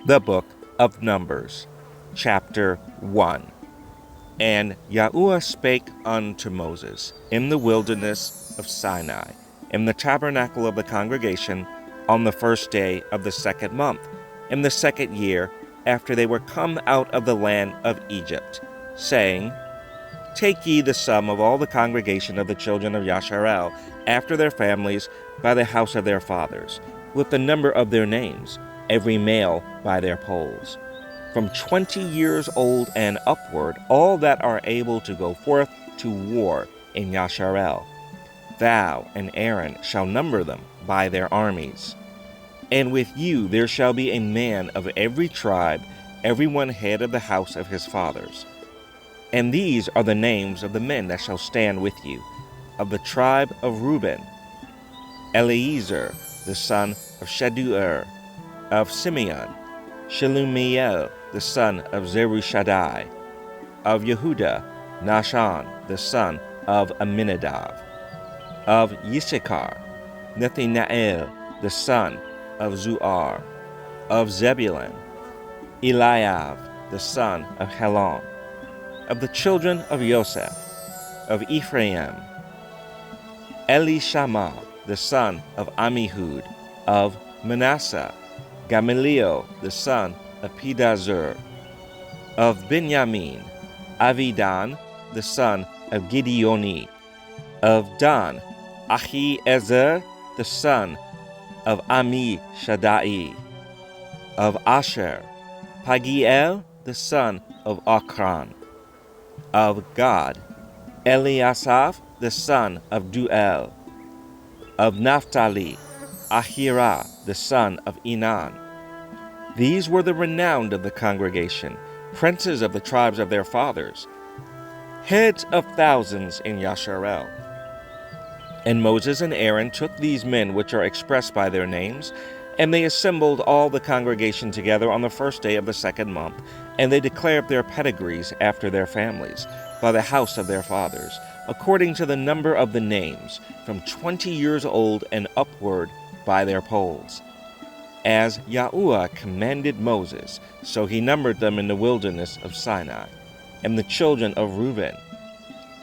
The Book of Numbers, chapter 1. And Yahuwah spake unto Moses in the wilderness of Sinai, in the tabernacle of the congregation, on the first day of the second month, in the second year after they were come out of the land of Egypt, saying, Take ye the sum of all the congregation of the children of Yasharel, after their families, by the house of their fathers, with the number of their names, every male by their polls. From 20 years old and upward, all that are able to go forth to war in Yasharel. Thou and Aaron shall number them by their armies. And with you there shall be a man of every tribe, every one head of the house of his fathers. And these are the names of the men that shall stand with you. Of the tribe of Reuben, Eleazar, the son of Shaduer; of Simeon, Shelumiel, the son of Zerushadai; of Yehuda, Nahshon, the son of Amminadab; of Yissachar, Nethinael, the son of Zuar; of Zebulun, Eliab, the son of Helon; of the children of Joseph; of Ephraim, Elishama, the son of Ammihud; of Manasseh, Gamaliel, the son of Pedahzur; of Benjamin, Avidan, the son of Gideoni; of Dan, Ahiezer, the son of Ammishaddai; of Asher, Pagiel, the son of Ochran; of Gad, Eliasaph, the son of Duel; of Naphtali, Ahira, the son of Enan. These were the renowned of the congregation, princes of the tribes of their fathers, heads of thousands in Yasharel. And Moses and Aaron took these men which are expressed by their names, and they assembled all the congregation together on the first day of the second month, and they declared their pedigrees after their families, by the house of their fathers, according to the number of the names, from 20 years old and upward by their polls. As Yahuwah commanded Moses, so he numbered them in the wilderness of Sinai. And the children of Reuben,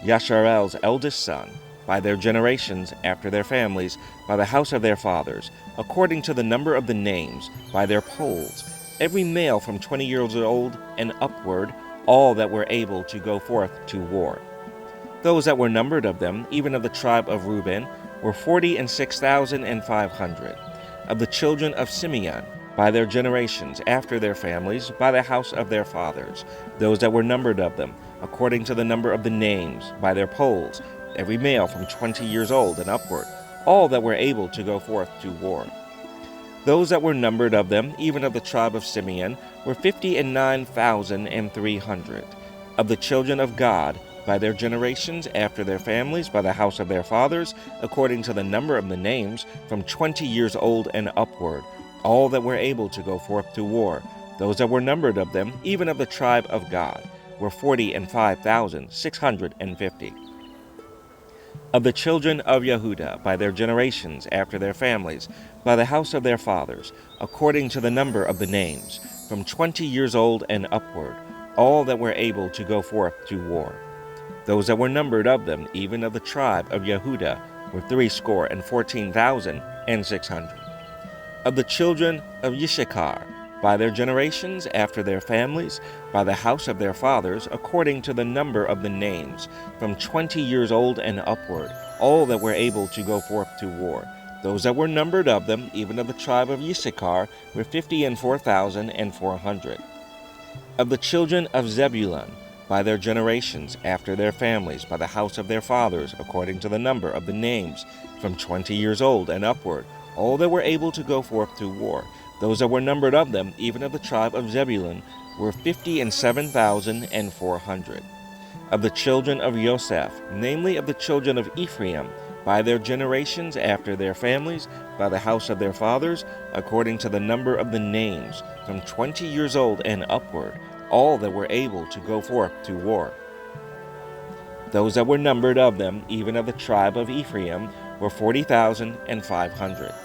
Yasharel's eldest son, by their generations after their families, by the house of their fathers, according to the number of the names, by their polls, every male from 20 years old and upward, all that were able to go forth to war. Those that were numbered of them, even of the tribe of Reuben, were 46,500. Of the children of Simeon, by their generations, after their families, by the house of their fathers, those that were numbered of them, according to the number of the names, by their polls, every male from 20 years old and upward, all that were able to go forth to war. Those that were numbered of them, even of the tribe of Simeon, were 59,300. Of the children of Gad, by their generations, after their families, by the house of their fathers, according to the number of the names, from 20 years old and upward, all that were able to go forth to war. Those that were numbered of them, even of the tribe of Gad, were 45,650. Of the children of Yehuda, by their generations, after their families, by the house of their fathers, according to the number of the names, from 20 years old and upward, all that were able to go forth to war. Those that were numbered of them, even of the tribe of Yehuda, were 314,600. Of the children of Yissachar, by their generations, after their families, by the house of their fathers, according to the number of the names, from 20 years old and upward, all that were able to go forth to war. Those that were numbered of them, even of the tribe of Yissachar, were 54,400. Of the children of Zebulun, by their generations, after their families, by the house of their fathers, according to the number of the names, from 20 years old and upward, all that were able to go forth to war. Those that were numbered of them, even of the tribe of Zebulun, were 57,400. Of the children of Joseph, namely of the children of Ephraim, by their generations, after their families, by the house of their fathers, according to the number of the names, from 20 years old and upward, all that were able to go forth to war. Those that were numbered of them, even of the tribe of Ephraim, were 40,500.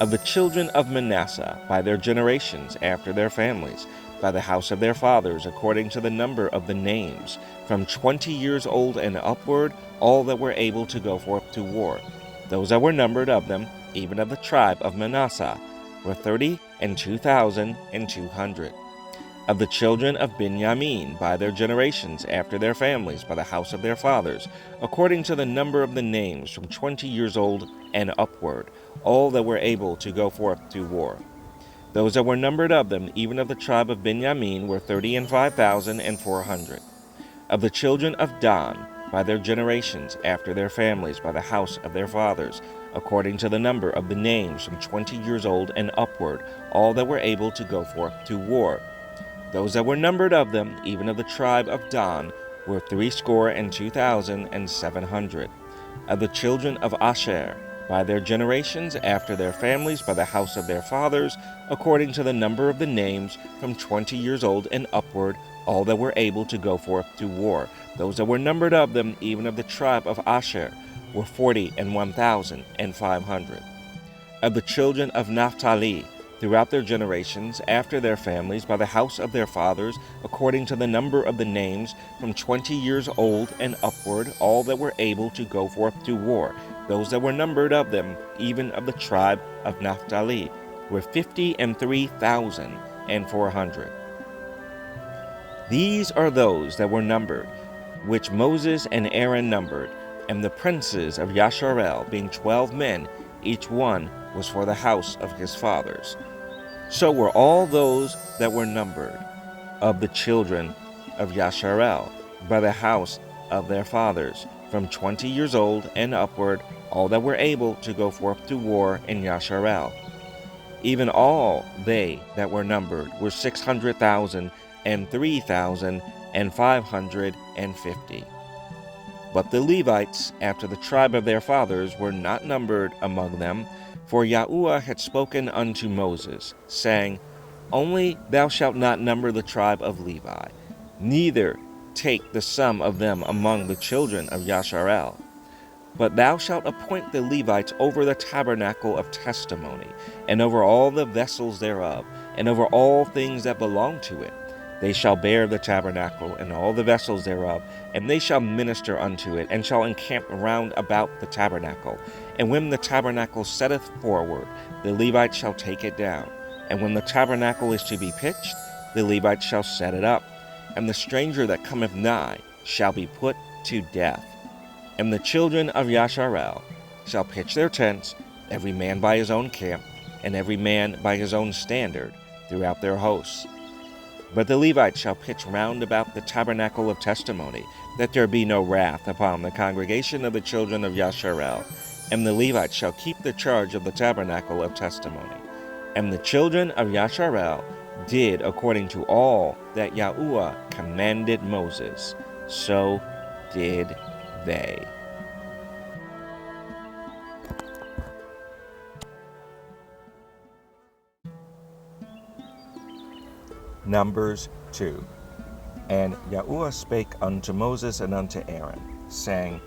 Of the children of Manasseh, by their generations, after their families, by the house of their fathers, according to the number of the names, from 20 years old and upward, all that were able to go forth to war. Those that were numbered of them, even of the tribe of Manasseh, were 32,200. Of the children of Benjamin, by their generations, after their families, by the house of their fathers, according to the number of the names, from 20 years old and upward, all that were able to go forth to war. Those that were numbered of them, even of the tribe of Benjamin, were 35,400. Of the children of Dan, by their generations, after their families, by the house of their fathers, according to the number of the names, from 20 years old and upward, all that were able to go forth to war. Those that were numbered of them, even of the tribe of Dan, were 62,700. Of the children of Asher, by their generations, after their families, by the house of their fathers, according to the number of the names, from 20 years old and upward, all that were able to go forth to war. Those that were numbered of them, even of the tribe of Asher, were 41,500. Of the children of Naphtali, throughout their generations, after their families, by the house of their fathers, according to the number of the names, from 20 years old and upward, all that were able to go forth to war. Those that were numbered of them, even of the tribe of Naphtali, were 53,400. These are those that were numbered, which Moses and Aaron numbered, and the princes of Yasharel, being 12 men, each one was for the house of his fathers. So were all those that were numbered of the children of Yasharel, by the house of their fathers, from 20 years old and upward, all that were able to go forth to war in Yasharel. Even all they that were numbered were 603,550. But the Levites, after the tribe of their fathers, were not numbered among them, for Yahuwah had spoken unto Moses, saying, Only thou shalt not number the tribe of Levi, neither take the sum of them among the children of Yasharel. But thou shalt appoint the Levites over the tabernacle of testimony, and over all the vessels thereof, and over all things that belong to it. They shall bear the tabernacle and all the vessels thereof, and they shall minister unto it, and shall encamp round about the tabernacle. And when the tabernacle setteth forward, the Levites shall take it down. And when the tabernacle is to be pitched, the Levites shall set it up. And the stranger that cometh nigh shall be put to death. And the children of Yasharel shall pitch their tents, every man by his own camp, and every man by his own standard, throughout their hosts. But the Levites shall pitch round about the tabernacle of testimony, that there be no wrath upon the congregation of the children of Yasharel. And the Levites shall keep the charge of the tabernacle of testimony. And the children of Yasharel did according to all that Yahuwah commanded Moses, so did they. Numbers 2. And Yahuwah spake unto Moses and unto Aaron, saying,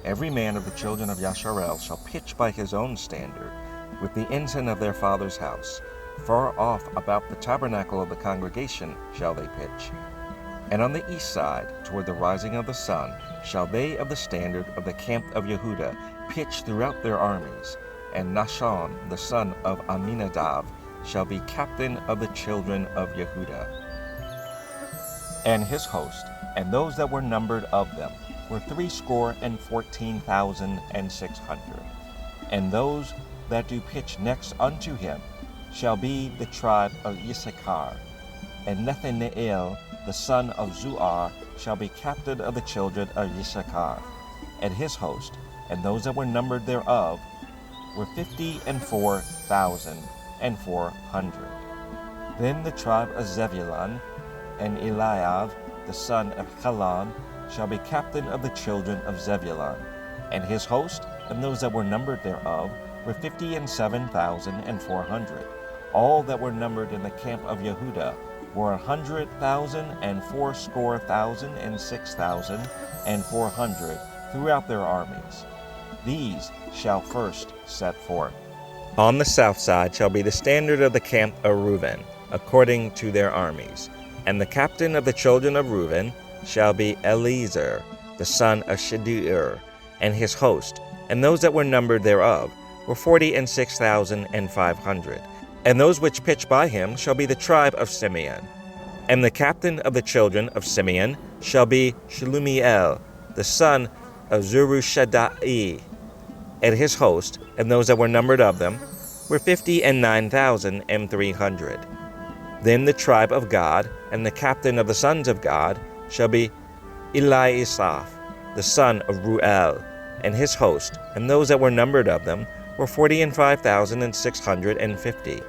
Every man of the children of Yasharel shall pitch by his own standard, with the ensign of their father's house. Far off about the tabernacle of the congregation shall they pitch. And on the east side, toward the rising of the sun, shall they of the standard of the camp of Yehudah pitch throughout their armies. And Nahshon, the son of Amminadab, shall be captain of the children of Yehudah. And his host, and those that were numbered of them, were 314,600. And those that do pitch next unto him shall be the tribe of Issachar. And Nathanael, the son of Zuar, shall be captain of the children of Issachar. And his host, and those that were numbered thereof, were 54,400. Then the tribe of Zebulun, and Eliab, the son of Helon, shall be captain of the children of Zebulun. And his host, and those that were numbered thereof, were 57,400. All that were numbered in the camp of Yehudah were 100,000 and 6,400 throughout their armies. These shall first set forth. On the south side shall be the standard of the camp of Reuben, according to their armies. And the captain of the children of Reuben shall be Eliezer, the son of Shedeur, and his host, and those that were numbered thereof were 46,500. And those which pitched by him shall be the tribe of Simeon. And the captain of the children of Simeon shall be Shelumiel, the son of Zurishaddai, and his host, and those that were numbered of them were 59,300. Then the tribe of Gad, and the captain of the sons of Gad, shall be Eliasaph, the son of Ruel, and his host, and those that were numbered of them were 45,650.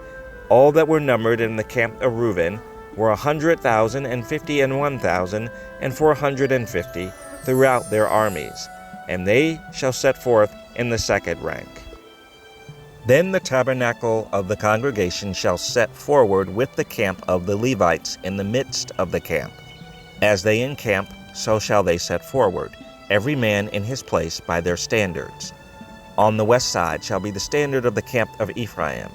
All that were numbered in the camp of Reuben were 151,450 throughout their armies, and they shall set forth in the second rank. Then the tabernacle of the congregation shall set forward with the camp of the Levites in the midst of the camp. As they encamp, so shall they set forward, every man in his place by their standards. On the west side shall be the standard of the camp of Ephraim,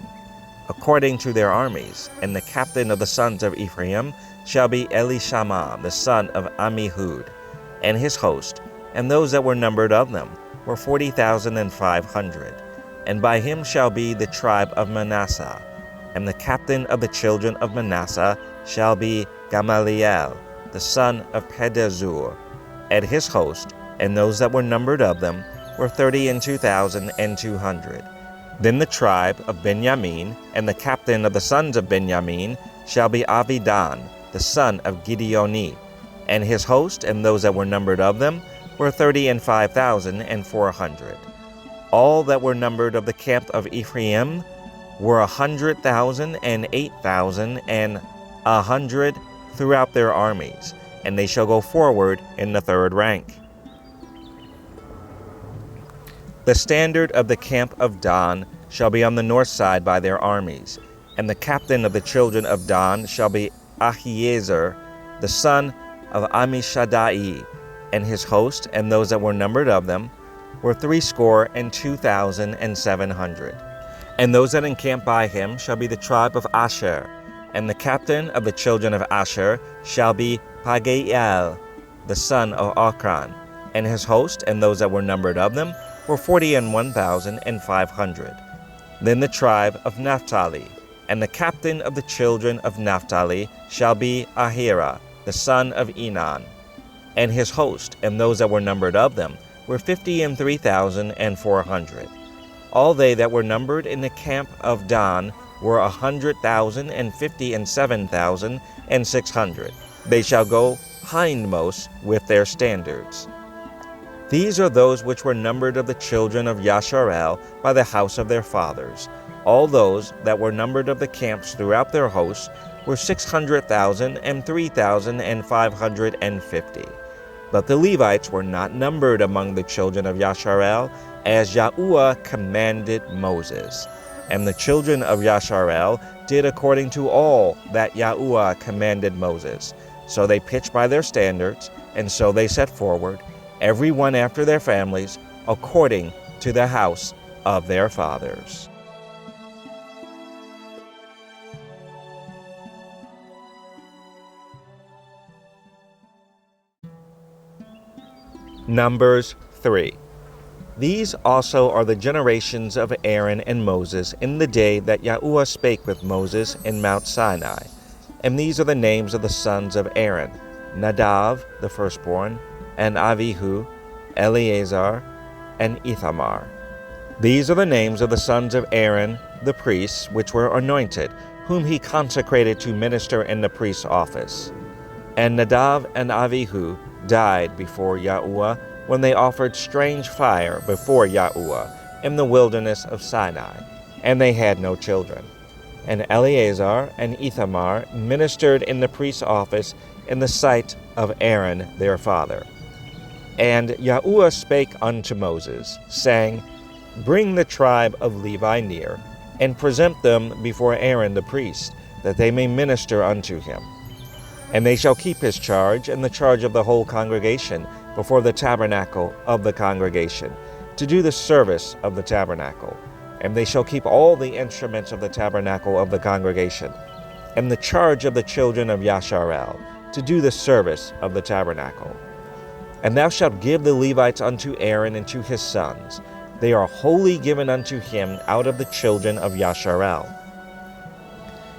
according to their armies, and the captain of the sons of Ephraim shall be Elishama, the son of Ammihud, and his host, and those that were numbered of them were 40,500. And by him shall be the tribe of Manasseh, and the captain of the children of Manasseh shall be Gamaliel, the son of Pedazur, and his host, and those that were numbered of them were 32,200. Then the tribe of Benjamin, and the captain of the sons of Benjamin shall be Avidan, the son of Gideoni, and his host, and those that were numbered of them were 35,400. All that were numbered of the camp of Ephraim were 100,000 and 8,000 and 100 throughout their armies, and they shall go forward in the third rank. The standard of the camp of Dan shall be on the north side by their armies, and the captain of the children of Dan shall be Ahiezer, the son of Ammishaddai, and his host, and those that were numbered of them were 62,700. And those that encamp by him shall be the tribe of Asher, and the captain of the children of Asher shall be Pagiel, the son of Ochran, and his host, and those that were numbered of them were 41,500. Then the tribe of Naphtali, and the captain of the children of Naphtali shall be Ahira, the son of Enan, and his host, and those that were numbered of them were 53,400. All they that were numbered in the camp of Dan were 157,600. They shall go hindmost with their standards. These are those which were numbered of the children of Yasharel by the house of their fathers. All those that were numbered of the camps throughout their hosts were 600,000 and 3,550. But the Levites were not numbered among the children of Yasharel, as Yahuwah commanded Moses. And the children of Yasharel did according to all that Yahuwah commanded Moses. So they pitched by their standards, and so they set forward, every one after their families, according to the house of their fathers. Numbers 3. These also are the generations of Aaron and Moses in the day that Yahuwah spake with Moses in Mount Sinai. And these are the names of the sons of Aaron: Nadav, the firstborn, and Avihu, Eleazar, and Ithamar. These are the names of the sons of Aaron, the priests, which were anointed, whom he consecrated to minister in the priest's office. And Nadav and Avihu died before Yahuwah when they offered strange fire before Yahuwah in the wilderness of Sinai, and they had no children. And Eleazar and Ithamar ministered in the priest's office in the sight of Aaron their father. And Yahuwah spake unto Moses, saying, Bring the tribe of Levi near, and present them before Aaron the priest, that they may minister unto him. And they shall keep his charge and the charge of the whole congregation before the tabernacle of the congregation, to do the service of the tabernacle. And they shall keep all the instruments of the tabernacle of the congregation, and the charge of the children of Yasharel, to do the service of the tabernacle. And thou shalt give the Levites unto Aaron and to his sons. They are wholly given unto him out of the children of Yasharel.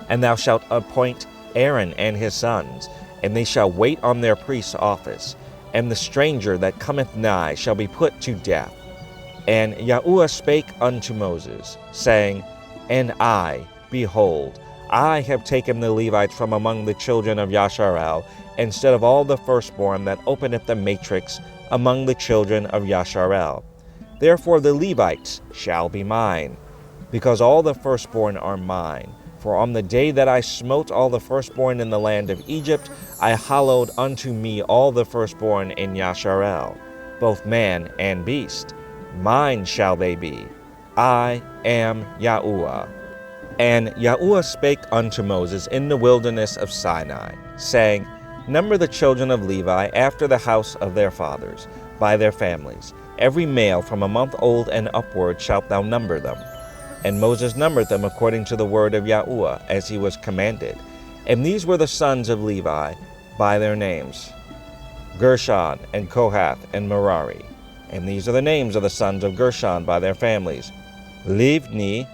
And thou shalt appoint Aaron and his sons, and they shall wait on their priest's office, and the stranger that cometh nigh shall be put to death. And Yahuwah spake unto Moses, saying, And I, behold, I have taken the Levites from among the children of Yasharel, instead of all the firstborn that openeth the matrix among the children of Yasharel. Therefore the Levites shall be mine, because all the firstborn are mine. For on the day that I smote all the firstborn in the land of Egypt, I hallowed unto me all the firstborn in Yasharel, both man and beast. Mine shall they be. I am Yahuwah. And Yahuwah spake unto Moses in the wilderness of Sinai, saying, Number the children of Levi after the house of their fathers, by their families. Every male from a month old and upward shalt thou number them. And Moses numbered them according to the word of Yahuwah, as he was commanded. And these were the sons of Levi by their names, Gershon, and Kohath, and Merari. And these are the names of the sons of Gershon by their families, Livni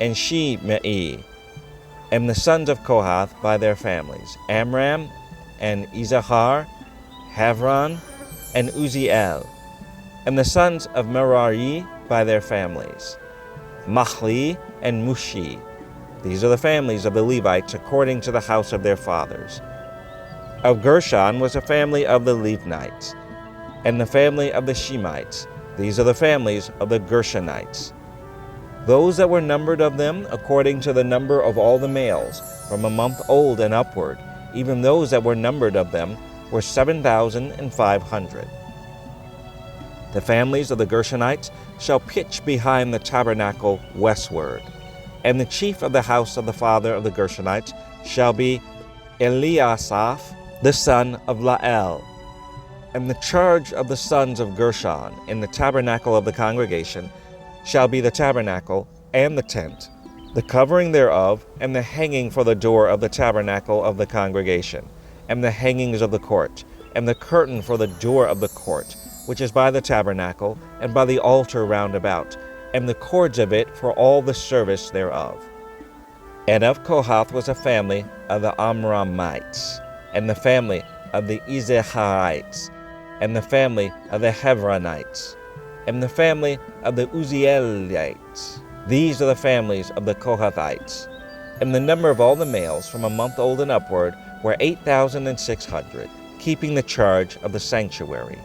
and Shimei. And the sons of Kohath by their families, Amram, and Izahar, Havron, and Uziel. And the sons of Merari by their families, Mahli and Mushi. These are the families of the Levites according to the house of their fathers. Of Gershon was a family of the Livnites, and the family of the Shemites. These are the families of the Gershonites. Those that were numbered of them according to the number of all the males, from a month old and upward, even those that were numbered of them, were 7,500. The families of the Gershonites shall pitch behind the tabernacle westward. And the chief of the house of the father of the Gershonites shall be Eliasaph, the son of Lael. And the charge of the sons of Gershon in the tabernacle of the congregation shall be the tabernacle and the tent, the covering thereof, and the hanging for the door of the tabernacle of the congregation, and the hangings of the court, and the curtain for the door of the court, which is by the tabernacle, and by the altar round about, and the cords of it for all the service thereof. And of Kohath was a family of the Amramites, and the family of the Izaharites, and the family of the Hevronites, and the family of the Uzielites. These are the families of the Kohathites. And the number of all the males from a month old and upward were 8,600, keeping the charge of the sanctuary.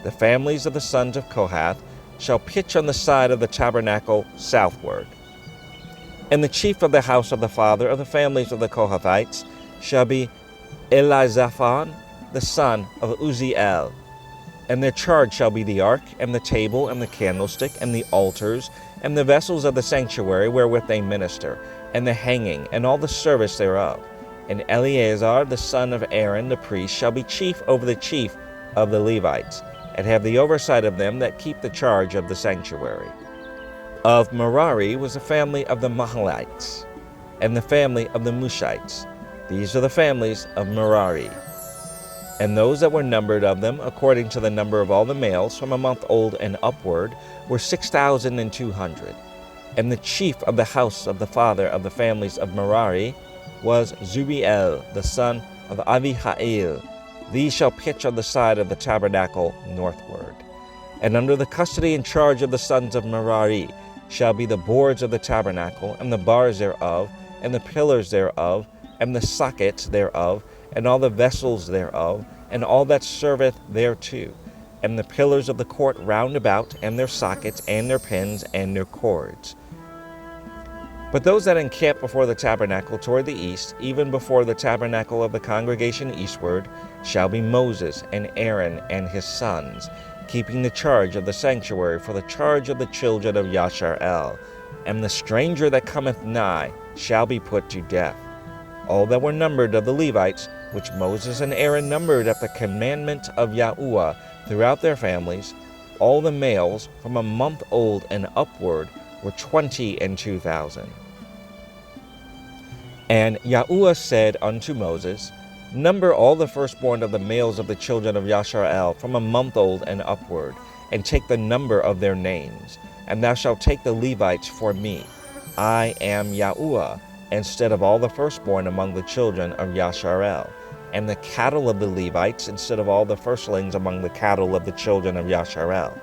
The families of the sons of Kohath shall pitch on the side of the tabernacle southward. And the chief of the house of the father of the families of the Kohathites shall be Elizaphan, the son of Uziel. And their charge shall be the ark, and the table, and the candlestick, and the altars, and the vessels of the sanctuary wherewith they minister, and the hanging, and all the service thereof. And Eleazar, the son of Aaron, the priest, shall be chief over the chief of the Levites, and have the oversight of them that keep the charge of the sanctuary. Of Merari was the family of the Mahalites, and the family of the Mushites. These are the families of Merari. And those that were numbered of them, according to the number of all the males, from a month old and upward, were 6,200. And the chief of the house of the father of the families of Merari was Zubiel, the son of Avihail. These shall pitch on the side of the tabernacle northward. And under the custody and charge of the sons of Merari shall be the boards of the tabernacle, and the bars thereof, and the pillars thereof, and the sockets thereof, and all the vessels thereof, and all that serveth thereto, and the pillars of the court round about, and their sockets, and their pins, and their cords. But those that encamp before the tabernacle toward the east, even before the tabernacle of the congregation eastward, shall be Moses and Aaron and his sons, keeping the charge of the sanctuary for the charge of the children of Yasharel. And the stranger that cometh nigh shall be put to death. All that were numbered of the Levites, which Moses and Aaron numbered at the commandment of Yahuwah throughout their families, all the males from a month old and upward were 22,000. And Yahuwah said unto Moses, Number all the firstborn of the males of the children of Yashar'el from a month old and upward, and take the number of their names. And thou shalt take the Levites for me. I am Yahuwah, instead of all the firstborn among the children of Yashar'el, and the cattle of the Levites instead of all the firstlings among the cattle of the children of Yashar'el.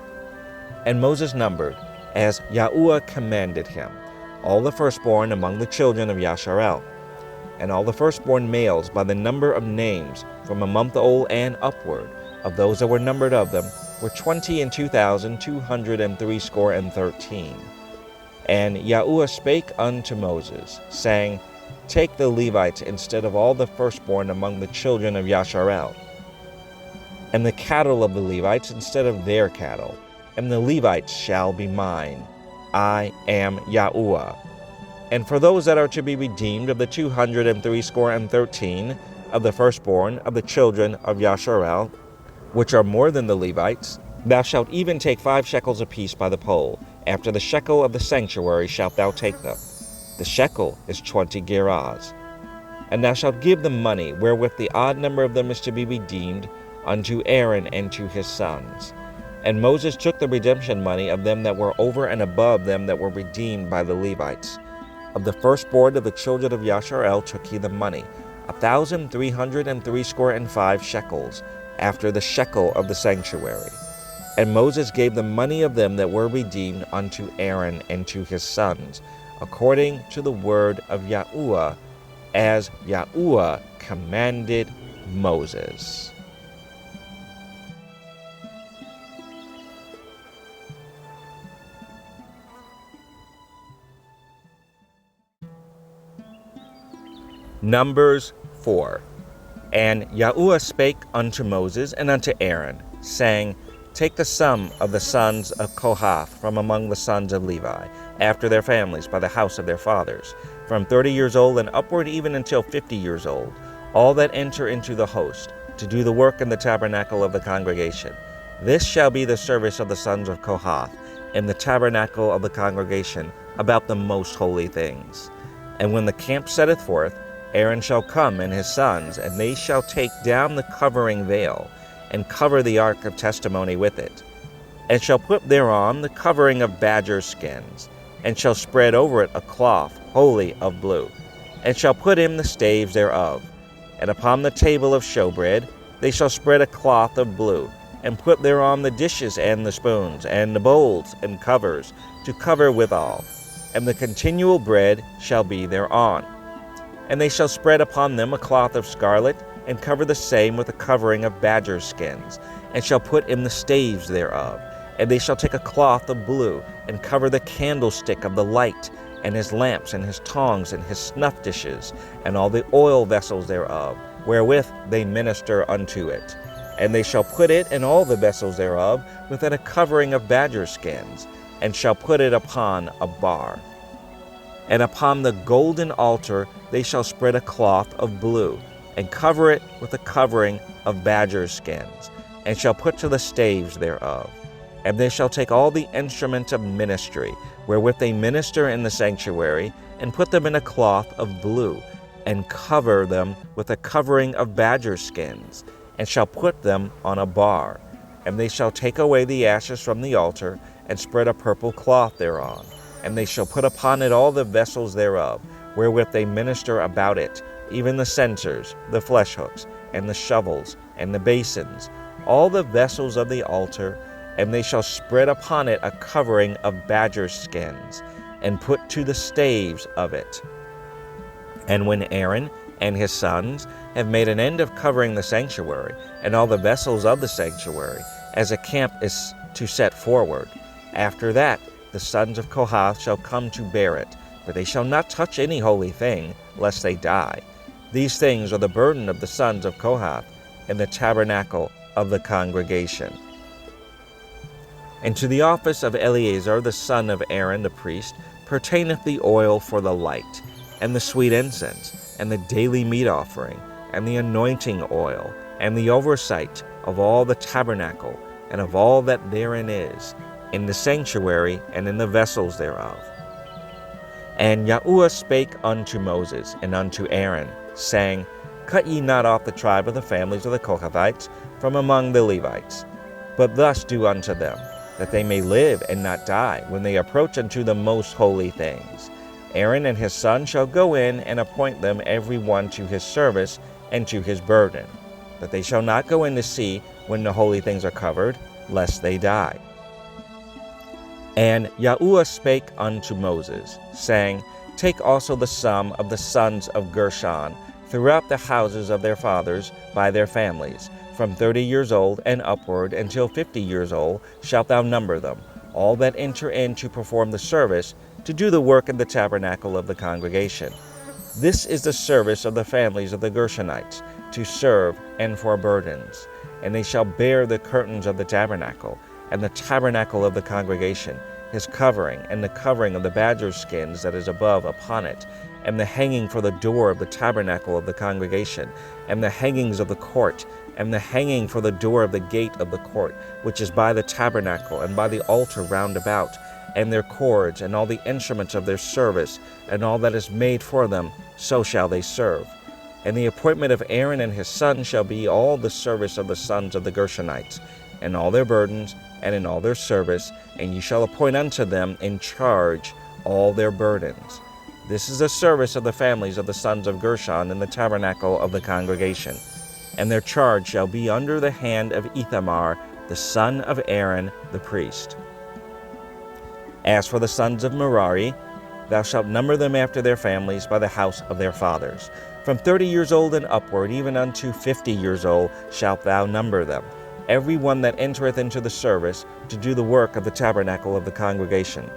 And Moses numbered, as Yahuwah commanded him, all the firstborn among the children of Yashar'el, and all the firstborn males by the number of names from a month old and upward, of those that were numbered of them, were 22,213. And Yahuwah spake unto Moses, saying, Take the Levites instead of all the firstborn among the children of Yashar'el, and the cattle of the Levites instead of their cattle, and the Levites shall be mine. I am Yahuwah. And for those that are to be redeemed of the 213 of the firstborn of the children of Yashar'el, which are more than the Levites, thou shalt even take 5 shekels apiece by the poll. After the shekel of the sanctuary shalt thou take them. The shekel is 20 gerahs. And thou shalt give them money, wherewith the odd number of them is to be redeemed, unto Aaron and to his sons. And Moses took the redemption money of them that were over and above them that were redeemed by the Levites. Of the firstborn of the children of Yashar'el took he the money, 1,365 shekels, after the shekel of the sanctuary. And Moses gave the money of them that were redeemed unto Aaron and to his sons, according to the word of Yahuwah, as Yahuwah commanded Moses. Numbers 4. And Yahuwah spake unto Moses and unto Aaron, saying, Take the sum of the sons of Kohath from among the sons of Levi, after their families, by the house of their fathers, from 30 years old and upward even until 50 years old, all that enter into the host, to do the work in the tabernacle of the congregation. This shall be the service of the sons of Kohath in the tabernacle of the congregation about the most holy things. And when the camp setteth forth, Aaron shall come and his sons, and they shall take down the covering veil, and cover the ark of testimony with it, and shall put thereon the covering of badger skins, and shall spread over it a cloth wholly of blue, and shall put in the staves thereof. And upon the table of showbread they shall spread a cloth of blue, and put thereon the dishes and the spoons, and the bowls and covers, to cover withal, and the continual bread shall be thereon. And they shall spread upon them a cloth of scarlet, and cover the same with a covering of badger skins, and shall put in the staves thereof. And they shall take a cloth of blue, and cover the candlestick of the light, and his lamps, and his tongs, and his snuff dishes, and all the oil vessels thereof, wherewith they minister unto it. And they shall put it and all the vessels thereof within a covering of badger skins, and shall put it upon a bar. And upon the golden altar they shall spread a cloth of blue, and cover it with a covering of badger skins, and shall put to the staves thereof. And they shall take all the instruments of ministry, wherewith they minister in the sanctuary, and put them in a cloth of blue, and cover them with a covering of badger skins, and shall put them on a bar. And they shall take away the ashes from the altar, and spread a purple cloth thereon. And they shall put upon it all the vessels thereof, wherewith they minister about it, even the censers, the flesh hooks, and the shovels, and the basins, all the vessels of the altar. And they shall spread upon it a covering of badger skins, and put to the staves of it. And when Aaron and his sons have made an end of covering the sanctuary, and all the vessels of the sanctuary, as a camp is to set forward, after that the sons of Kohath shall come to bear it, but they shall not touch any holy thing, lest they die. These things are the burden of the sons of Kohath in the tabernacle of the congregation. And to the office of Eleazar the son of Aaron the priest pertaineth the oil for the light, and the sweet incense, and the daily meat offering, and the anointing oil, and the oversight of all the tabernacle, and of all that therein is, in the sanctuary and in the vessels thereof. And Yahuwah spake unto Moses and unto Aaron, saying, Cut ye not off the tribe of the families of the Kohathites from among the Levites, but thus do unto them, that they may live and not die, when they approach unto the most holy things. Aaron and his son shall go in and appoint them every one to his service and to his burden, that they shall not go in to see when the holy things are covered, lest they die. And Yahuwah spake unto Moses, saying, Take also the sum of the sons of Gershon throughout the houses of their fathers by their families, from 30 years old and upward until 50 years old shalt thou number them, all that enter in to perform the service, to do the work in the tabernacle of the congregation. This is the service of the families of the Gershonites, to serve and for burdens. And they shall bear the curtains of the tabernacle, and the tabernacle of the congregation, his covering, and the covering of the badger skins that is above upon it, and the hanging for the door of the tabernacle of the congregation, and the hangings of the court, and the hanging for the door of the gate of the court, which is by the tabernacle, and by the altar round about, and their cords, and all the instruments of their service, and all that is made for them, so shall they serve. And the appointment of Aaron and his sons shall be all the service of the sons of the Gershonites, and all their burdens, and in all their service, and ye shall appoint unto them in charge all their burdens. This is the service of the families of the sons of Gershon in the tabernacle of the congregation. And their charge shall be under the hand of Ithamar, the son of Aaron the priest. As for the sons of Merari, thou shalt number them after their families by the house of their fathers. From 30 years old and upward, even unto 50 years old, shalt thou number them, every one that entereth into the service, to do the work of the tabernacle of the congregation.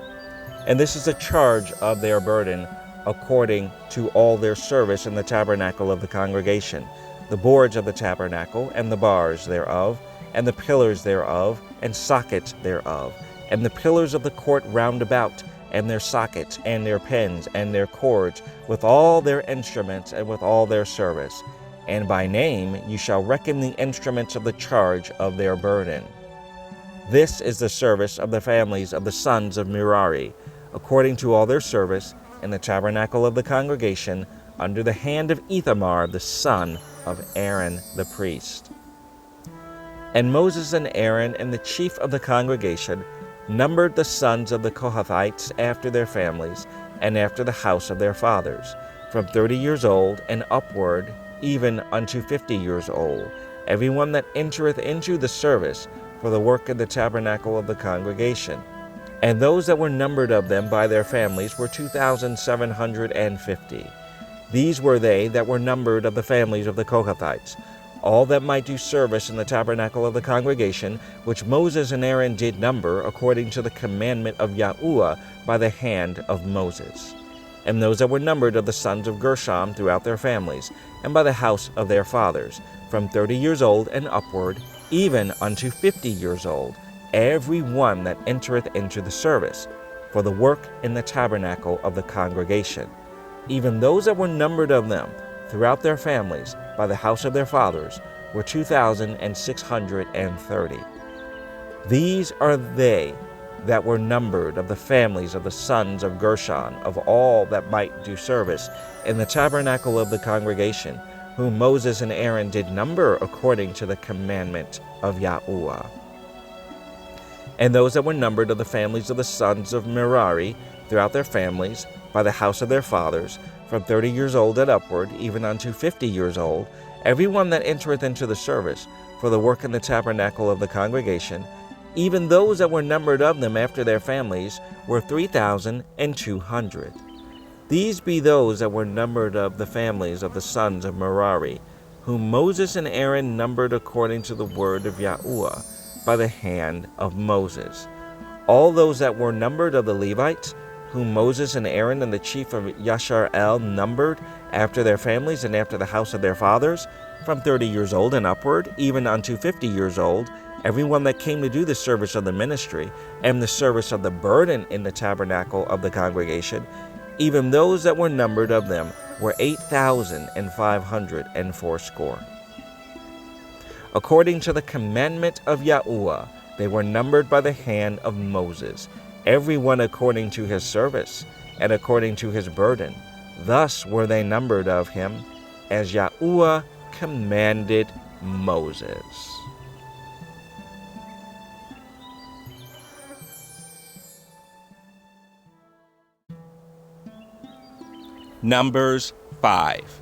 And this is the charge of their burden, according to all their service in the tabernacle of the congregation, the boards of the tabernacle, and the bars thereof, and the pillars thereof, and sockets thereof, and the pillars of the court round about, and their sockets, and their pins, and their cords, with all their instruments, and with all their service. And by name you shall reckon the instruments of the charge of their burden. This is the service of the families of the sons of Merari, according to all their service, in the tabernacle of the congregation, under the hand of Ithamar the son of Aaron the priest. And Moses and Aaron and the chief of the congregation numbered the sons of the Kohathites after their families, and after the house of their fathers, from 30 years old and upward, even unto 50 years old, every one that entereth into the service for the work of the tabernacle of the congregation. And those that were numbered of them by their families were 2,750. These were they that were numbered of the families of the Kohathites, all that might do service in the tabernacle of the congregation, which Moses and Aaron did number according to the commandment of Yahuwah by the hand of Moses. And those that were numbered of the sons of Gershon throughout their families, and by the house of their fathers, from 30 years old and upward, even unto 50 years old, every one that entereth into the service, for the work in the tabernacle of the congregation. Even those that were numbered of them throughout their families by the house of their fathers were 2,630. These are they that were numbered of the families of the sons of Gershon, of all that might do service in the tabernacle of the congregation, whom Moses and Aaron did number according to the commandment of Yahuwah. And those that were numbered of the families of the sons of Merari throughout their families by the house of their fathers, from 30 years old and upward, even unto 50 years old, every one that entereth into the service for the work in the tabernacle of the congregation, even those that were numbered of them after their families, were 3,200. These be those that were numbered of the families of the sons of Merari, whom Moses and Aaron numbered according to the word of Yahuwah by the hand of Moses. All those that were numbered of the Levites, whom Moses and Aaron and the chief of Yashar'el numbered after their families and after the house of their fathers, from 30 years old and upward, even unto 50 years old, every one that came to do the service of the ministry and the service of the burden in the tabernacle of the congregation, even those that were numbered of them were 8,580. According to the commandment of Yahuwah, They were numbered by the hand of Moses, every one according to his service, and according to his burden. Thus were they numbered of him, as Yahuwah commanded Moses. Numbers 5.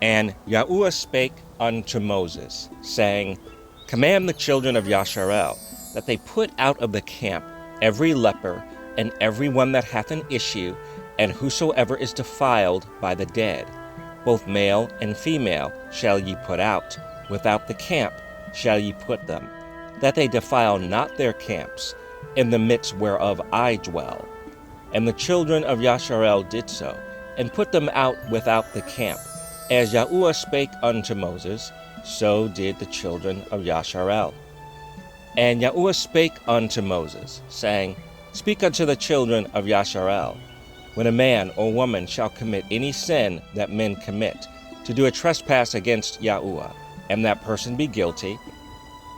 And Yahuwah spake unto Moses, saying, Command the children of Yasharel, that they put out of the camp every leper, and every one that hath an issue, and whosoever is defiled by the dead. Both male and female shall ye put out, without the camp shall ye put them, that they defile not their camps, in the midst whereof I dwell. And the children of Yasharel did so, and put them out without the camp. As Yahuwah spake unto Moses, so did the children of Yasharel. And Yahuwah spake unto Moses, saying, Speak unto the children of Yasharel, when a man or woman shall commit any sin that men commit, to do a trespass against Yahuwah, and that person be guilty,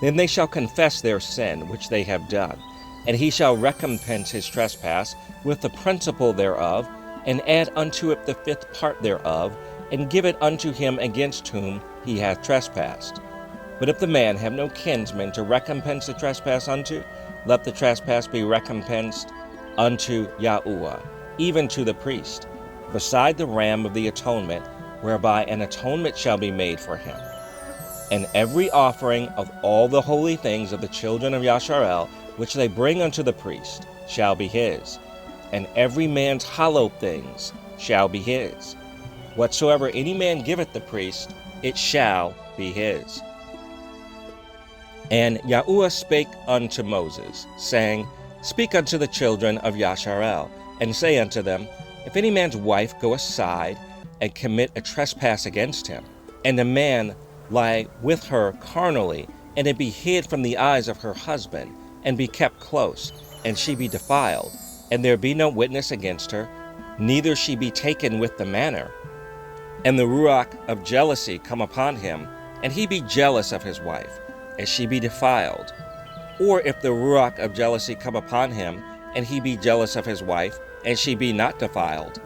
then they shall confess their sin which they have done, and he shall recompense his trespass with the principal thereof, and add unto it the fifth part thereof, and give it unto him against whom he hath trespassed. But if the man have no kinsman to recompense the trespass unto, let the trespass be recompensed unto Yahuwah, even to the priest, beside the ram of the atonement, whereby an atonement shall be made for him. And every offering of all the holy things of the children of Yasharel, which they bring unto the priest, shall be his. And every man's hallowed things shall be his. Whatsoever any man giveth the priest, it shall be his. And Yahuwah spake unto Moses, saying, Speak unto the children of Yasharel, and say unto them, If any man's wife go aside, and commit a trespass against him, and a man lie with her carnally, and it be hid from the eyes of her husband, and be kept close, and she be defiled, and there be no witness against her, neither she be taken with the manner, and the ruach of jealousy come upon him, and he be jealous of his wife, and she be defiled. Or if the ruach of jealousy come upon him, and he be jealous of his wife, and she be not defiled,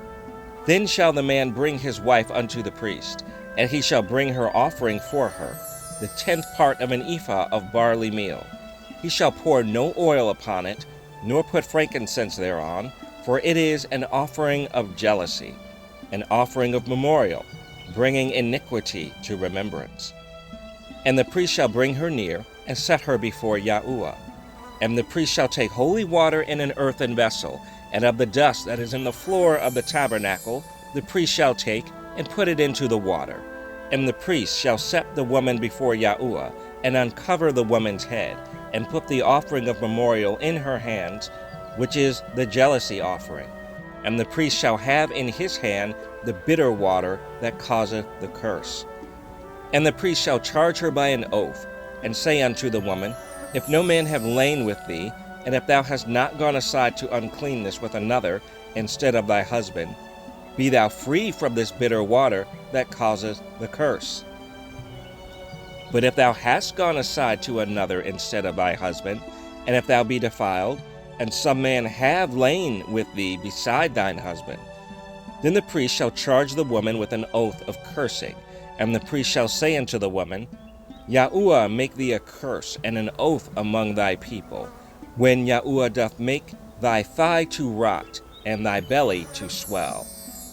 then shall the man bring his wife unto the priest, and he shall bring her offering for her, the 10th part of an ephah of barley meal. He shall pour no oil upon it, nor put frankincense thereon, for it is an offering of jealousy, an offering of memorial, bringing iniquity to remembrance. And the priest shall bring her near, and set her before Yahuwah. And the priest shall take holy water in an earthen vessel, and of the dust that is in the floor of the tabernacle the priest shall take, and put it into the water. And the priest shall set the woman before Yahuwah, and uncover the woman's head, and put the offering of memorial in her hands, which is the jealousy offering. And the priest shall have in his hand the bitter water that causeth the curse. And the priest shall charge her by an oath, and say unto the woman, If no man have lain with thee, and if thou hast not gone aside to uncleanness with another instead of thy husband, be thou free from this bitter water that causeth the curse. But if thou hast gone aside to another instead of thy husband, and if thou be defiled, and some man have lain with thee beside thine husband, then the priest shall charge the woman with an oath of cursing, and the priest shall say unto the woman, Yahuwah make thee a curse and an oath among thy people, when Yahuwah doth make thy thigh to rot, and thy belly to swell.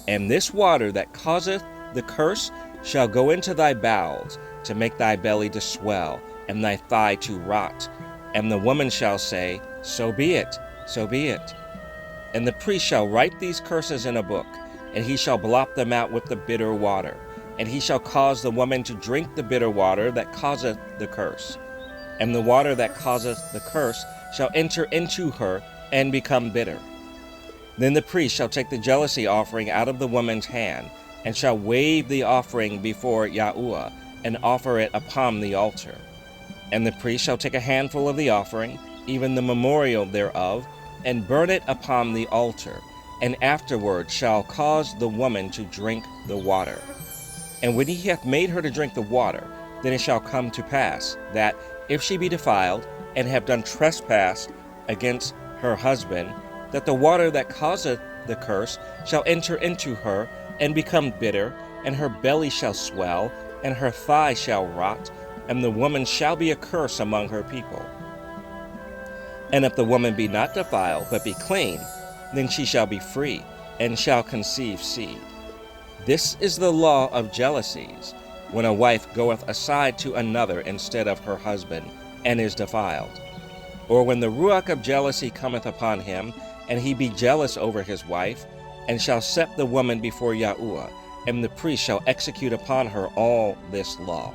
And this water that causeth the curse shall go into thy bowels, to make thy belly to swell, and thy thigh to rot. And the woman shall say, So be it, so be it. And the priest shall write these curses in a book, and he shall blot them out with the bitter water. And he shall cause the woman to drink the bitter water that causeth the curse. And the water that causeth the curse shall enter into her, and become bitter. Then the priest shall take the jealousy offering out of the woman's hand, and shall wave the offering before Yahuwah, and offer it upon the altar. And the priest shall take a handful of the offering, even the memorial thereof, and burn it upon the altar, and afterward shall cause the woman to drink the water. And when he hath made her to drink the water, then it shall come to pass, that, if she be defiled, and have done trespass against her husband, that the water that causeth the curse shall enter into her, and become bitter, and her belly shall swell, and her thigh shall rot, and the woman shall be a curse among her people. And if the woman be not defiled, but be clean, then she shall be free, and shall conceive seed. This is the law of jealousies, when a wife goeth aside to another instead of her husband, and is defiled. Or when the ruach of jealousy cometh upon him, and he be jealous over his wife, and shall set the woman before Yahuwah, and the priest shall execute upon her all this law.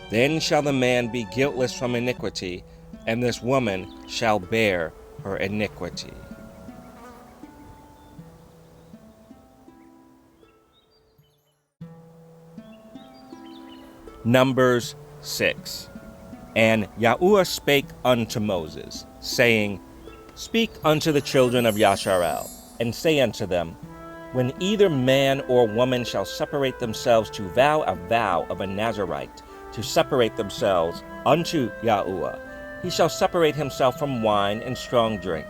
Then shall the man be guiltless from iniquity, and this woman shall bear her iniquity. Numbers 6. And Yahuwah spake unto Moses, saying, Speak unto the children of Yasharel, and say unto them, When either man or woman shall separate themselves to vow a vow of a Nazarite, to separate themselves unto Yahuwah, he shall separate himself from wine and strong drink,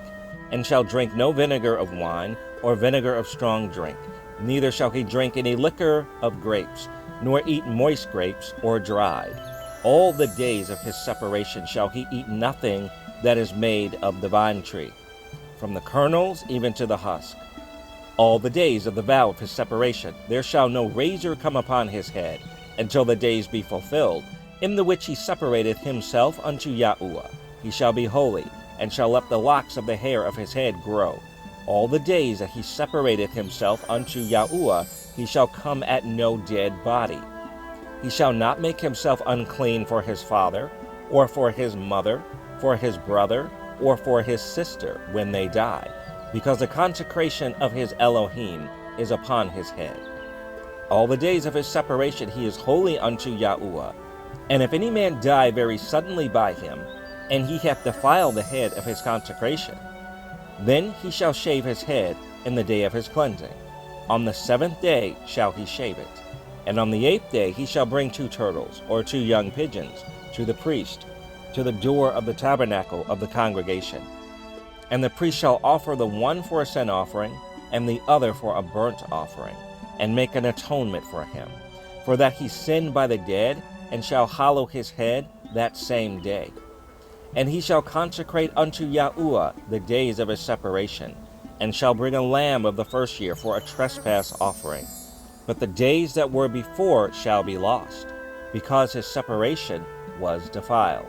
and shall drink no vinegar of wine or vinegar of strong drink, neither shall he drink any liquor of grapes, nor eat moist grapes or dried. All the days of his separation shall he eat nothing that is made of the vine tree, from the kernels even to the husk. All the days of the vow of his separation there shall no razor come upon his head, until the days be fulfilled, in the which he separateth himself unto Yahuwah. He shall be holy, and shall let the locks of the hair of his head grow. All the days that he separateth himself unto Yahuwah, he shall come at no dead body. He shall not make himself unclean for his father, or for his mother, for his brother, or for his sister when they die, because the consecration of his Elohim is upon his head. All the days of his separation he is holy unto Yahuwah. And if any man die very suddenly by him, and he hath defiled the head of his consecration, then he shall shave his head in the day of his cleansing. On the 7th day shall he shave it. And on the 8th day he shall bring 2 turtles, or 2 young pigeons, to the priest, to the door of the tabernacle of the congregation. And the priest shall offer the one for a sin offering, and the other for a burnt offering, and make an atonement for him, for that he sinned by the dead, and shall hallow his head that same day. And he shall consecrate unto Yahuwah the days of his separation, and shall bring a lamb of the first year for a trespass offering. But the days that were before shall be lost, because his separation was defiled.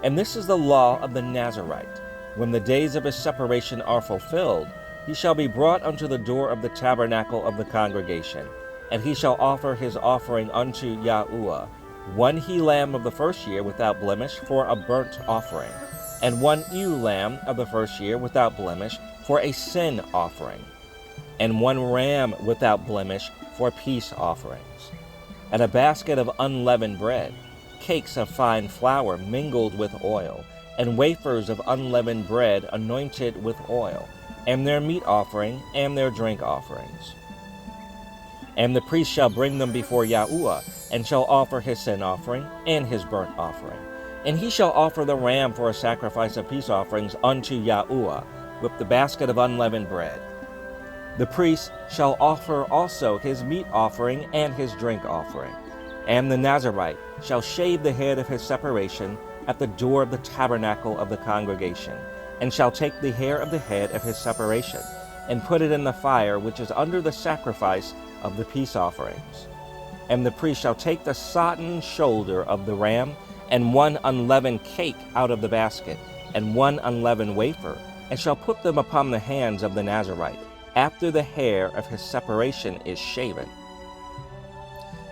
And this is the law of the Nazarite. When the days of his separation are fulfilled, he shall be brought unto the door of the tabernacle of the congregation, and he shall offer his offering unto Yahuwah, 1 he-lamb of the first year without blemish for a burnt offering, and 1 ewe lamb of the first year without blemish for a sin offering, and 1 ram without blemish for peace offerings, and a basket of unleavened bread, cakes of fine flour mingled with oil, and wafers of unleavened bread anointed with oil, and their meat offering and their drink offerings. And the priest shall bring them before Yahuwah, and shall offer his sin offering and his burnt offering. And he shall offer the ram for a sacrifice of peace offerings unto Yahuwah, with the basket of unleavened bread. The priest shall offer also his meat offering and his drink offering. And the Nazarite shall shave the head of his separation at the door of the tabernacle of the congregation, and shall take the hair of the head of his separation, and put it in the fire which is under the sacrifice of the peace offerings. And the priest shall take the sodden shoulder of the ram, and 1 unleavened cake out of the basket, and 1 unleavened wafer, and shall put them upon the hands of the Nazarite, after the hair of his separation is shaven.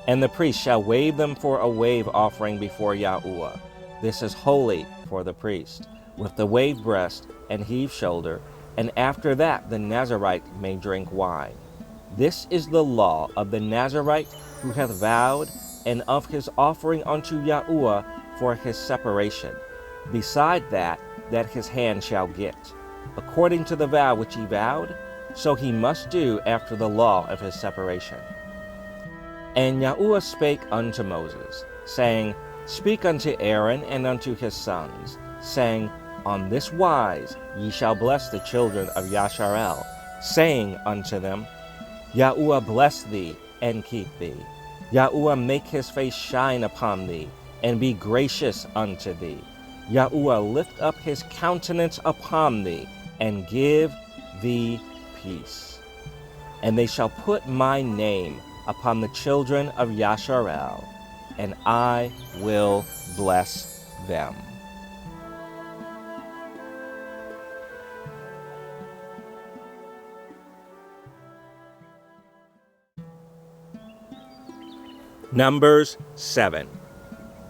And the priest shall wave them for a wave offering before Yahuwah. This is holy for the priest, with the wave breast and heave shoulder, and after that the Nazarite may drink wine. This is the law of the Nazarite who hath vowed, and of his offering unto Yahuwah for his separation, beside that his hand shall get. According to the vow which he vowed, so he must do after the law of his separation. And Yahuwah spake unto Moses, saying, Speak unto Aaron and unto his sons, saying, On this wise ye shall bless the children of Yasharel, saying unto them, Yahuwah bless thee and keep thee. Yahuwah make his face shine upon thee, and be gracious unto thee. Yahuwah lift up his countenance upon thee, and give thee peace. And they shall put my name upon the children of Yasharel, and I will bless them. Numbers 7.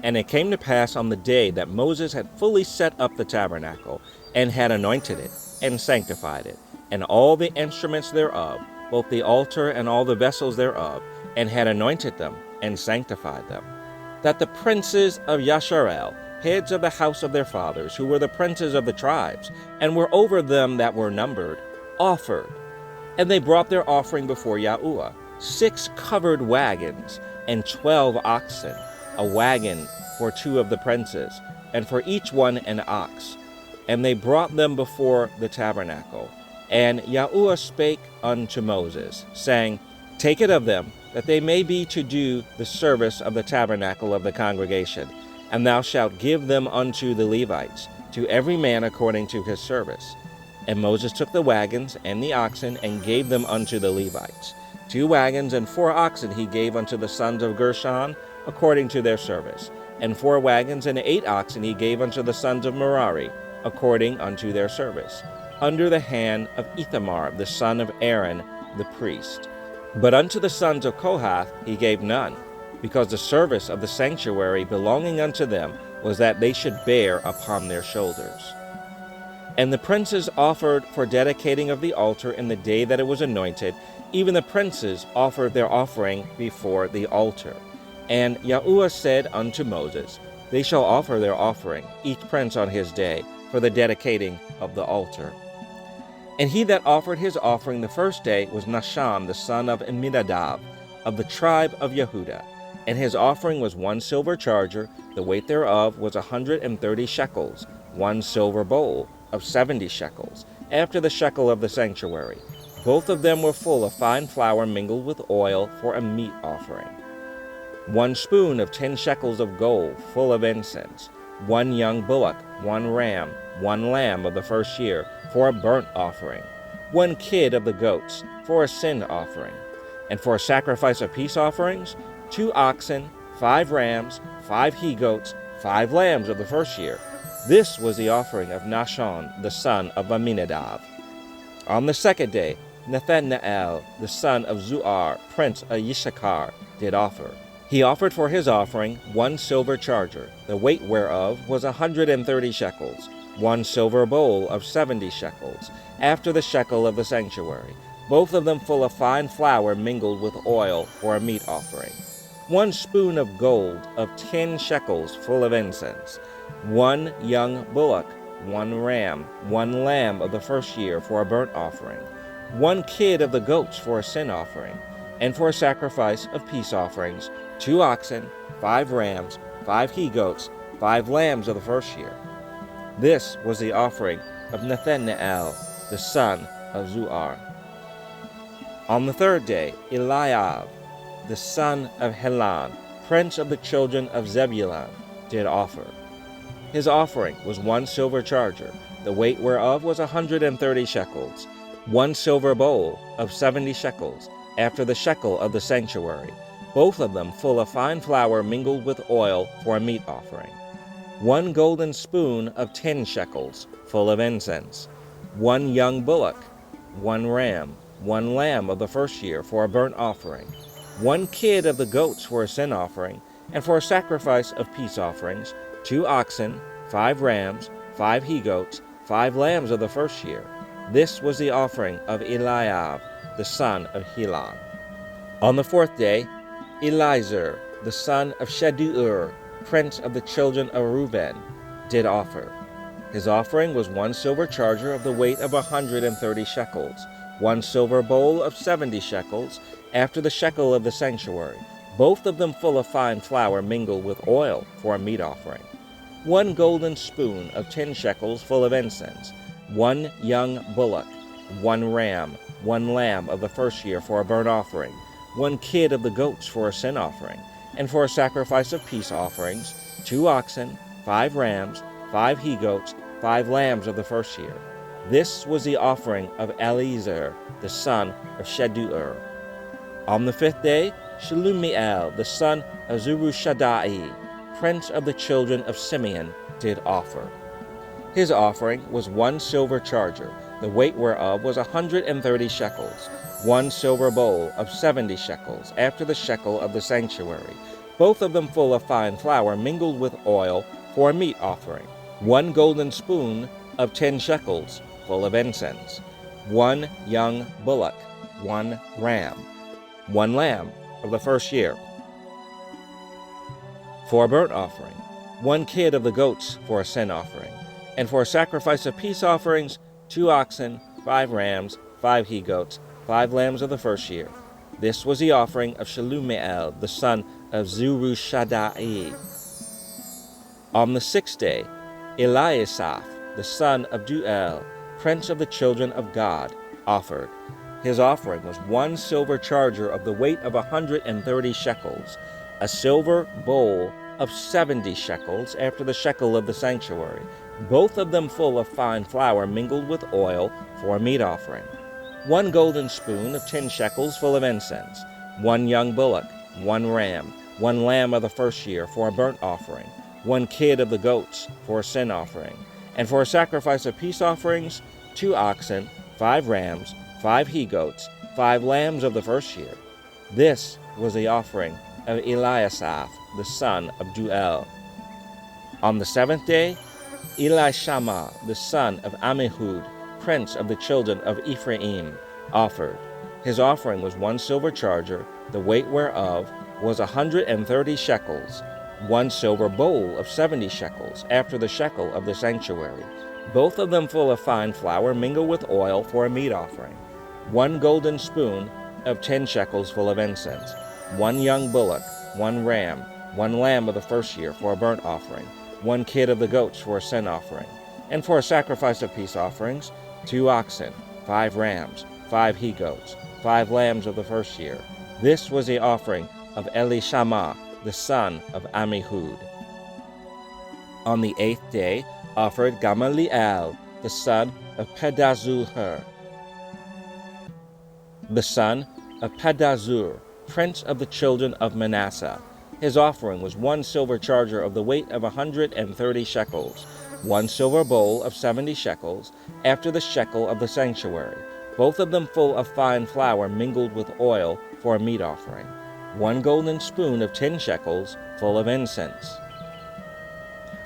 And it came to pass on the day that Moses had fully set up the tabernacle, and had anointed it, and sanctified it, and all the instruments thereof, both the altar and all the vessels thereof, and had anointed them, and sanctified them, that the princes of Yasharel, heads of the house of their fathers, who were the princes of the tribes, and were over them that were numbered, offered. And they brought their offering before Yahuwah, 6 covered wagons, and 12 oxen, a wagon for 2 of the princes, and for each one an ox. And they brought them before the tabernacle. And Yahuwah spake unto Moses, saying, Take it of them, that they may be to do the service of the tabernacle of the congregation, and thou shalt give them unto the Levites, to every man according to his service. And Moses took the wagons and the oxen, and gave them unto the Levites. 2 wagons and 4 oxen he gave unto the sons of Gershon, according to their service. And 4 wagons and 8 oxen he gave unto the sons of Merari, according unto their service, under the hand of Ithamar, the son of Aaron, the priest. But unto the sons of Kohath he gave none, because the service of the sanctuary belonging unto them was that they should bear upon their shoulders. And the princes offered for dedicating of the altar in the day that it was anointed. Even the princes offered their offering before the altar. And Yahuwah said unto Moses, They shall offer their offering, each prince on his day, for the dedicating of the altar. And he that offered his offering the first day was Nahshon, the son of Amminadab, of the tribe of Yehudah. And his offering was 1 silver charger, the weight thereof was 130 shekels, 1 silver bowl of 70 shekels, after the shekel of the sanctuary. Both of them were full of fine flour mingled with oil for a meat offering. 1 spoon of 10 shekels of gold, full of incense. 1 young bullock, 1 ram, 1 lamb of the first year, for a burnt offering. 1 kid of the goats, for a sin offering. And for a sacrifice of peace offerings, 2 oxen, 5 rams, 5 he-goats, 5 lambs of the first year. This was the offering of Nahshon, the son of Amminadab. On the second day, Nathanael, the son of Zuar, prince of Yishakar, did offer. He offered for his offering 1 silver charger, the weight whereof was 130 shekels, 1 silver bowl of 70 shekels, after the shekel of the sanctuary, both of them full of fine flour mingled with oil for a meat offering. 1 spoon of gold of 10 shekels full of incense. 1 young bullock, 1 ram, 1 lamb of the first year for a burnt offering. 1 kid of the goats for a sin offering. And for a sacrifice of peace offerings, 2 oxen, 5 rams, 5 he-goats, 5 lambs of the first year. This was the offering of Nathanael, the son of Zuar. On the third day, Eliab, the son of Helon, prince of the children of Zebulun, did offer. His offering was 1 silver charger, the weight whereof was 130 shekels, 1 silver bowl of 70 shekels, after the shekel of the sanctuary, both of them full of fine flour mingled with oil for a meat offering. 1 golden spoon of 10 shekels, full of incense. 1 young bullock, 1 ram, 1 lamb of the first year for a burnt offering. 1 kid of the goats for a sin offering, and for a sacrifice of peace offerings, 2 oxen, 5 rams, 5 he-goats, 5 lambs of the first year. This was the offering of Eliab, the son of Helon. On the fourth day, Elizur, the son of Shedeur, prince of the children of Reuben, did offer. His offering was 1 silver charger of the weight of 130 shekels, 1 silver bowl of 70 shekels, after the shekel of the sanctuary, both of them full of fine flour mingled with oil for a meat offering. 1 golden spoon of 10 shekels full of incense, 1 young bullock, 1 ram, 1 lamb of the first year for a burnt offering, 1 kid of the goats for a sin offering, and for a sacrifice of peace offerings, 2 oxen, 5 rams, 5 he-goats, 5 lambs of the first year. This was the offering of Eliezer, the son of Shedu'ur. On the 5th day, Shelumiel, the son of Zurishaddai, prince of the children of Simeon, did offer. His offering was 1 silver charger, the weight whereof was 130 shekels, 1 silver bowl of 70 shekels, after the shekel of the sanctuary, both of them full of fine flour mingled with oil for a meat offering, 1 golden spoon of 10 shekels full of incense, 1 young bullock, 1 ram, 1 lamb of the first year for a burnt offering, 1 kid of the goats for a sin offering, and for a sacrifice of peace offerings, 2 oxen, 5 rams, 5 he-goats, 5 lambs of the first year. This was the offering of Shelumiel, the son of Zurishaddai. On the 6th day, Eliasaph, the son of Duel, prince of the children of God, offered. His offering was 1 silver charger of the weight of 130 shekels, a silver bowl of 70 shekels after the shekel of the sanctuary, both of them full of fine flour mingled with oil for a meat offering, 1 golden spoon of 10 shekels full of incense, 1 young bullock, 1 ram, 1 lamb of the first year for a burnt offering, 1 kid of the goats for a sin offering, and for a sacrifice of peace offerings, 2 oxen, 5 rams, 5 he-goats, 5 lambs of the first year. This was the offering of Eliasaph, the son of Duel. On the 7th day, Elishama, the son of Ammihud, prince of the children of Ephraim, offered. His offering was 1 silver charger, the weight whereof was 130 shekels, 1 silver bowl of 70 shekels, after the shekel of the sanctuary, both of them full of fine flour mingled with oil for a meat offering, 1 golden spoon of 10 shekels full of incense, 1 young bullock, 1 ram, 1 lamb of the first year for a burnt offering, 1 kid of the goats for a sin offering, and for a sacrifice of peace offerings, 2 oxen, 5 rams, 5 he-goats, 5 lambs of the first year. This was the offering of Elishama, the son of Ammihud. On the 8th day offered Gamaliel, the son of Pedahzur, the son of Pedahzur, prince of the children of Manasseh. His offering was 1 silver charger of the weight of 130 shekels, 1 silver bowl of 70 shekels, after the shekel of the sanctuary, both of them full of fine flour mingled with oil for a meat offering, 1 golden spoon of 10 shekels full of incense,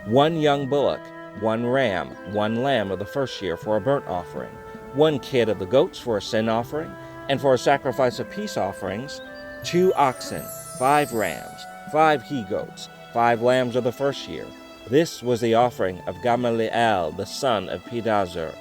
1 young bullock, 1 ram, 1 lamb of the first year for a burnt offering, 1 kid of the goats for a sin offering, and for a sacrifice of peace offerings, 2 oxen, 5 rams, 5 he-goats, 5 lambs of the first year. This was the offering of Gamaliel, the son of Pedahzur.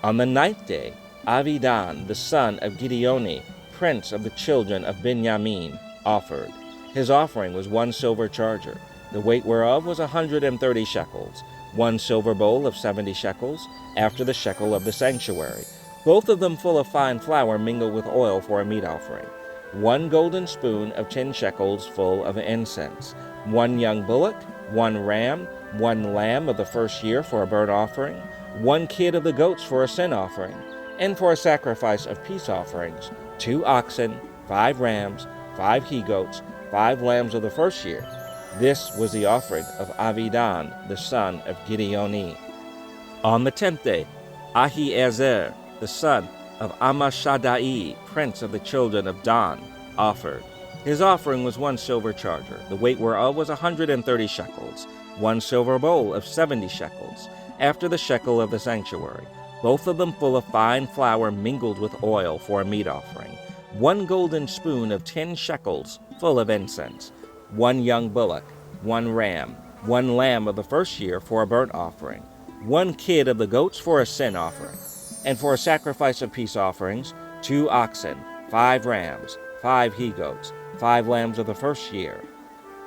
On the 9th day, Avidan, the son of Gideoni, prince of the children of Benjamin, offered. His offering was 1 silver charger, the weight whereof was 130 shekels, 1 silver bowl of 70 shekels, after the shekel of the sanctuary, both of them full of fine flour mingled with oil for a meat offering, 1 golden spoon of 10 shekels full of incense, 1 young bullock, 1 ram, 1 lamb of the first year for a burnt offering, 1 kid of the goats for a sin offering, and for a sacrifice of peace offerings, 2 oxen, 5 rams, 5 he-goats, 5 lambs of the first year. This was the offering of Avidan, the son of Gideoni. On the 10th day, Ahiezer, the son of Ammishaddai, prince of the children of Dan, offered. His offering was 1 silver charger, the weight whereof was 130 shekels, 1 silver bowl of 70 shekels, after the shekel of the sanctuary, both of them full of fine flour mingled with oil for a meat offering, 1 golden spoon of 10 shekels full of incense, 1 young bullock, 1 ram, 1 lamb of the first year for a burnt offering, 1 kid of the goats for a sin offering, and for a sacrifice of peace offerings, 2 oxen, 5 rams, 5 he-goats, 5 lambs of the first year.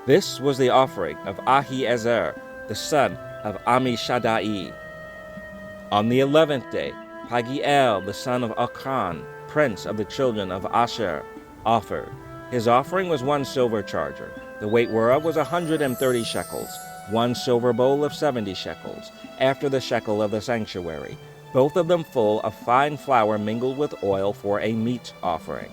This was the offering of Ahiezer, the son of Ammishaddai. On the 11th day, Pagiel, the son of Achan, prince of the children of Asher, offered. His offering was 1 silver charger, the weight whereof was 130 shekels, 1 silver bowl of 70 shekels, after the shekel of the sanctuary, both of them full of fine flour mingled with oil for a meat offering,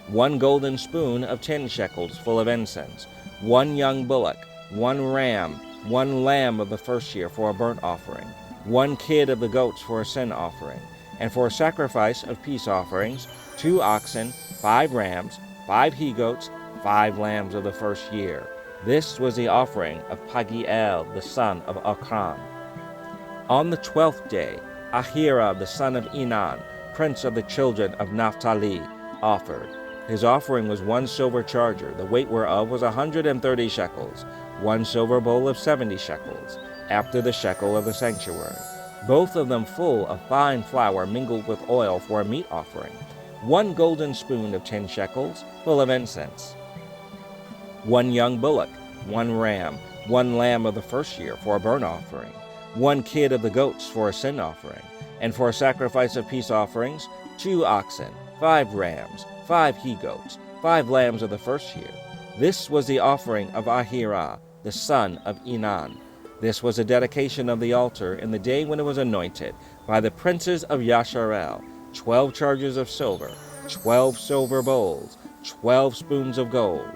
1 golden spoon of 10 shekels full of incense, 1 young bullock, 1 ram, 1 lamb of the first year for a burnt offering, 1 kid of the goats for a sin offering, and for a sacrifice of peace offerings, 2 oxen, 5 rams, 5 he-goats, 5 lambs of the first year. This was the offering of Pagiel, the son of Achan. On the 12th day, Ahira, the son of Enan, prince of the children of Naphtali, offered. His offering was 1 silver charger, the weight whereof was 130 shekels, 1 silver bowl of 70 shekels, after the shekel of the sanctuary, both of them full of fine flour mingled with oil for a meat offering, 1 golden spoon of 10 shekels full of incense, 1 young bullock, 1 ram, 1 lamb of the first year for a burnt offering, 1 kid of the goats for a sin offering, and for a sacrifice of peace offerings, 2 oxen, 5 rams, 5 he-goats, 5 lambs of the first year. This was the offering of Ahira, the son of Enan. This was a dedication of the altar in the day when it was anointed by the princes of Yasharel, 12 chargers of silver, 12 silver bowls, 12 spoons of gold,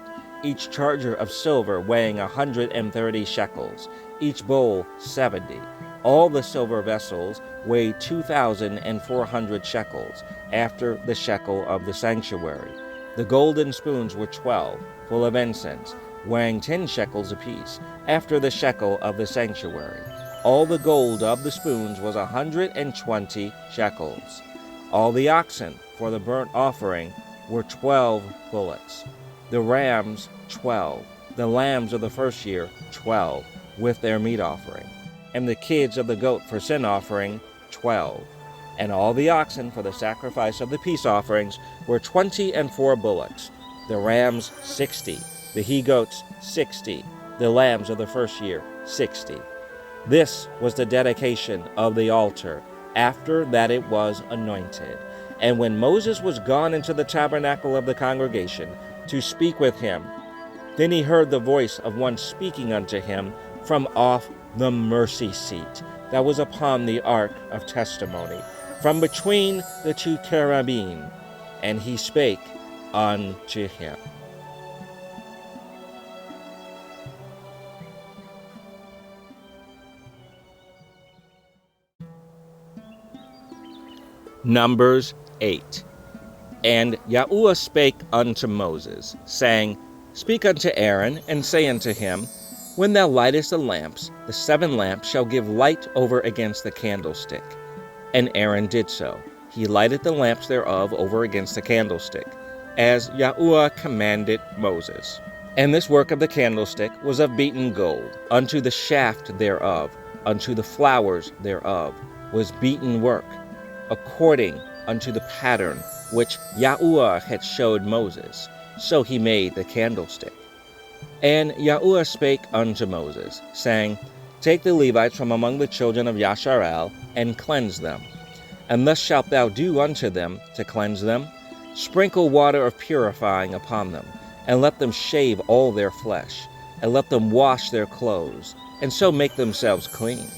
each charger of silver weighing 130 shekels, each bowl 70. All the silver vessels weighed 2,400 shekels, after the shekel of the sanctuary. The golden spoons were 12, full of incense, weighing 10 shekels apiece, after the shekel of the sanctuary. All the gold of the spoons was 120 shekels. All the oxen for the burnt offering were 12 bullocks, the rams 12, the lambs of the first year 12, with their meat offering, and the kids of the goat for sin offering 12. And all the oxen for the sacrifice of the peace offerings were 24 bullocks, the rams 60, the he-goats 60, the lambs of the first year 60. This was the dedication of the altar after that it was anointed. And when Moses was gone into the tabernacle of the congregation to speak with him, then he heard the voice of one speaking unto him from off the mercy seat that was upon the ark of testimony, from between the 2 cherubim, and he spake unto him. Numbers 8. And Yahuwah spake unto Moses, saying, Speak unto Aaron, and say unto him, When thou lightest the lamps, the 7 lamps shall give light over against the candlestick. And Aaron did so. He lighted the lamps thereof over against the candlestick, as Yahuwah commanded Moses. And this work of the candlestick was of beaten gold. Unto the shaft thereof, unto the flowers thereof, was beaten work, according unto the pattern which Yahuwah had showed Moses. So he made the candlestick. And Yahuwah spake unto Moses, saying, Take the Levites from among the children of Yasharel, and cleanse them. And thus shalt thou do unto them to cleanse them. Sprinkle water of purifying upon them, and let them shave all their flesh, and let them wash their clothes, and so make themselves clean.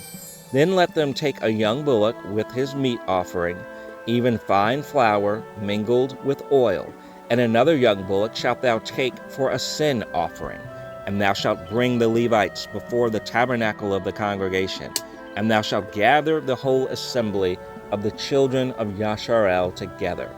Then let them take a young bullock with his meat offering, even fine flour mingled with oil, and another young bullock shalt thou take for a sin offering. And thou shalt bring the Levites before the tabernacle of the congregation, and thou shalt gather the whole assembly of the children of Yasharel together.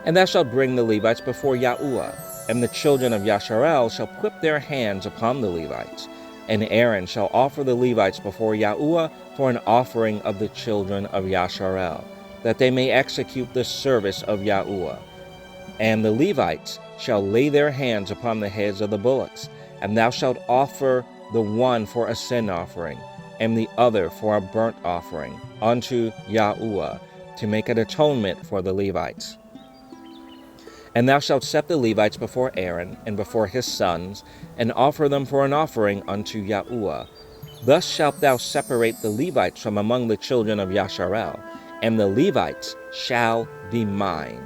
And thou shalt bring the Levites before Yahuwah, and the children of Yasharel shall put their hands upon the Levites. And Aaron shall offer the Levites before Yahuwah for an offering of the children of Yasharel, that they may execute the service of Yahuwah. And the Levites shall lay their hands upon the heads of the bullocks, and thou shalt offer the one for a sin offering, and the other for a burnt offering, unto Yahuwah, to make an atonement for the Levites. And thou shalt set the Levites before Aaron and before his sons, and offer them for an offering unto Yahuwah. Thus shalt thou separate the Levites from among the children of Yasharel, and the Levites shall be mine.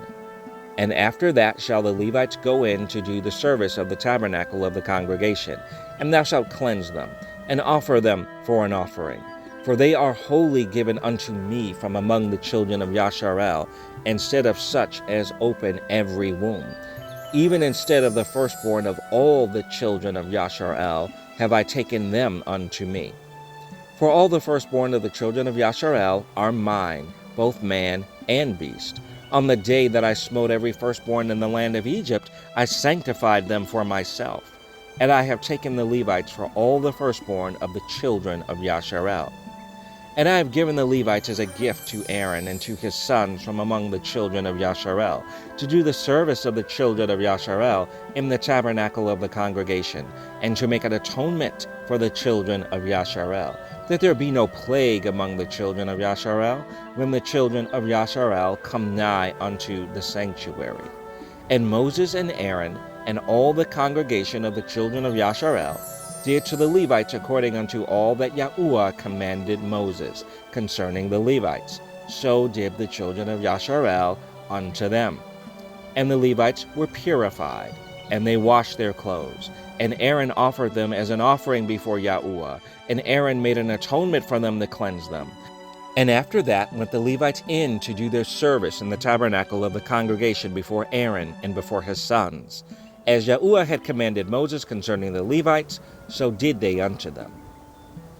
And after that shall the Levites go in to do the service of the tabernacle of the congregation, and thou shalt cleanse them, and offer them for an offering. For they are wholly given unto me from among the children of Yasharel, instead of such as open every womb. Even instead of the firstborn of all the children of Yasharel have I taken them unto me. For all the firstborn of the children of Yasharel are mine, both man and beast. On the day that I smote every firstborn in the land of Egypt, I sanctified them for myself. And I have taken the Levites for all the firstborn of the children of Yasharel. And I have given the Levites as a gift to Aaron and to his sons from among the children of Yasharel, to do the service of the children of Yasharel in the tabernacle of the congregation, and to make an atonement for the children of Yasharel, that there be no plague among the children of Yasharel, when the children of Yasharel come nigh unto the sanctuary. And Moses and Aaron and all the congregation of the children of Yasharel did to the Levites according unto all that Yahuwah commanded Moses concerning the Levites. So did the children of Yasharel unto them. And the Levites were purified, and they washed their clothes. And Aaron offered them as an offering before Yahuwah, and Aaron made an atonement for them to cleanse them. And after that went the Levites in to do their service in the tabernacle of the congregation before Aaron and before his sons. As Yahuwah had commanded Moses concerning the Levites, so did they unto them.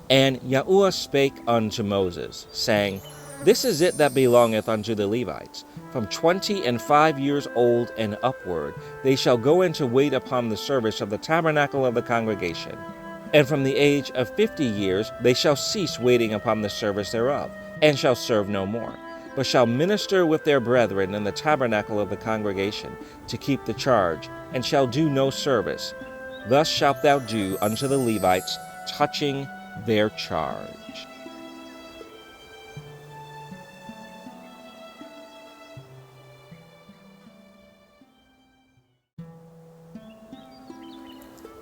And Yahuwah spake unto Moses, saying, This is it that belongeth unto the Levites. From 25 years old and upward, they shall go in to wait upon the service of the tabernacle of the congregation. And from the age of 50 years they shall cease waiting upon the service thereof, and shall serve no more, but shall minister with their brethren in the tabernacle of the congregation, to keep the charge, and shall do no service. Thus shalt thou do unto the Levites, touching their charge.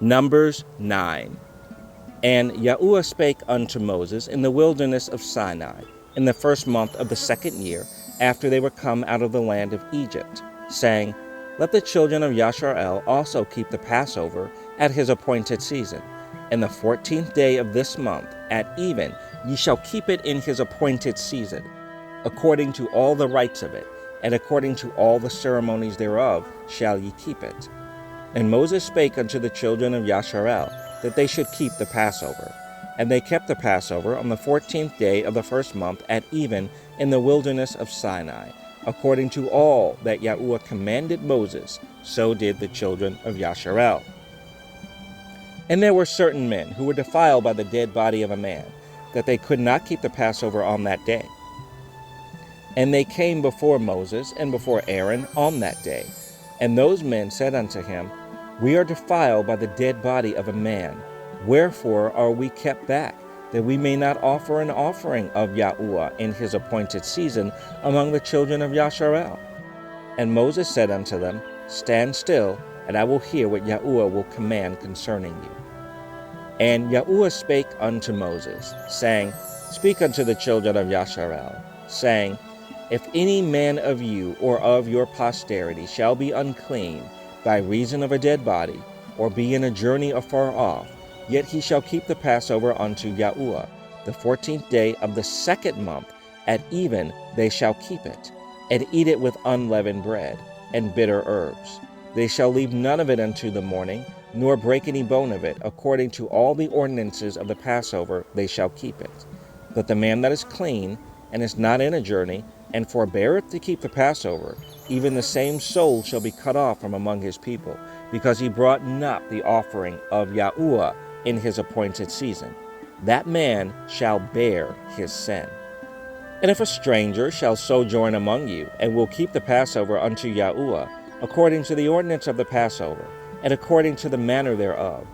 Numbers 9. And Yahuwah spake unto Moses in the wilderness of Sinai, in the first month of the 2nd year, after they were come out of the land of Egypt, saying, Let the children of Yasharel also keep the Passover at his appointed season. In the 14th day of this month, at even, ye shall keep it in his appointed season, according to all the rites of it, and according to all the ceremonies thereof shall ye keep it. And Moses spake unto the children of Yasharel, that they should keep the Passover. And they kept the Passover on the 14th day of the first month at even in the wilderness of Sinai, according to all that Yahuwah commanded Moses, so did the children of Yasharel. And there were certain men who were defiled by the dead body of a man, that they could not keep the Passover on that day. And they came before Moses and before Aaron on that day. And those men said unto him, We are defiled by the dead body of a man. Wherefore are we kept back, that we may not offer an offering of Yahuwah in his appointed season among the children of Yasharel? And Moses said unto them, Stand still, and I will hear what Yahuwah will command concerning you. And Yahuwah spake unto Moses, saying, Speak unto the children of Yasharel, saying, If any man of you or of your posterity shall be unclean by reason of a dead body, or be in a journey afar off, yet he shall keep the Passover unto Yahuwah. The 14th day of the 2nd month, at even they shall keep it, and eat it with unleavened bread, and bitter herbs. They shall leave none of it unto the morning, nor break any bone of it. According to all the ordinances of the Passover they shall keep it. But the man that is clean, and is not in a journey, and forbeareth to keep the Passover, even the same soul shall be cut off from among his people, because he brought not the offering of Yahuwah in his appointed season. That man shall bear his sin. And if a stranger shall sojourn among you, and will keep the Passover unto Yahuwah, according to the ordinance of the Passover, and according to the manner thereof,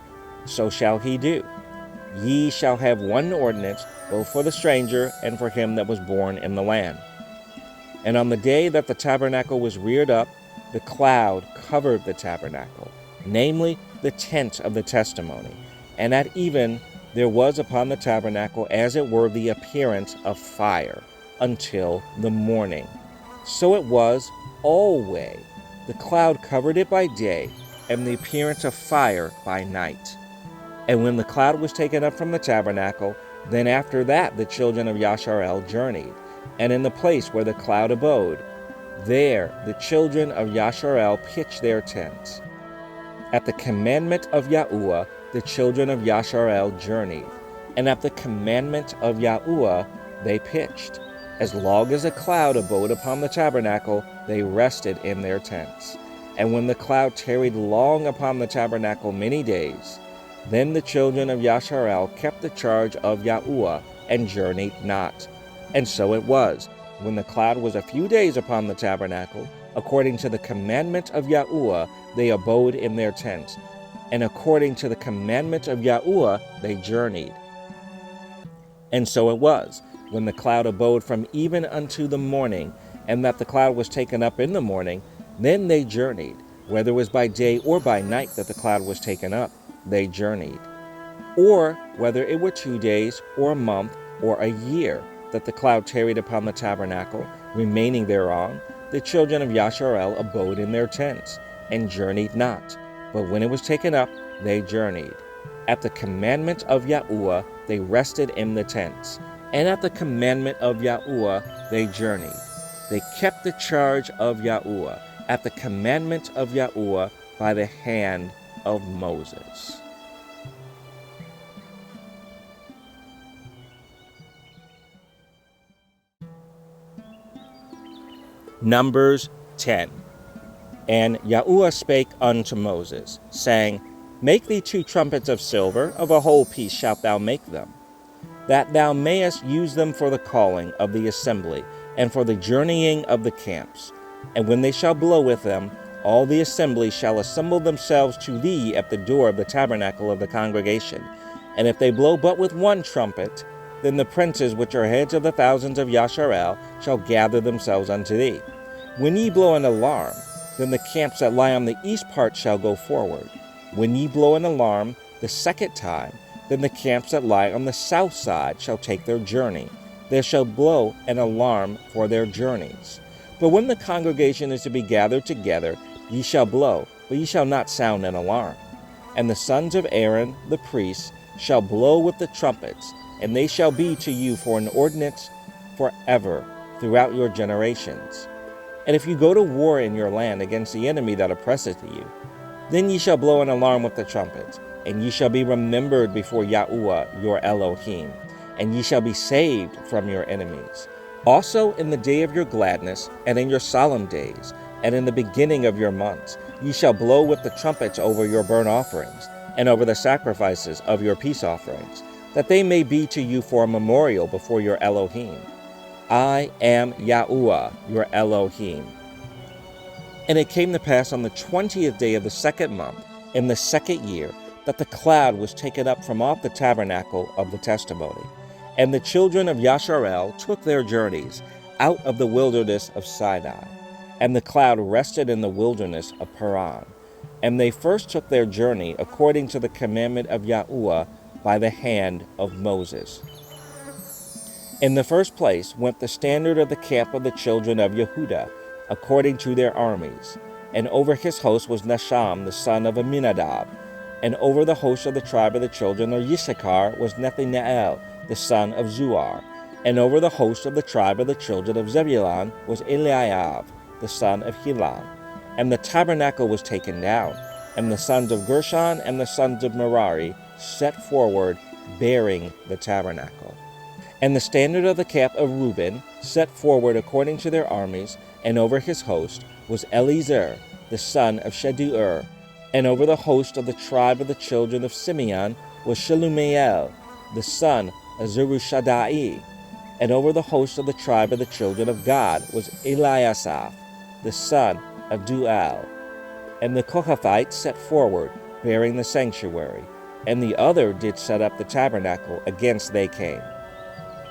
so shall he do. Ye shall have one ordinance, both for the stranger and for him that was born in the land. And on the day that the tabernacle was reared up, the cloud covered the tabernacle, namely the tent of the testimony, and at even there was upon the tabernacle as it were the appearance of fire until the morning. So it was always. The cloud covered it by day, and the appearance of fire by night. And when the cloud was taken up from the tabernacle, then after that the children of Yasharel journeyed, and in the place where the cloud abode, there the children of Yasharel pitched their tents. At the commandment of Yahuwah, the children of Yasharel journeyed, and at the commandment of Yahuwah they pitched. As long as a cloud abode upon the tabernacle, they rested in their tents. And when the cloud tarried long upon the tabernacle many days, then the children of Yasharel kept the charge of Yahuwah and journeyed not. And so it was, when the cloud was a few days upon the tabernacle, according to the commandment of Yahuwah, they abode in their tents, and according to the commandment of Yahuwah, they journeyed. And so it was, when the cloud abode from even unto the morning, and that the cloud was taken up in the morning, then they journeyed. Whether it was by day or by night that the cloud was taken up, they journeyed. Or whether it were 2 days, or a month, or a year, that the cloud tarried upon the tabernacle, remaining thereon, the children of Yasharel abode in their tents, and journeyed not. But when it was taken up, they journeyed. At the commandment of Yahuwah, they rested in the tents, and at the commandment of Yahuwah, they journeyed. They kept the charge of Yahuwah, at the commandment of Yahuwah, by the hand of Moses. Numbers 10. And Yahuwah spake unto Moses, saying, Make thee 2 trumpets of silver, of a whole piece shalt thou make them, that thou mayest use them for the calling of the assembly, and for the journeying of the camps. And when they shall blow with them, all the assembly shall assemble themselves to thee at the door of the tabernacle of the congregation. And if they blow but with 1 trumpet, then the princes which are heads of the thousands of Yasharel shall gather themselves unto thee. When ye blow an alarm, then the camps that lie on the east part shall go forward. When ye blow an alarm the 2nd time, then the camps that lie on the south side shall take their journey. They shall blow an alarm for their journeys. But when the congregation is to be gathered together, ye shall blow, but ye shall not sound an alarm. And the sons of Aaron, the priests, shall blow with the trumpets, and they shall be to you for an ordinance forever throughout your generations. And if you go to war in your land against the enemy that oppresseth you, then ye shall blow an alarm with the trumpets, and ye shall be remembered before Yahuwah your Elohim, and ye shall be saved from your enemies. Also in the day of your gladness, and in your solemn days, and in the beginning of your months, ye shall blow with the trumpets over your burnt offerings, and over the sacrifices of your peace offerings, that they may be to you for a memorial before your Elohim. I am Yahuwah, your Elohim. And it came to pass on the 20th day of the 2nd month, in the 2nd year, that the cloud was taken up from off the tabernacle of the testimony. And the children of Yasharel took their journeys out of the wilderness of Sinai. And the cloud rested in the wilderness of Paran. And they first took their journey according to the commandment of Yahuwah by the hand of Moses. In the first place went the standard of the camp of the children of Yehudah, according to their armies. And over his host was Nasham, the son of Aminadab. And over the host of the tribe of the children of Yissachar was Nethaneel, the son of Zuar. And over the host of the tribe of the children of Zebulun was Eliab, the son of Helon. And the tabernacle was taken down, and the sons of Gershon and the sons of Merari set forward, bearing the tabernacle. And the standard of the camp of Reuben set forward according to their armies, and over his host was Eliezer, the son of Shedu'ur. And over the host of the tribe of the children of Simeon was Shelumiel, the son of Zerushadai. And over the host of the tribe of the children of Gad was Eliasaph, the son of Dual. And the Kohathites set forward, bearing the sanctuary, and the other did set up the tabernacle against they came.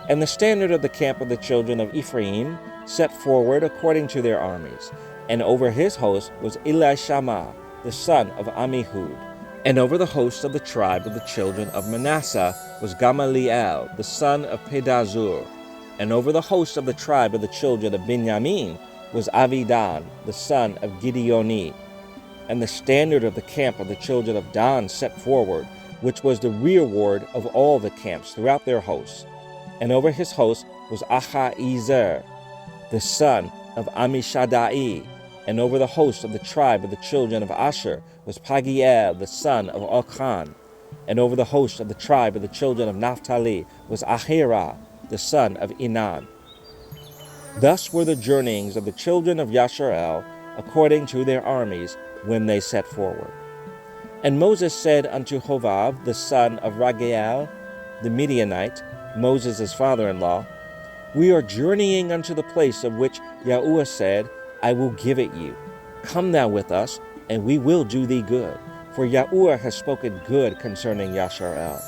And the standard of the camp of the children of Ephraim set forward according to their armies, And over his host was Elishama, the son of Ammihud. And over the host of the tribe of the children of Manasseh was Gamaliel, the son of Pedazur. And over the host of the tribe of the children of Benjamin was Avidan, the son of Gideoni. And the standard of the camp of the children of Dan set forward, which was the rearward of all the camps throughout their hosts. And over his host was Ahiezer, the son of Ammishaddai. And over the host of the tribe of the children of Asher was Pagiel, the son of Achan. And over the host of the tribe of the children of Naphtali was Ahira, the son of Enan. Thus were the journeyings of the children of Yasharel, according to their armies, when they set forward. And Moses said unto Hobab, the son of Raguel, the Midianite, Moses' father-in-law, We are journeying unto the place of which Yahuwah said, I will give it you. Come thou with us, and we will do thee good. For Yahuwah has spoken good concerning Yasharel.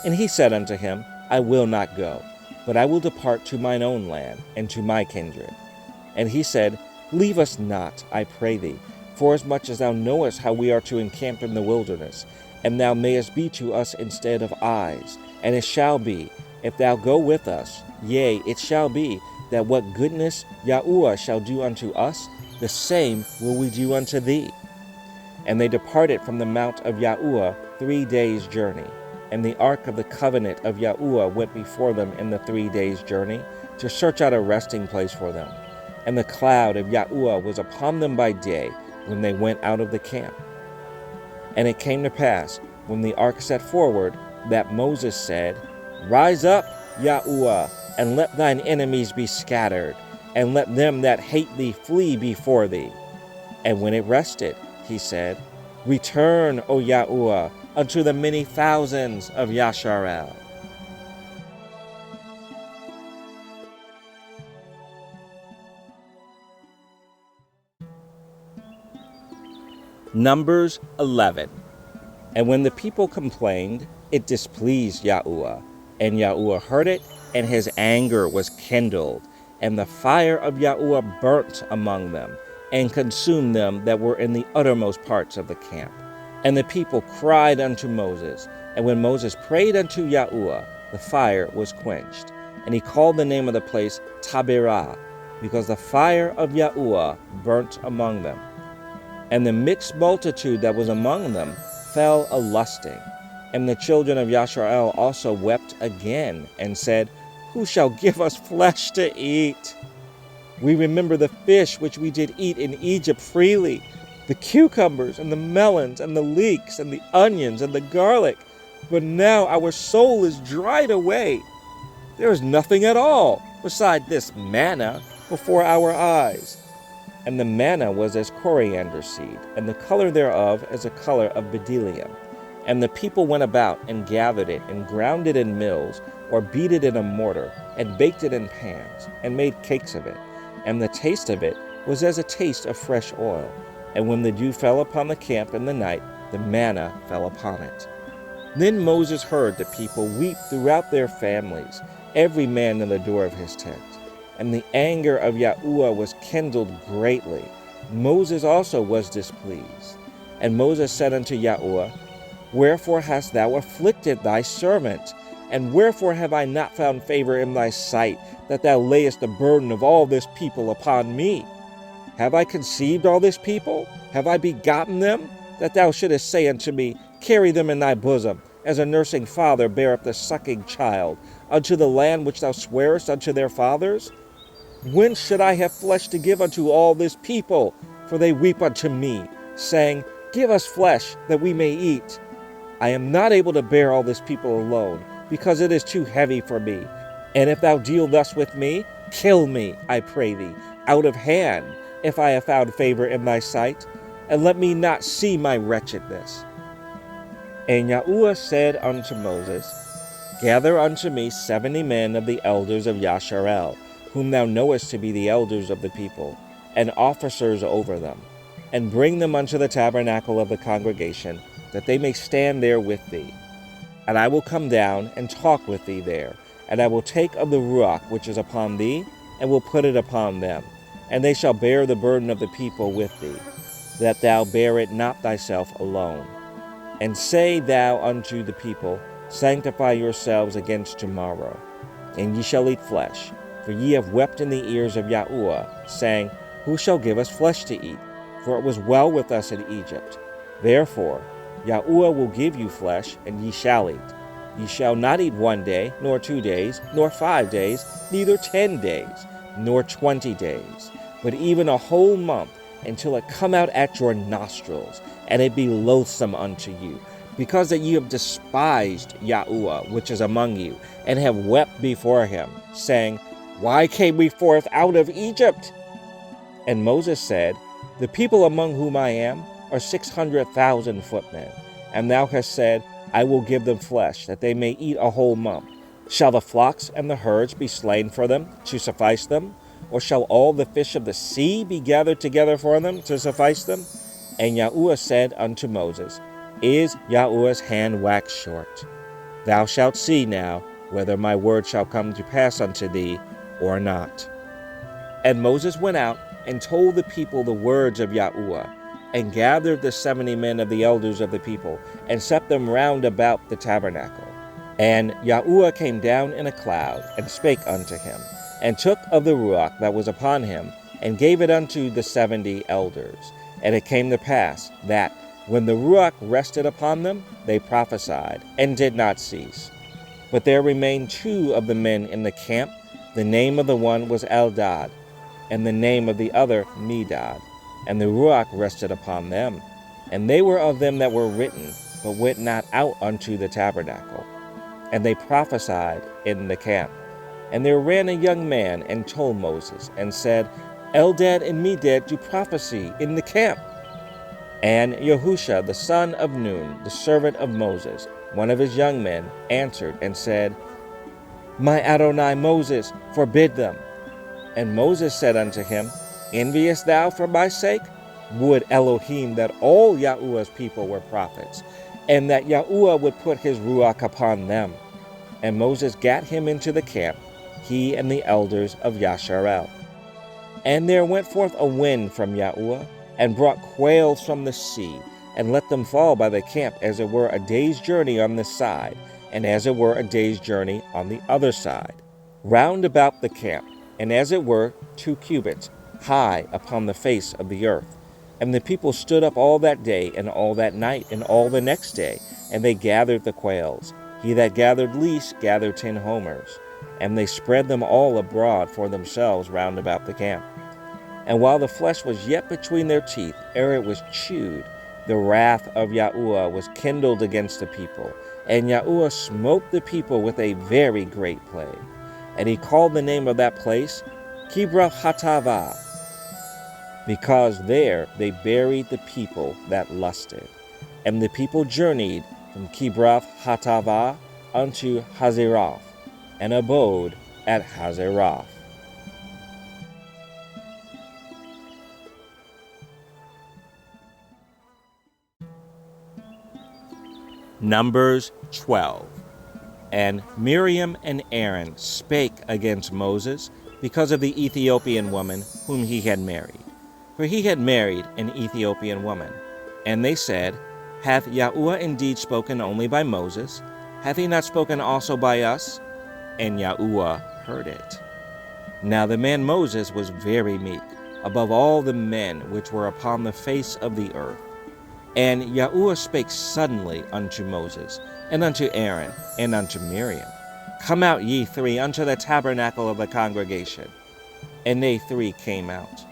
And he said unto him, I will not go, but I will depart to mine own land, and to my kindred. And he said, Leave us not, I pray thee, forasmuch as thou knowest how we are to encamp in the wilderness, and thou mayest be to us instead of eyes. And it shall be, if thou go with us, yea, it shall be, that what goodness Yahuwah shall do unto us, the same will we do unto thee. And they departed from the mount of Yahuwah 3 days' journey. And the ark of the covenant of Yahuwah went before them in the 3 days' journey, to search out a resting place for them. And the cloud of Yahuwah was upon them by day, when they went out of the camp. And it came to pass, when the ark set forward, that Moses said, Rise up, Yahuwah, and let thine enemies be scattered, and let them that hate thee flee before thee. And when it rested, he said, Return, O Yahuwah, unto the many thousands of Yasharel. Numbers 11. And when the people complained, it displeased Yahuwah. And Yahuwah heard it, and his anger was kindled. And the fire of Yahuwah burnt among them, and consumed them that were in the uttermost parts of the camp. And the people cried unto Moses. And when Moses prayed unto Yahuwah, the fire was quenched. And he called the name of the place Taberah, because the fire of Yahuwah burnt among them. And the mixed multitude that was among them fell a-lusting. And the children of Yasharel also wept again, and said, Who shall give us flesh to eat? We remember the fish which we did eat in Egypt freely, the cucumbers and the melons and the leeks and the onions and the garlic. But now our soul is dried away. There is nothing at all beside this manna before our eyes. And the manna was as coriander seed, and the color thereof as the color of bdellium. And the people went about and gathered it, and ground it in mills, or beat it in a mortar, and baked it in pans, and made cakes of it. And the taste of it was as a taste of fresh oil. And when the dew fell upon the camp in the night, the manna fell upon it. Then Moses heard the people weep throughout their families, every man in the door of his tent. And the anger of Yahuwah was kindled greatly. Moses also was displeased. And Moses said unto Yahuwah, Wherefore hast thou afflicted thy servant? And wherefore have I not found favor in thy sight, that thou layest the burden of all this people upon me? Have I conceived all this people? Have I begotten them? That thou shouldest say unto me, Carry them in thy bosom, as a nursing father beareth the sucking child, unto the land which thou swarest unto their fathers? When should I have flesh to give unto all this people? For they weep unto me, saying, Give us flesh, that we may eat. I am not able to bear all this people alone, because it is too heavy for me. And if thou deal thus with me, kill me, I pray thee, out of hand, if I have found favor in thy sight, and let me not see my wretchedness. And Yahuwah said unto Moses, Gather unto me 70 men of the elders of Yasharel, whom thou knowest to be the elders of the people, and officers over them, and bring them unto the tabernacle of the congregation, that they may stand there with thee. And I will come down and talk with thee there, and I will take of the ruach which is upon thee, and will put it upon them. and they shall bear the burden of the people with thee, that thou bear it not thyself alone. And say thou unto the people, Sanctify yourselves against tomorrow, and ye shall eat flesh. For ye have wept in the ears of Yahuwah, saying, Who shall give us flesh to eat? For it was well with us in Egypt. Therefore Yahuwah will give you flesh, and ye shall eat. Ye shall not eat 1 day, nor 2 days, nor 5 days, neither 10 days, nor 20 days, but even a whole month, until it come out at your nostrils, and it be loathsome unto you, because that ye have despised Yahuwah, which is among you, and have wept before him, saying, Why came we forth out of Egypt? And Moses said, The people among whom I am are 600,000 footmen, and thou hast said, I will give them flesh, that they may eat a whole month. Shall the flocks and the herds be slain for them, to suffice them? Or shall all the fish of the sea be gathered together for them, to suffice them? And Yahuwah said unto Moses, Is Yahuwah's hand waxed short? Thou shalt see now whether my word shall come to pass unto thee or not. And Moses went out and told the people the words of Yahuwah, and gathered the 70 men of the elders of the people, and set them round about the tabernacle. And Yahuwah came down in a cloud, and spake unto him, and took of the ruach that was upon him, and gave it unto the 70 elders. And it came to pass that, when the ruach rested upon them, they prophesied, and did not cease. But there remained 2 of the men in the camp. The name of the one was Eldad, and the name of the other Medad. And the ruach rested upon them. And they were of them that were written, but went not out unto the tabernacle. And they prophesied in the camp. And there ran a young man, and told Moses, and said, Eldad and Medad do prophecy in the camp. And Yahusha, the son of Nun, the servant of Moses, one of his young men, answered and said, My Adonai Moses, forbid them. And Moses said unto him, Enviest thou for my sake? Would Elohim that all Yahuwah's people were prophets, and that Yahuwah would put his ruach upon them. And Moses gat him into the camp, he and the elders of Yasharel. And there went forth a wind from Yahuwah, and brought quails from the sea, and let them fall by the camp, as it were a day's journey on this side, and as it were a day's journey on the other side, round about the camp, and as it were 2 cubits high upon the face of the earth. And the people stood up all that day, and all that night, and all the next day, and they gathered the quails. He that gathered least gathered 10 homers, and they spread them all abroad for themselves round about the camp. And while the flesh was yet between their teeth, ere it was chewed, the wrath of Yahuwah was kindled against the people, and Yahuwah smote the people with a very great plague. And he called the name of that place Kibroth Hatava, because there they buried the people that lusted. And the people journeyed from Kibroth Hatava unto Hazeroth, and abode at Hazeroth. Numbers 12. And Miriam and Aaron spake against Moses because of the Ethiopian woman whom he had married. For he had married an Ethiopian woman. And they said, Hath Yahuwah indeed spoken only by Moses? Hath he not spoken also by us? And Yahuwah heard it. Now the man Moses was very meek, above all the men which were upon the face of the earth. And Yahuwah spake suddenly unto Moses, and unto Aaron, and unto Miriam, Come out, ye 3, unto the tabernacle of the congregation. And they 3 came out.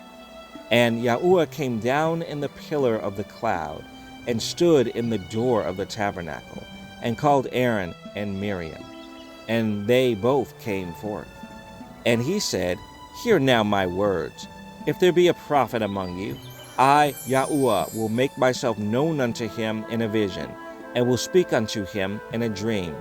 And Yahuwah came down in the pillar of the cloud, and stood in the door of the tabernacle, and called Aaron and Miriam. And they both came forth. And he said, Hear now my words. If there be a prophet among you, I, Yahuwah, will make myself known unto him in a vision, and will speak unto him in a dream.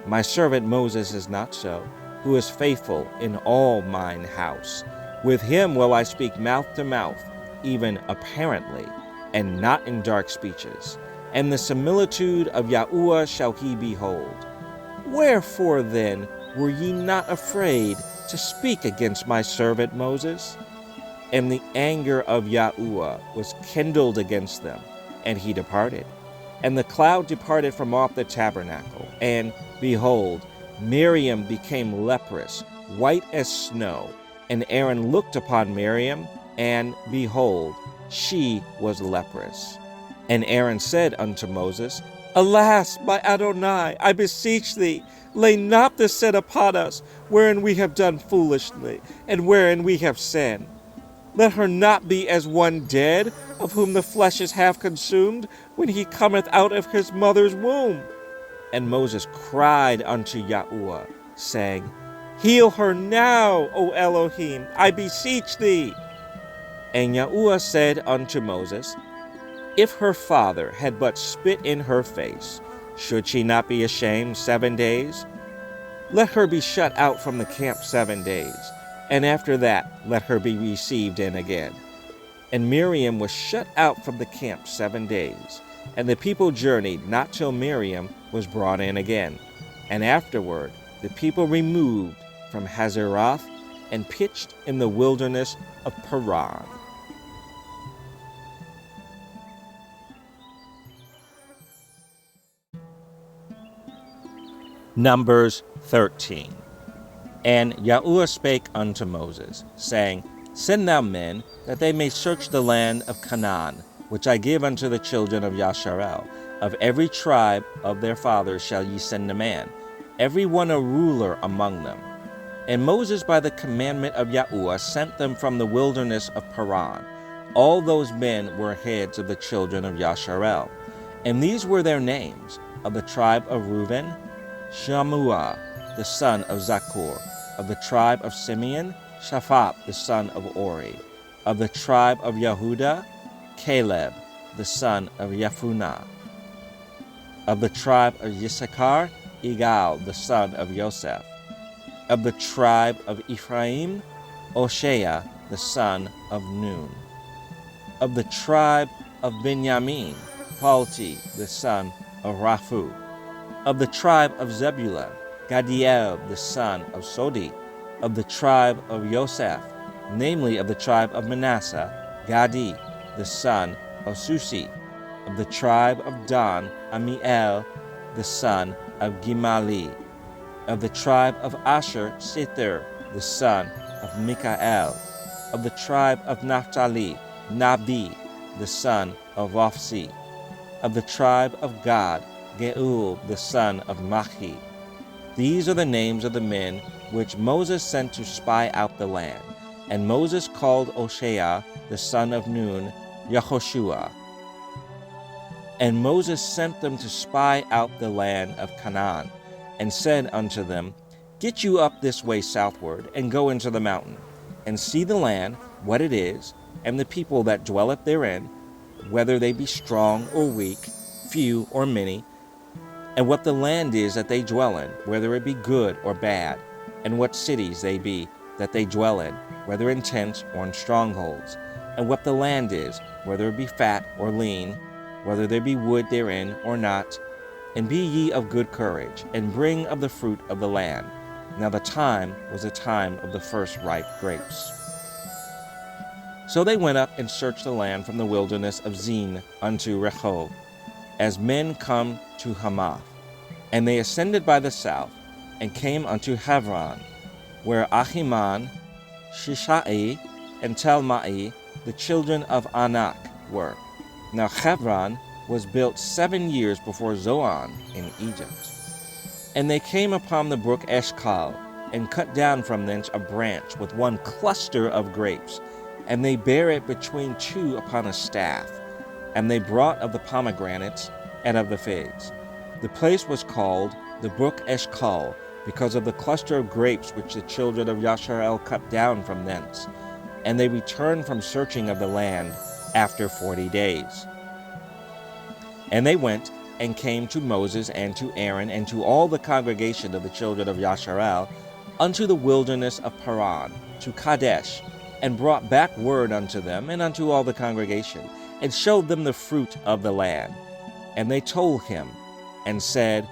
My servant Moses is not so, who is faithful in all mine house. With him will I speak mouth to mouth, even apparently, and not in dark speeches. And the similitude of Yahuwah shall he behold. Wherefore then were ye not afraid to speak against my servant Moses? And the anger of Yahuwah was kindled against them, and he departed. And the cloud departed from off the tabernacle, and behold, Miriam became leprous, white as snow. And Aaron looked upon Miriam, and behold, she was leprous. And Aaron said unto Moses, Alas, my Adonai, I beseech thee, lay not this sin upon us, wherein we have done foolishly, and wherein we have sinned. Let her not be as one dead, of whom the flesh is half consumed, when he cometh out of his mother's womb. And Moses cried unto Yahuwah, saying, Heal her now, O Elohim, I beseech thee. And Yahuwah said unto Moses, If her father had but spit in her face, should she not be ashamed 7 days? Let her be shut out from the camp 7 days, and after that let her be received in again. And Miriam was shut out from the camp 7 days, and the people journeyed not till Miriam was brought in again. And afterward the people removed from Hazeroth and pitched in the wilderness of Paran. Numbers 13. And Yahuwah spake unto Moses, saying, Send thou men, that they may search the land of Canaan, which I give unto the children of Yasharel. Of every tribe of their fathers shall ye send a man, every one a ruler among them. And Moses by the commandment of Yahuwah sent them from the wilderness of Paran. All those men were heads of the children of Yasharel. And these were their names: of the tribe of Reuben, Shammua, the son of Zakur; of the tribe of Simeon, Shaphat, the son of Ori; of the tribe of Yehuda, Caleb, the son of Yefunah; of the tribe of Issachar, Igal, the son of Yosef; of the tribe of Ephraim, Oshea, the son of Nun; of the tribe of Benjamin, Palti, the son of Raphu; of the tribe of Zebulun, Gadiel, the son of Sodi; of the tribe of Yosef, namely of the tribe of Manasseh, Gadi, the son of Susi; of the tribe of Dan, Amiel, the son of Gimali; of the tribe of Asher, Sither, the son of Mikael; of the tribe of Naphtali, Nabi, the son of Ophsi; of the tribe of Gad, Geul, the son of Machi. These are the names of the men which Moses sent to spy out the land. And Moses called Oshea, the son of Nun, Yahushua. And Moses sent them to spy out the land of Canaan, and said unto them, Get you up this way southward, and go into the mountain, and see the land, what it is, and the people that dwelleth therein, whether they be strong or weak, few or many, and what the land is that they dwell in, whether it be good or bad, and what cities they be that they dwell in, whether in tents or in strongholds, and what the land is, whether it be fat or lean, whether there be wood therein or not. And be ye of good courage, and bring of the fruit of the land. Now the time was the time of the first ripe grapes. So they went up and searched the land from the wilderness of Zin unto Rehob, as men come to Hamath. And they ascended by the south, and came unto Hebron, where Ahiman, Shishai, and Talmai, the children of Anak, were. Now Hebron was built 7 years before Zoan in Egypt. And they came upon the brook Eshcol, and cut down from thence a branch with one cluster of grapes, and they bare it between two upon a staff. And they brought of the pomegranates and of the figs. The place was called the brook Eshcol, because of the cluster of grapes which the children of Yasharel cut down from thence. And they returned from searching of the land after 40 days. And they went and came to Moses and to Aaron and to all the congregation of the children of Yasharel unto the wilderness of Paran, to Kadesh, and brought back word unto them and unto all the congregation, and showed them the fruit of the land. And they told him, and said,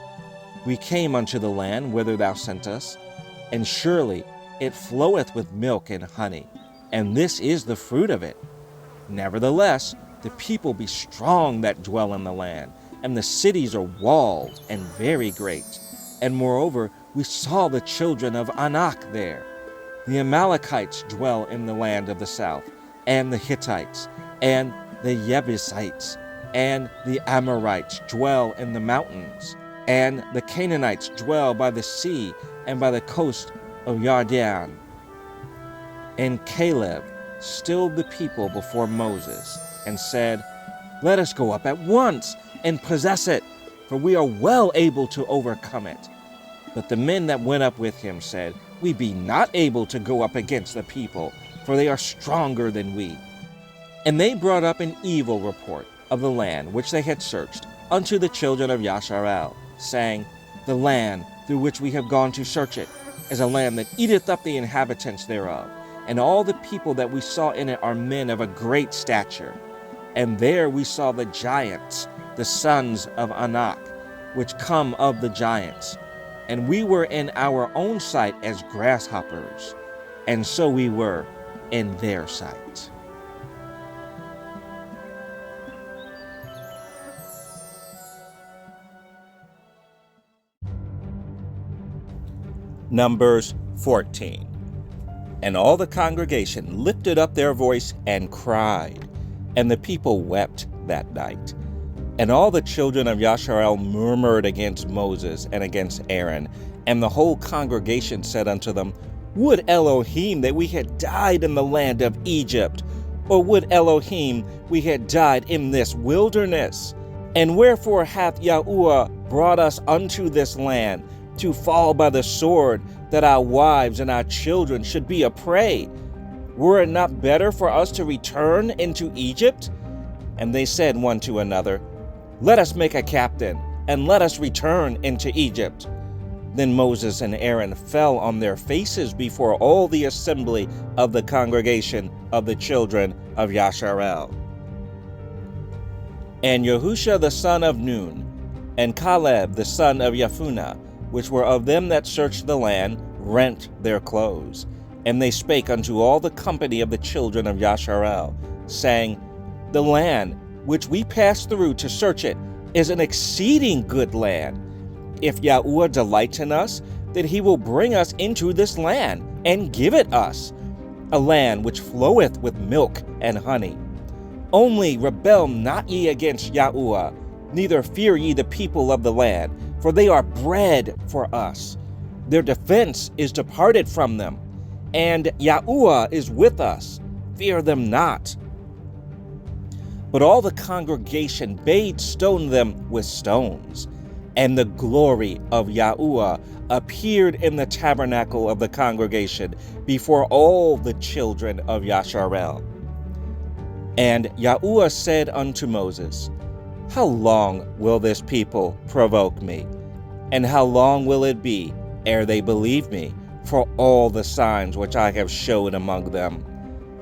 We came unto the land whither thou sent us, and surely it floweth with milk and honey, and this is the fruit of it. Nevertheless, the people be strong that dwell in the land, and the cities are walled and very great. And moreover, we saw the children of Anak there. The Amalekites dwell in the land of the south, and the Hittites, and the Jebusites, and the Amorites dwell in the mountains, and the Canaanites dwell by the sea and by the coast of Yarden. And Caleb stilled the people before Moses, and said, Let us go up at once and possess it, for we are well able to overcome it. But the men that went up with him said, We be not able to go up against the people, for they are stronger than we. And they brought up an evil report of the land which they had searched unto the children of Yasharel, saying, The land through which we have gone to search it is a land that eateth up the inhabitants thereof, and all the people that we saw in it are men of a great stature. And there we saw the giants, the sons of Anak, which come of the giants. And we were in our own sight as grasshoppers, and so we were in their sight. Numbers 14. And all the congregation lifted up their voice and cried, and the people wept that night. And all the children of Yasharel murmured against Moses and against Aaron, and the whole congregation said unto them, Would Elohim that we had died in the land of Egypt, or would Elohim we had died in this wilderness? And wherefore hath Yahuwah brought us unto this land, to fall by the sword, that our wives and our children should be a prey? Were it not better for us to return into Egypt? And they said one to another, Let us make a captain, and let us return into Egypt. Then Moses and Aaron fell on their faces before all the assembly of the congregation of the children of Yasharel. And Yahusha the son of Nun, and Caleb the son of Jephunneh, which were of them that searched the land, rent their clothes. And they spake unto all the company of the children of Yasharel, saying, The land which we passed through to search it is an exceeding good land. If Yahuwah delights in us, then he will bring us into this land, and give it us, a land which floweth with milk and honey. Only rebel not ye against Yahuwah, neither fear ye the people of the land, for they are bread for us. Their defense is departed from them, and Yahuwah is with us. Fear them not. But all the congregation bade stone them with stones. And the glory of Yahuwah appeared in the tabernacle of the congregation before all the children of Yasharel. And Yahuwah said unto Moses, How long will this people provoke me? And how long will it be ere they believe me for all the signs which I have showed among them?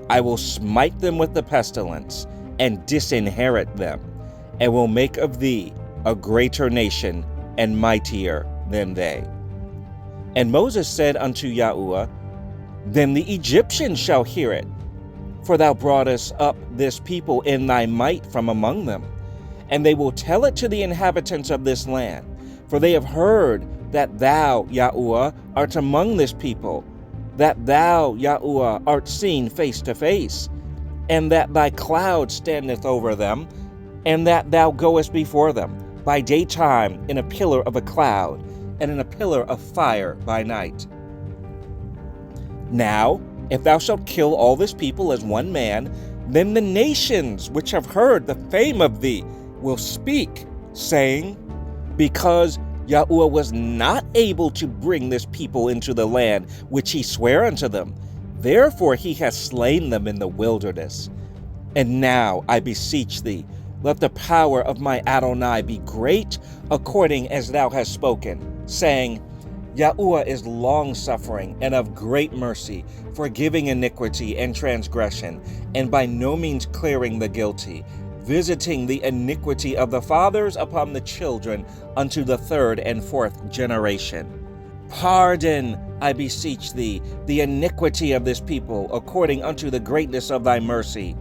I will smite them with the pestilence, and disinherit them, and will make of thee a greater nation and mightier than they. And Moses said unto Yahuwah, Then the Egyptians shall hear it, for thou broughtest up this people in thy might from among them. And they will tell it to the inhabitants of this land, for they have heard that thou, Yahuwah, art among this people, that thou, Yahuwah, art seen face to face, and that thy cloud standeth over them, and that thou goest before them by daytime in a pillar of a cloud, and in a pillar of fire by night. Now, if thou shalt kill all this people as one man, then the nations which have heard the fame of thee will speak, saying, Because Yahuwah was not able to bring this people into the land which he sware unto them, therefore he hath slain them in the wilderness. And now, I beseech thee, let the power of my Adonai be great, according as thou hast spoken, saying, Yahuwah is long-suffering and of great mercy, forgiving iniquity and transgression, and by no means clearing the guilty, visiting the iniquity of the fathers upon the children unto the third and fourth generation, Pardon, I beseech thee, the iniquity of this people, according unto the greatness of thy mercy,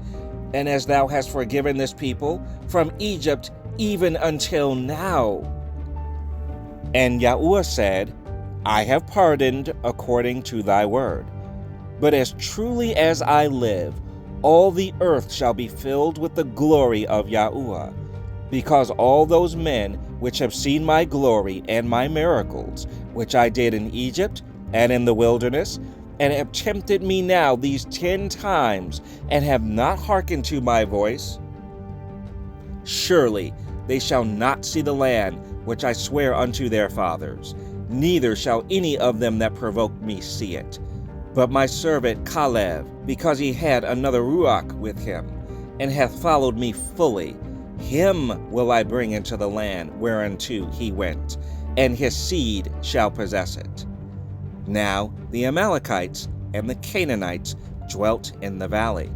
and as thou hast forgiven this people from Egypt even until now. And Yahuwah said, I have pardoned according to thy word. But as truly as I live, all the earth shall be filled with the glory of Yahuwah, because all those men which have seen my glory and my miracles, which I did in Egypt and in the wilderness, and have tempted me now these 10 times, and have not hearkened to my voice, surely they shall not see the land which I swear unto their fathers, neither shall any of them that provoke me see it. But my servant Caleb, because he had another Ruach with him, and hath followed me fully, him will I bring into the land whereunto he went, and his seed shall possess it. Now the Amalekites and the Canaanites dwelt in the valley.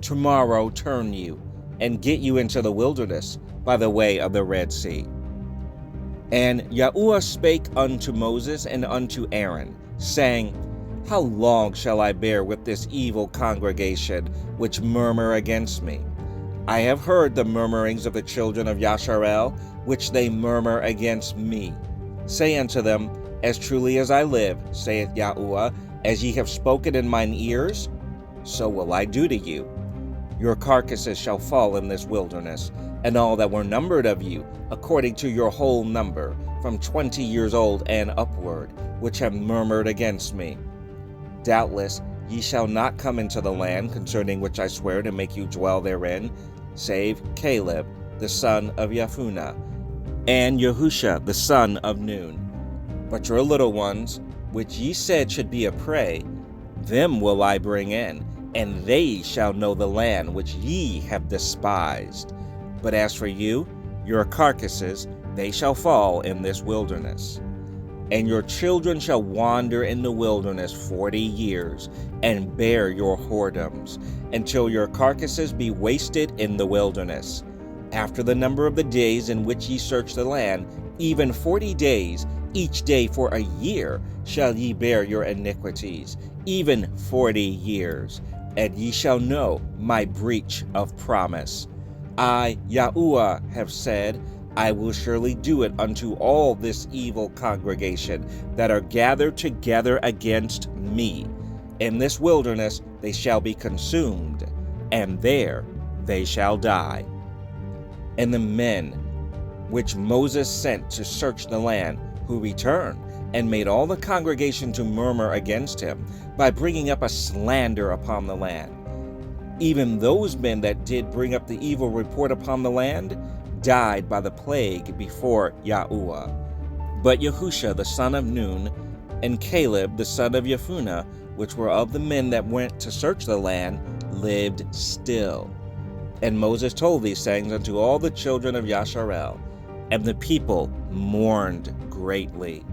Tomorrow turn you, and get you into the wilderness by the way of the Red Sea. And Yahuwah spake unto Moses and unto Aaron, saying, How long shall I bear with this evil congregation which murmur against me? I have heard the murmurings of the children of Yasharel, which they murmur against me. Say unto them, As truly as I live, saith Yahuwah, as ye have spoken in mine ears, so will I do to you. Your carcasses shall fall in this wilderness, and all that were numbered of you, according to your whole number, from 20 years old and upward, which have murmured against me. Doubtless ye shall not come into the land concerning which I swear to make you dwell therein, save Caleb the son of Jephunneh, and Yahusha the son of Nun. But your little ones, which ye said should be a prey, them will I bring in, and they shall know the land which ye have despised. But as for you, your carcasses, they shall fall in this wilderness. And your children shall wander in the wilderness 40 years, and bear your whoredoms, until your carcasses be wasted in the wilderness. After the number of the days in which ye search the land, even 40 days, each day for a year, shall ye bear your iniquities, even 40 years. And ye shall know my breach of promise. I, Yahuwah, have said, I will surely do it unto all this evil congregation that are gathered together against me. In this wilderness they shall be consumed, and there they shall die. And the men which Moses sent to search the land, who returned, and made all the congregation to murmur against him, by bringing up a slander upon the land. Even those men that did bring up the evil report upon the land, died by the plague before Yahuwah. But Yahusha the son of Nun, and Caleb the son of Jephunneh, which were of the men that went to search the land, lived still. And Moses told these things unto all the children of Yasharel, and the people mourned greatly.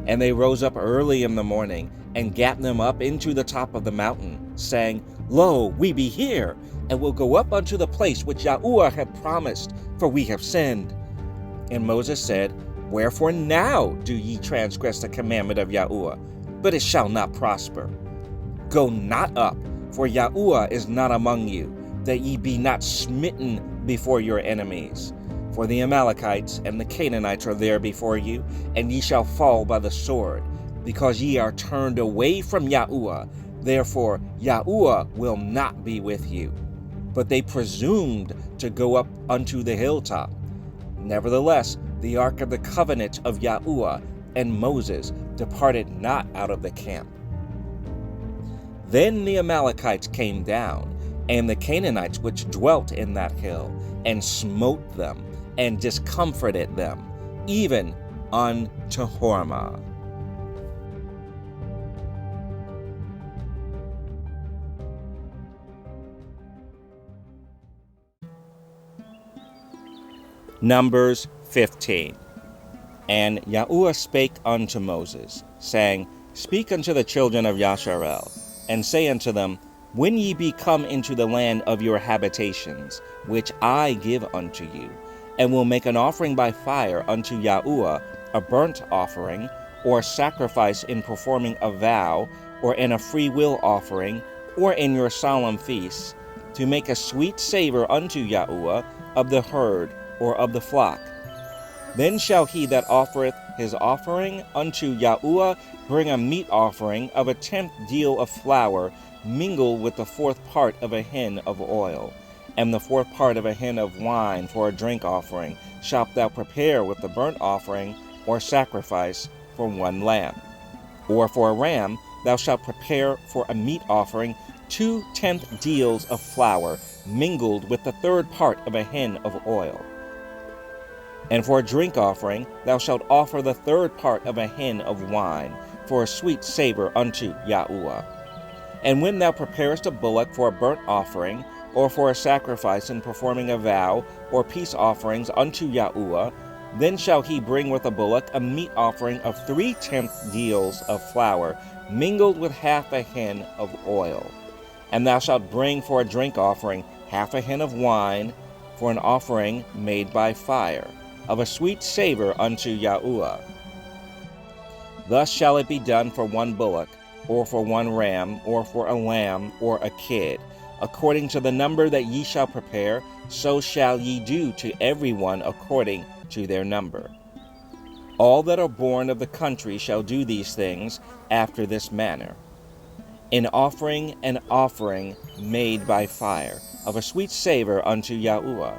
And they rose up early in the morning, and gat them up into the top of the mountain, saying, Lo, we be here, and will go up unto the place which Yahuwah had promised, for we have sinned. And Moses said, Wherefore now do ye transgress the commandment of Yahuwah? But it shall not prosper. Go not up, for Yahuwah is not among you, that ye be not smitten before your enemies. For the Amalekites and the Canaanites are there before you, and ye shall fall by the sword, because ye are turned away from Yahuwah. Therefore Yahuwah will not be with you. But they presumed to go up unto the hilltop. Nevertheless, the ark of the covenant of Yahuwah and Moses departed not out of the camp. Then the Amalekites came down, and the Canaanites which dwelt in that hill, and smote them, and discomforted them, even unto Hormah. Numbers 15. And Yahuwah spake unto Moses, saying, Speak unto the children of Yasharel, and say unto them, When ye be come into the land of your habitations, which I give unto you, and will make an offering by fire unto Yahuwah, a burnt offering, or sacrifice in performing a vow, or in a free will offering, or in your solemn feasts, to make a sweet savor unto Yahuwah of the herd or of the flock. Then shall he that offereth his offering unto Yahuwah bring a meat offering of 1/10 deal of flour, mingled with the 4th part of a hin of oil, and the 4th part of a hin of wine for a drink offering shalt thou prepare with the burnt offering or sacrifice for 1 lamb. Or for a ram thou shalt prepare for a meat offering 2/10 deals of flour, mingled with the 3rd part of a hin of oil. And for a drink offering thou shalt offer the 3rd part of a hin of wine, for a sweet savor unto Yahuwah. And when thou preparest a bullock for a burnt offering, or for a sacrifice in performing a vow, or peace offerings unto Yahuwah, then shall he bring with a bullock a meat offering of 3/10 deals of flour, mingled with half a hin of oil. And thou shalt bring for a drink offering half a hin of wine, for an offering made by fire, of a sweet savor unto Yahuwah. Thus shall it be done for 1 bullock, or for 1 ram, or for a lamb, or a kid. According to the number that ye shall prepare, so shall ye do to every one according to their number. All that are born of the country shall do these things after this manner. In offering an offering made by fire, of a sweet savor unto Yahuwah.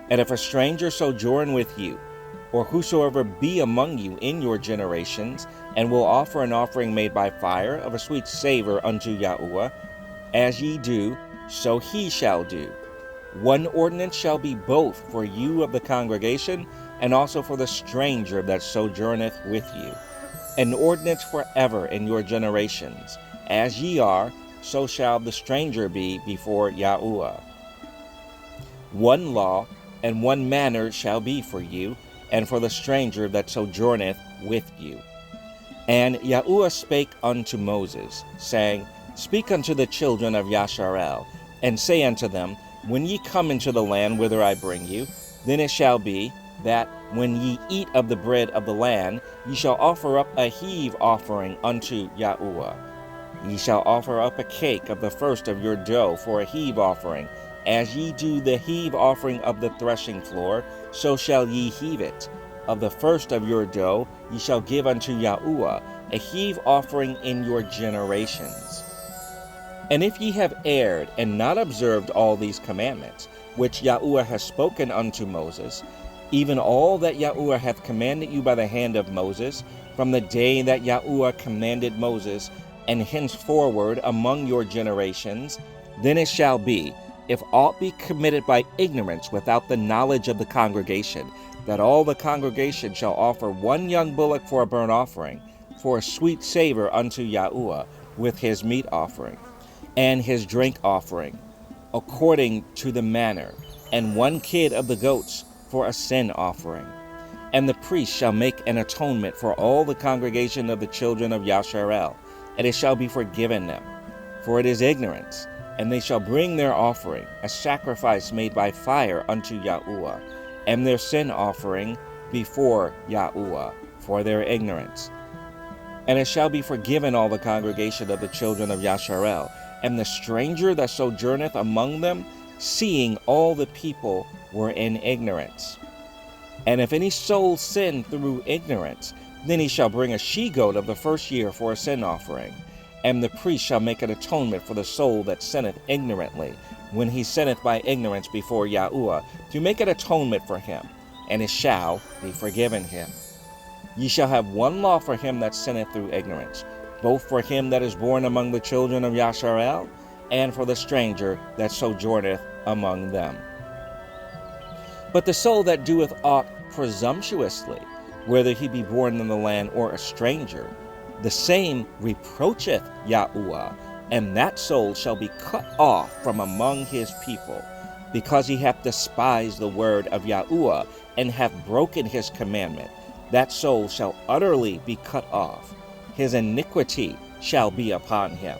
And if a stranger sojourn with you, or whosoever be among you in your generations, and will offer an offering made by fire of a sweet savor unto Yahuwah, as ye do, so he shall do. 1 ordinance shall be both for you of the congregation, and also for the stranger that sojourneth with you. An ordinance forever in your generations. As ye are, so shall the stranger be before Yahuwah. 1 law and 1 manner shall be for you, and for the stranger that sojourneth with you. And Yahuwah spake unto Moses, saying, Speak unto the children of Yasharel, and say unto them, When ye come into the land whither I bring you, then it shall be, that when ye eat of the bread of the land, ye shall offer up a heave offering unto Yahuwah. Ye shall offer up a cake of the first of your dough for a heave offering. As ye do the heave offering of the threshing floor, so shall ye heave it. Of the first of your dough ye shall give unto Yahuwah a heave offering in your generations. And if ye have erred and not observed all these commandments, which Yahuwah has spoken unto Moses, even all that Yahuwah hath commanded you by the hand of Moses, from the day that Yahuwah commanded Moses, and henceforward among your generations, then it shall be, if aught be committed by ignorance without the knowledge of the congregation, that all the congregation shall offer 1 young bullock for a burnt offering, for a sweet savor unto Yahuwah, with his meat offering, and his drink offering, according to the manner, and 1 kid of the goats for a sin offering. And the priest shall make an atonement for all the congregation of the children of Yasharel, and it shall be forgiven them, for it is ignorance. And they shall bring their offering, a sacrifice made by fire unto Yahuwah, and their sin offering before Yahuwah, for their ignorance. And it shall be forgiven all the congregation of the children of Yasharel, and the stranger that sojourneth among them, seeing all the people were in ignorance. And if any soul sin through ignorance, then he shall bring a she-goat of the first year for a sin offering. And the priest shall make an atonement for the soul that sinneth ignorantly, when he sinneth by ignorance before Yahuwah, to make an atonement for him, and it shall be forgiven him. Ye shall have 1 law for him that sinneth through ignorance, both for him that is born among the children of Yasharel, and for the stranger that sojourneth among them. But the soul that doeth aught presumptuously, whether he be born in the land or a stranger, the same reproacheth Yahuwah, and that soul shall be cut off from among his people, because he hath despised the word of Yahuwah, and hath broken his commandment. That soul shall utterly be cut off. His iniquity shall be upon him.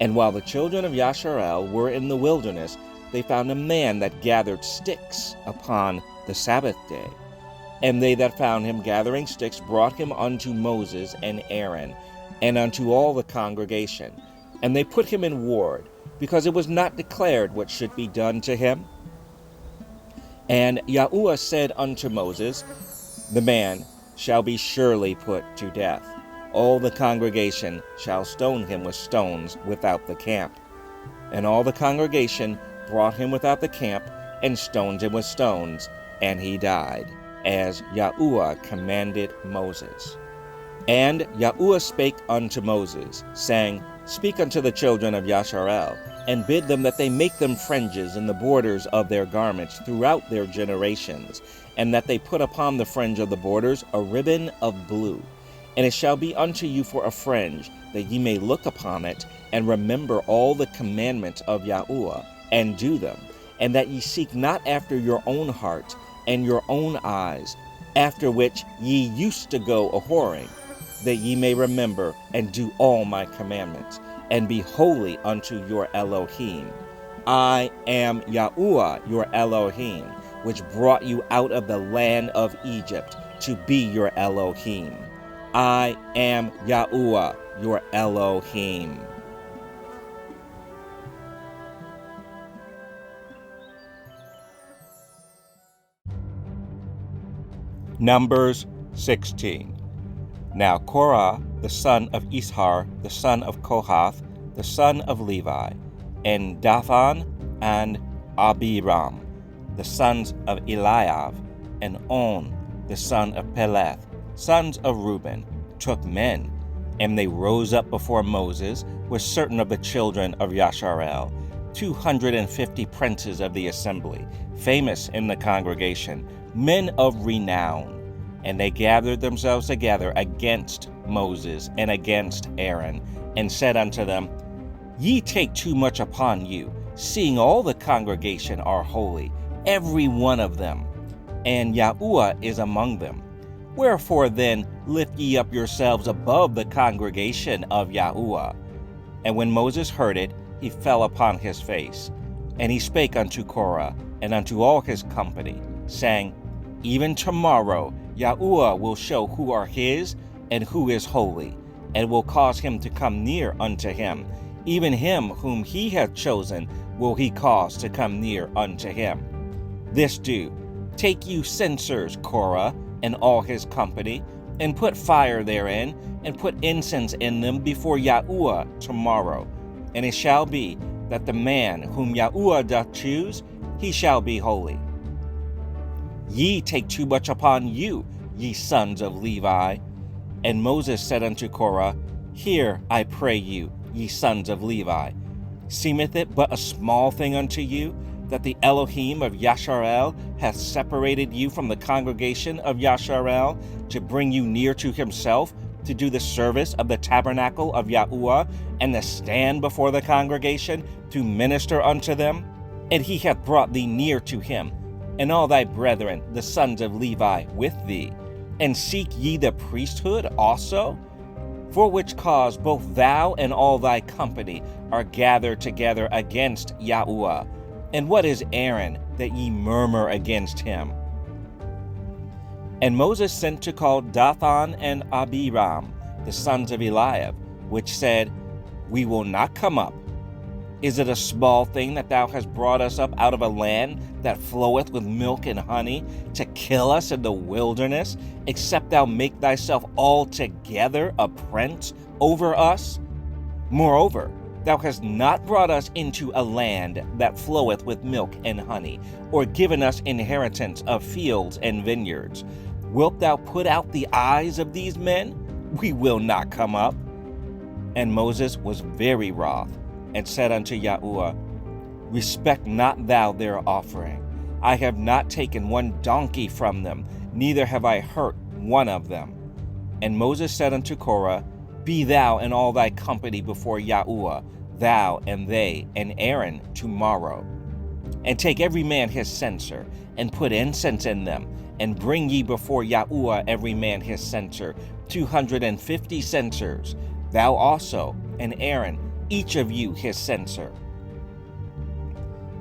And while the children of Yasharel were in the wilderness, they found a man that gathered sticks upon the Sabbath day. And they that found him gathering sticks brought him unto Moses and Aaron, and unto all the congregation. And they put him in ward, because it was not declared what should be done to him. And Yahuwah said unto Moses, The man shall be surely put to death. All the congregation shall stone him with stones without the camp. And all the congregation brought him without the camp, and stoned him with stones, and he died, as Yahuwah commanded Moses. And Yahuwah spake unto Moses, saying, Speak unto the children of Yasharel, and bid them that they make them fringes in the borders of their garments throughout their generations, and that they put upon the fringe of the borders a ribbon of blue. And it shall be unto you for a fringe, that ye may look upon it, and remember all the commandments of Yahuwah, and do them, and that ye seek not after your own heart and your own eyes, after which ye used to go a-whoring, that ye may remember and do all my commandments, and be holy unto your Elohim. I am Yahuwah your Elohim, which brought you out of the land of Egypt to be your Elohim. I am Yahuwah your Elohim. Numbers 16. Now Korah, the son of Ishar, the son of Kohath, the son of Levi, and Dathan and Abiram, the sons of Eliab, and On, the son of Peleth, sons of Reuben, took men, and they rose up before Moses with certain of the children of Yasharel, 250 princes of the assembly, famous in the congregation, men of renown. And they gathered themselves together against Moses and against Aaron, and said unto them, Ye take too much upon you, seeing all the congregation are holy, every one of them, and Yahuwah is among them. Wherefore then lift ye up yourselves above the congregation of Yahuwah. And when Moses heard it, he fell upon his face. And he spake unto Korah and unto all his company, saying, Even tomorrow Yahuwah will show who are his and who is holy, and will cause him to come near unto him. Even him whom he hath chosen will he cause to come near unto him. This do, take you censers, Korah, and all his company, and put fire therein, and put incense in them before Yahuwah tomorrow. And it shall be that the man whom Yahuwah doth choose, he shall be holy. Ye take too much upon you, ye sons of Levi. And Moses said unto Korah, Hear, I pray you, ye sons of Levi. Seemeth it but a small thing unto you, that the Elohim of Yasharel hath separated you from the congregation of Yasharel, to bring you near to himself, to do the service of the tabernacle of Yahuwah, and to stand before the congregation, to minister unto them? And he hath brought thee near to him, and all thy brethren, the sons of Levi, with thee. And seek ye the priesthood also? For which cause both thou and all thy company are gathered together against Yahuwah. And what is Aaron, that ye murmur against him? And Moses sent to call Dathan and Abiram, the sons of Eliab, which said, We will not come up. Is it a small thing that thou hast brought us up out of a land that floweth with milk and honey, to kill us in the wilderness, except thou make thyself altogether a prince over us? Moreover, thou hast not brought us into a land that floweth with milk and honey, or given us inheritance of fields and vineyards. Wilt thou put out the eyes of these men? We will not come up. And Moses was very wroth, and said unto Yahuwah, Respect not thou their offering. I have not taken one donkey from them, neither have I hurt one of them. And Moses said unto Korah, Be thou and all thy company before Yahuwah, thou and they and Aaron tomorrow. And take every man his censer, and put incense in them, and bring ye before Yahuwah every man his censer, 250 censers, thou also and Aaron, each of you his censer.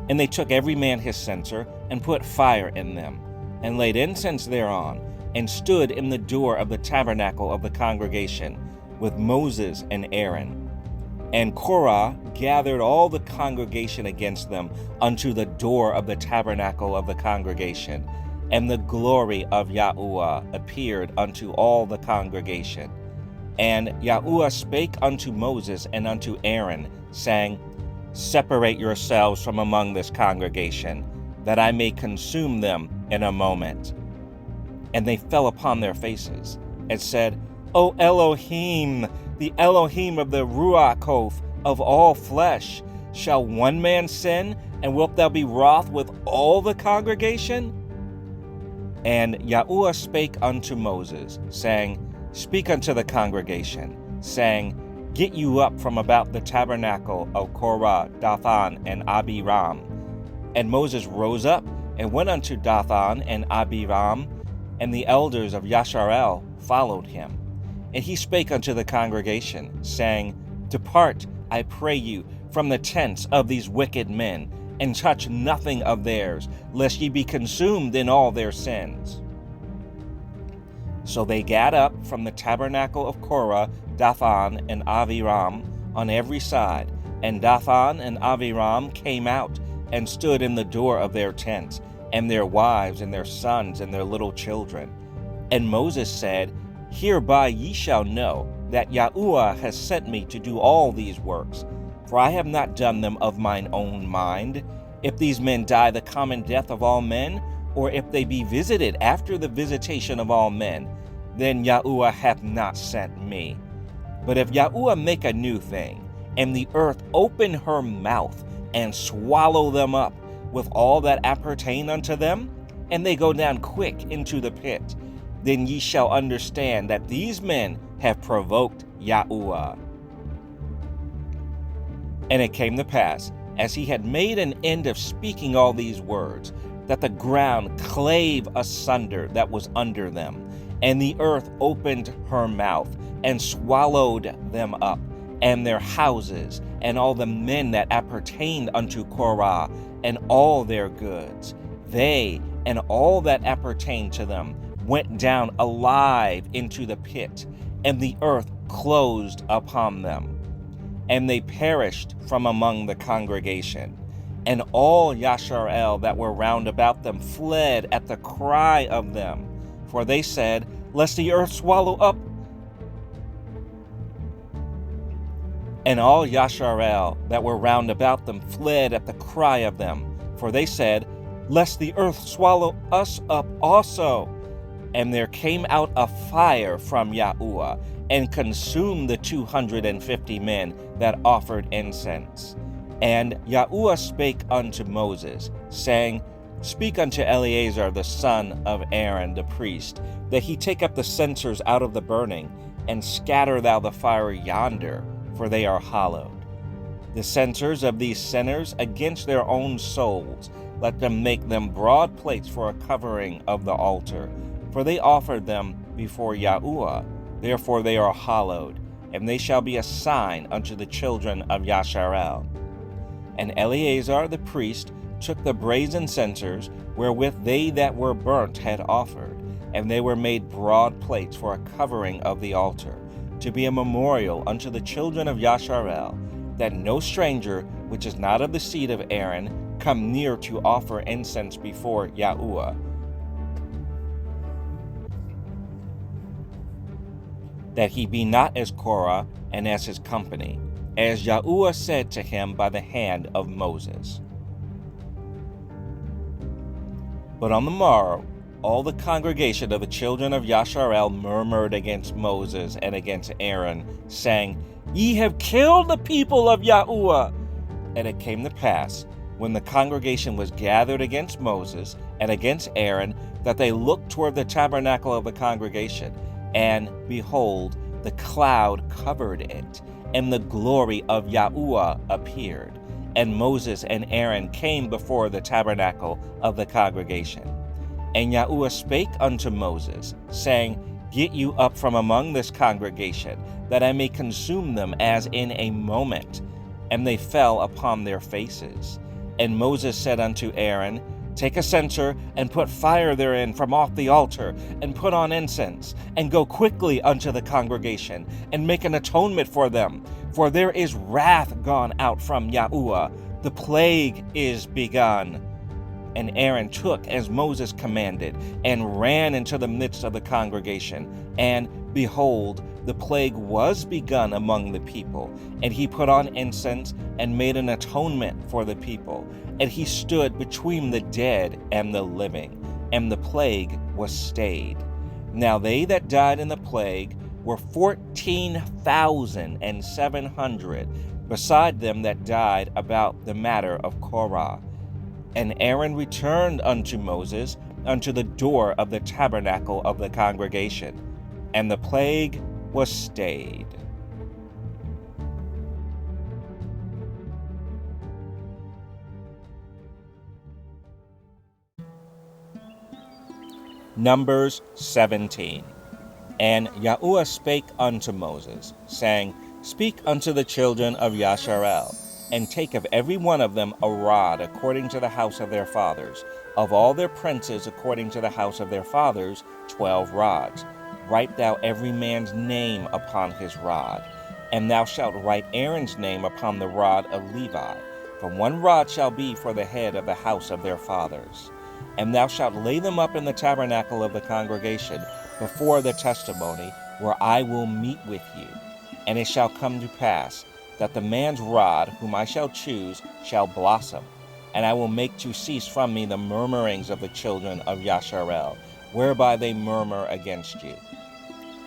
And they took every man his censer, and put fire in them, and laid incense thereon, and stood in the door of the tabernacle of the congregation with Moses and Aaron. And Korah gathered all the congregation against them unto the door of the tabernacle of the congregation. And the glory of Yahuwah appeared unto all the congregation. And Yahuwah spake unto Moses and unto Aaron, saying, Separate yourselves from among this congregation, that I may consume them in a moment. And they fell upon their faces, and said, O Elohim, the Elohim of the Ruach of all flesh, shall one man sin, and wilt thou be wroth with all the congregation? And Yahuwah spake unto Moses, saying, Speak unto the congregation, saying, Get you up from about the tabernacle of Korah, Dathan, and Abiram. And Moses rose up, and went unto Dathan and Abiram, and the elders of Yasharel followed him. And he spake unto the congregation, saying, Depart, I pray you, from the tents of these wicked men, and touch nothing of theirs, lest ye be consumed in all their sins. So they gat up from the tabernacle of Korah, Dathan, and Abiram on every side, and Dathan and Abiram came out, and stood in the door of their tents, and their wives, and their sons, and their little children. And Moses said, Hereby ye shall know that Yahuwah has sent me to do all these works, for I have not done them of mine own mind. If these men die the common death of all men, or if they be visited after the visitation of all men, then Yahuwah hath not sent me. But if Yahuwah make a new thing, and the earth open her mouth, and swallow them up with all that appertain unto them, and they go down quick into the pit, then ye shall understand that these men have provoked Yahuwah. And it came to pass, as he had made an end of speaking all these words, that the ground clave asunder that was under them, and the earth opened her mouth, and swallowed them up, and their houses, and all the men that appertained unto Korah, and all their goods. They and all that appertained to them went down alive into the pit, and the earth closed upon them. And they perished from among the congregation. And all Yasharel that were round about them fled at the cry of them. For they said, Lest the earth swallow up. And all Yasharel that were round about them fled at the cry of them. For they said, Lest the earth swallow us up also. And there came out a fire from Yahuwah, and consumed the 250 men that offered incense. And Yahuwah spake unto Moses, saying, Speak unto Eleazar the son of Aaron the priest, that he take up the censers out of the burning, and scatter thou the fire yonder, for they are hallowed. The censers of these sinners against their own souls, let them make them broad plates for a covering of the altar, for they offered them before Yahuwah, therefore they are hallowed, and they shall be a sign unto the children of Yasharel. And Eleazar the priest took the brazen censers wherewith they that were burnt had offered, and they were made broad plates for a covering of the altar, to be a memorial unto the children of Yasharel, that no stranger which is not of the seed of Aaron come near to offer incense before Yahuwah. That he be not as Korah and as his company, as Yahuwah said to him by the hand of Moses. But on the morrow, all the congregation of the children of Yasharel murmured against Moses and against Aaron, saying, Ye have killed the people of Yahuwah. And it came to pass, when the congregation was gathered against Moses and against Aaron, that they looked toward the tabernacle of the congregation, and behold, the cloud covered it, and the glory of Yahuwah appeared. And Moses and Aaron came before the tabernacle of the congregation. And Yahuwah spake unto Moses, saying, Get you up from among this congregation, that I may consume them as in a moment. And they fell upon their faces. And Moses said unto Aaron, Take a censer, and put fire therein from off the altar, and put on incense, and go quickly unto the congregation, and make an atonement for them. For there is wrath gone out from Yahuwah, the plague is begun. And Aaron took as Moses commanded, and ran into the midst of the congregation. And behold, the plague was begun among the people. And he put on incense, and made an atonement for the people. And he stood between the dead and the living, and the plague was stayed. Now they that died in the plague were 14,700, beside them that died about the matter of Korah. And Aaron returned unto Moses unto the door of the tabernacle of the congregation, and the plague was stayed. Numbers 17. And Yahuwah spake unto Moses, saying, Speak unto the children of Yasharel, and take of every one of them a rod according to the house of their fathers, of all their princes according to the house of their fathers, 12 rods. Write thou every man's name upon his rod, and thou shalt write Aaron's name upon the rod of Levi. For 1 rod shall be for the head of the house of their fathers. And thou shalt lay them up in the tabernacle of the congregation before the testimony, where I will meet with you. And it shall come to pass that the man's rod whom I shall choose shall blossom, and I will make to cease from me the murmurings of the children of Yasharel, whereby they murmur against you.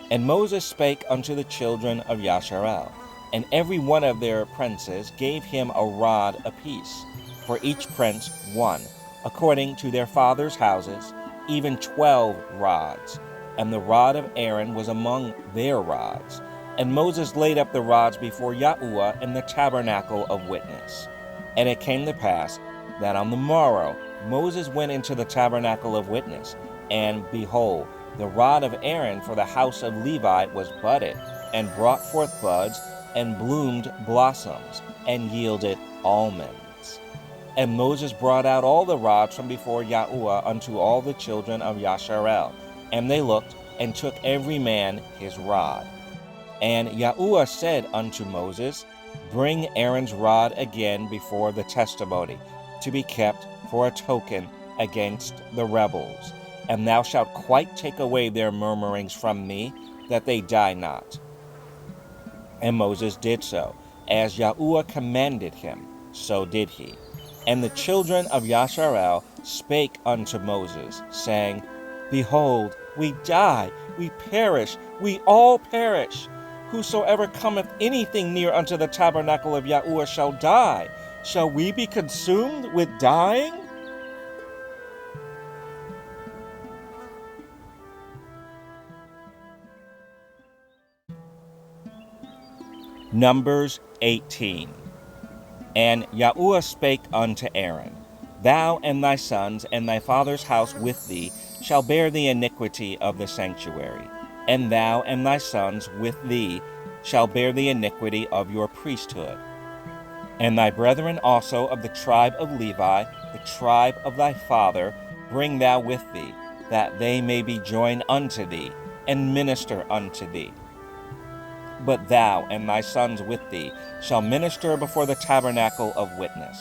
And Moses spake unto the children of Yasharel, and every one of their princes gave him a rod apiece, for each prince 1, according to their fathers' houses, even 12 rods. And the rod of Aaron was among their rods. And Moses laid up the rods before Yahuwah in the tabernacle of witness. And it came to pass that on the morrow Moses went into the tabernacle of witness, and behold, the rod of Aaron for the house of Levi was budded, and brought forth buds, and bloomed blossoms, and yielded almonds. And Moses brought out all the rods from before Yahuwah unto all the children of Yasharel. And they looked, and took every man his rod. And Yahuwah said unto Moses, Bring Aaron's rod again before the testimony, to be kept for a token against the rebels. And thou shalt quite take away their murmurings from me, that they die not. And Moses did so, as Yahuwah commanded him, so did he. And the children of Yasharel spake unto Moses, saying, Behold, we die, we perish, we all perish. Whosoever cometh anything near unto the tabernacle of Yahuwah shall die. Shall we be consumed with dying? Numbers 18. And Yahuwah spake unto Aaron, Thou and thy sons and thy father's house with thee shall bear the iniquity of the sanctuary, and thou and thy sons with thee shall bear the iniquity of your priesthood. And thy brethren also of the tribe of Levi, the tribe of thy father, bring thou with thee, that they may be joined unto thee, and minister unto thee. But thou and thy sons with thee shall minister before the tabernacle of witness.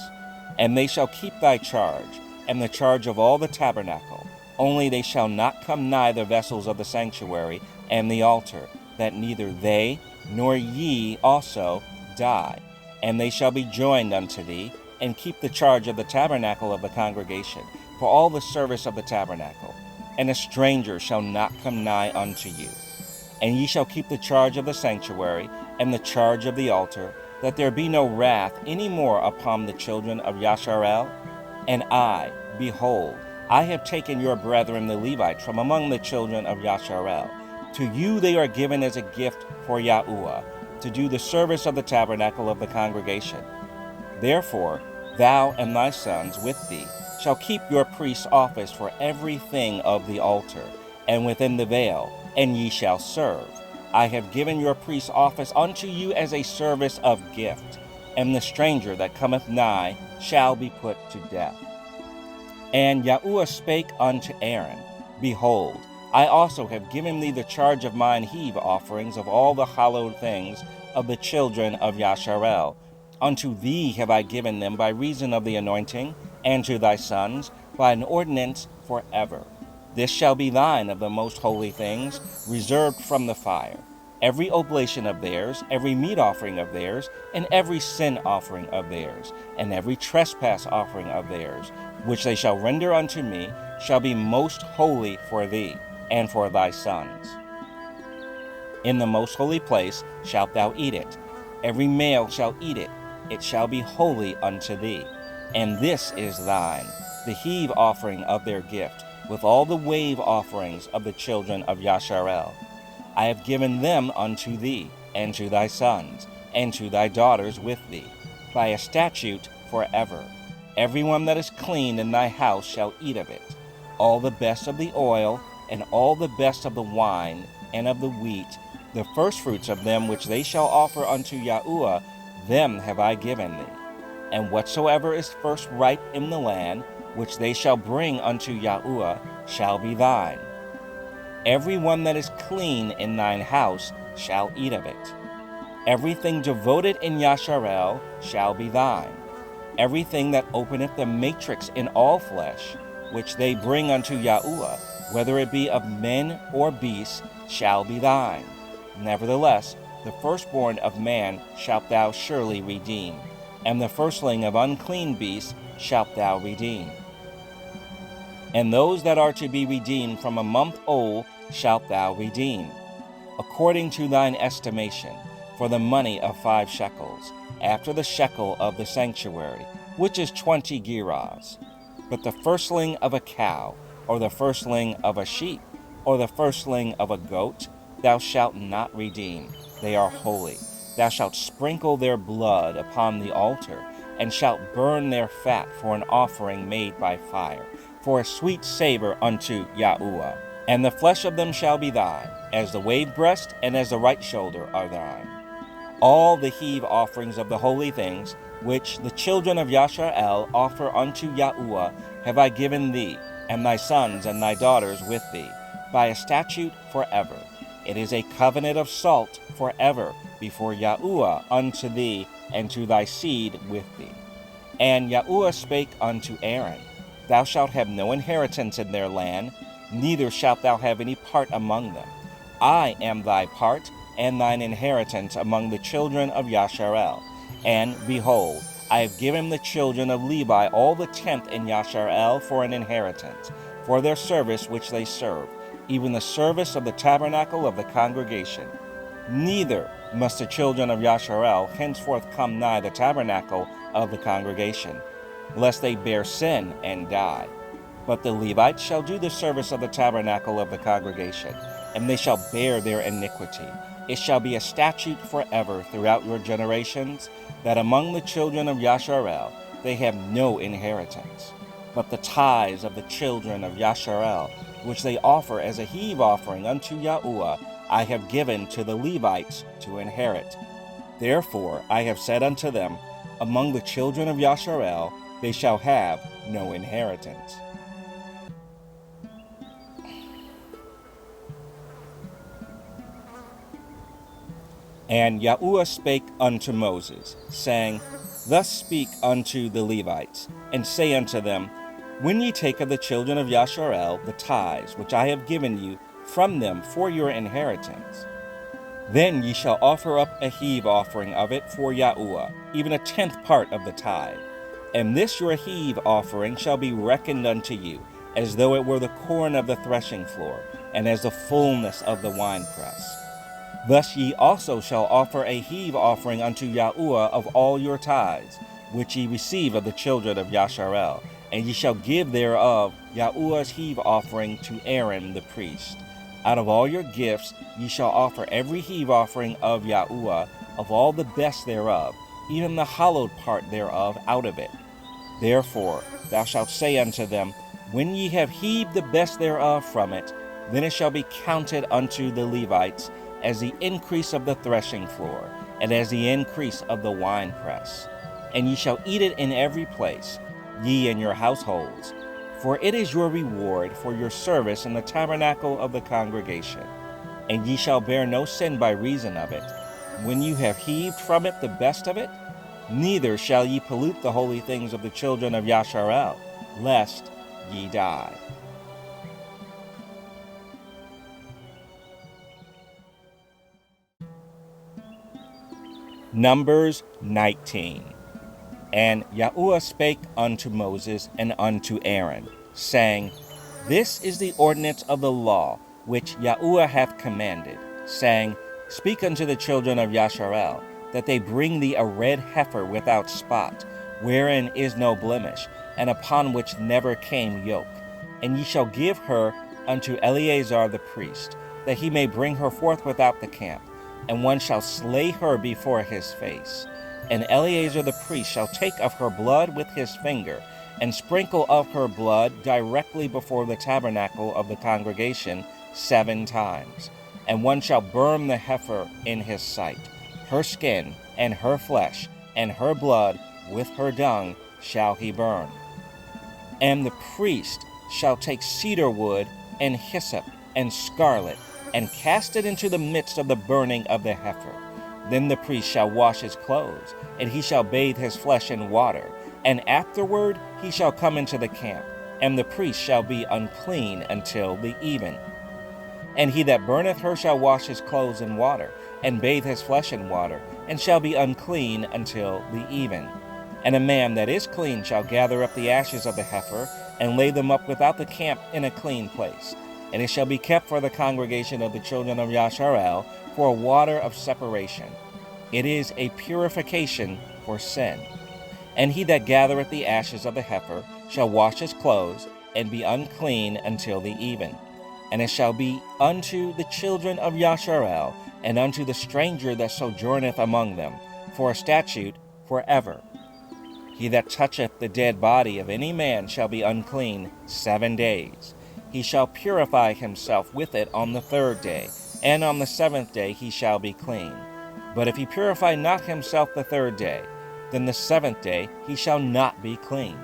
And they shall keep thy charge, and the charge of all the tabernacle. Only they shall not come nigh the vessels of the sanctuary and the altar, that neither they nor ye also die. And they shall be joined unto thee, and keep the charge of the tabernacle of the congregation, for all the service of the tabernacle. And a stranger shall not come nigh unto you. And ye shall keep the charge of the sanctuary, and the charge of the altar, that there be no wrath any more upon the children of Yasharel. And I, behold, I have taken your brethren the Levites from among the children of Yasharel. To you they are given as a gift for Yahuwah, to do the service of the tabernacle of the congregation. Therefore, thou and thy sons with thee shall keep your priest's office for everything of the altar, and within the veil, and ye shall serve. I have given your priest's office unto you as a service of gift, and the stranger that cometh nigh shall be put to death. And Yahuwah spake unto Aaron, Behold, I also have given thee the charge of mine heave offerings of all the hallowed things of the children of Yasharel. Unto thee have I given them by reason of the anointing, and to thy sons by an ordinance forever. This shall be thine of the most holy things, reserved from the fire. Every oblation of theirs, every meat offering of theirs, and every sin offering of theirs, and every trespass offering of theirs, which they shall render unto me, shall be most holy for thee, and for thy sons. In the most holy place shalt thou eat it. Every male shall eat it. It shall be holy unto thee. And this is thine, the heave offering of their gift, with all the wave offerings of the children of Yasharel. I have given them unto thee, and to thy sons, and to thy daughters with thee, by a statute forever. Every one that is clean in thy house shall eat of it. All the best of the oil, and all the best of the wine, and of the wheat, the firstfruits of them which they shall offer unto Yahuwah, them have I given thee. And whatsoever is first ripe in the land, which they shall bring unto Yahuwah, shall be thine. Every one that is clean in thine house shall eat of it. Everything devoted in Yasharel shall be thine. Everything that openeth the matrix in all flesh, which they bring unto Yahuwah, whether it be of men or beasts, shall be thine. Nevertheless, the firstborn of man shalt thou surely redeem, and the firstling of unclean beasts shalt thou redeem. And those that are to be redeemed from a month old shalt thou redeem, according to thine estimation, for the money of 5 shekels, after the shekel of the sanctuary, which is 20 gerahs. But the firstling of a cow, or the firstling of a sheep, or the firstling of a goat, thou shalt not redeem. They are holy. Thou shalt sprinkle their blood upon the altar, and shalt burn their fat for an offering made by fire, for a sweet savor unto Yahuwah. And the flesh of them shall be thine, as the wave breast and as the right shoulder are thine. All the heave offerings of the holy things, which the children of Yasharel offer unto Yahuwah, have I given thee, and thy sons and thy daughters with thee, by a statute forever. It is a covenant of salt forever before Yahuwah unto thee, and to thy seed with thee. And Yahuwah spake unto Aaron, Thou shalt have no inheritance in their land, neither shalt thou have any part among them. I am thy part, and thine inheritance among the children of Yasharel. And, behold, I have given the children of Levi all the 10th in Yasharel for an inheritance, for their service which they serve, even the service of the tabernacle of the congregation. Neither must the children of Yasharel henceforth come nigh the tabernacle of the congregation, lest they bear sin and die. But the Levites shall do the service of the tabernacle of the congregation, and they shall bear their iniquity. It shall be a statute forever throughout your generations, that among the children of Yasharel they have no inheritance. But the tithes of the children of Yasharel, which they offer as a heave offering unto Yahuwah, I have given to the Levites to inherit. Therefore I have said unto them, Among the children of Yasharel they shall have no inheritance. And Yahuwah spake unto Moses, saying, Thus speak unto the Levites, and say unto them, When ye take of the children of Yasharel the tithes which I have given you from them for your inheritance, then ye shall offer up a heave offering of it for Yahuwah, even a 10th part of the tithe. And this your heave offering shall be reckoned unto you, as though it were the corn of the threshing floor, and as the fullness of the winepress. Thus ye also shall offer a heave offering unto Yahuwah of all your tithes, which ye receive of the children of Yasharel, and ye shall give thereof Yahuwah's heave offering to Aaron the priest. Out of all your gifts ye shall offer every heave offering of Yahuwah, of all the best thereof, even the hallowed part thereof out of it. Therefore thou shalt say unto them, When ye have heaved the best thereof from it, then it shall be counted unto the Levites as the increase of the threshing floor, and as the increase of the winepress. And ye shall eat it in every place, ye and your households. For it is your reward for your service in the tabernacle of the congregation. And ye shall bear no sin by reason of it, when you have heaved from it the best of it, neither shall ye pollute the holy things of the children of Yasharel, lest ye die. Numbers 19. And Yahuwah spake unto Moses and unto Aaron, saying, This is the ordinance of the law which Yahuwah hath commanded, saying, Speak unto the children of Yasharel, that they bring thee a red heifer without spot, wherein is no blemish, and upon which never came yoke. And ye shall give her unto Eleazar the priest, that he may bring her forth without the camp, and one shall slay her before his face. And Eleazar the priest shall take of her blood with his finger, and sprinkle of her blood directly before the tabernacle of the congregation 7 times. And one shall burn the heifer in his sight. Her skin, and her flesh, and her blood, with her dung, shall he burn. And the priest shall take cedar wood, and hyssop, and scarlet, and cast it into the midst of the burning of the heifer. Then the priest shall wash his clothes, and he shall bathe his flesh in water, and afterward he shall come into the camp, and the priest shall be unclean until the even. And he that burneth her shall wash his clothes in water, and bathe his flesh in water, and shall be unclean until the even. And a man that is clean shall gather up the ashes of the heifer, and lay them up without the camp in a clean place. And it shall be kept for the congregation of the children of Yasharel for a water of separation. It is a purification for sin. And he that gathereth the ashes of the heifer shall wash his clothes, and be unclean until the even. And it shall be unto the children of Yasharel, and unto the stranger that sojourneth among them, for a statute forever. He that toucheth the dead body of any man shall be unclean 7 days. He shall purify himself with it on the 3rd day, and on the 7th day he shall be clean. But if he purify not himself the 3rd day, then the 7th day he shall not be clean.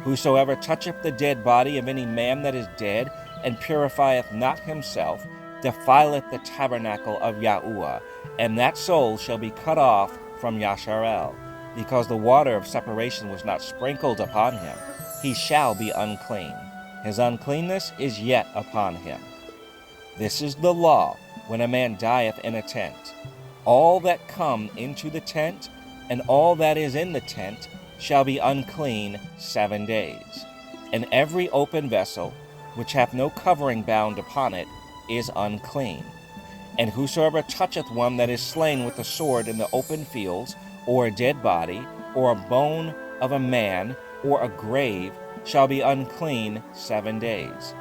Whosoever toucheth the dead body of any man that is dead, and purifieth not himself, defileth the tabernacle of Yahuwah, and that soul shall be cut off from Yasharel, because the water of separation was not sprinkled upon him. He shall be unclean. His uncleanness is yet upon him. This is the law when a man dieth in a tent. All that come into the tent, and all that is in the tent, shall be unclean 7 days. And every open vessel, which hath no covering bound upon it, is unclean. And whosoever toucheth one that is slain with the sword in the open fields, or a dead body, or a bone of a man, or a grave, shall be unclean 7 days.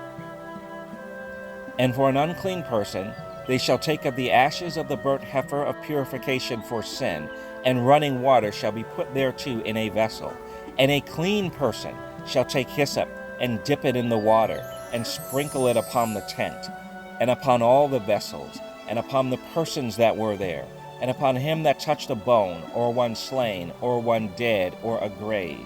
And for an unclean person, they shall take of the ashes of the burnt heifer of purification for sin, and running water shall be put thereto in a vessel. And a clean person shall take hyssop, and dip it in the water, and sprinkle it upon the tent, and upon all the vessels, and upon the persons that were there, and upon him that touched a bone, or one slain, or one dead, or a grave.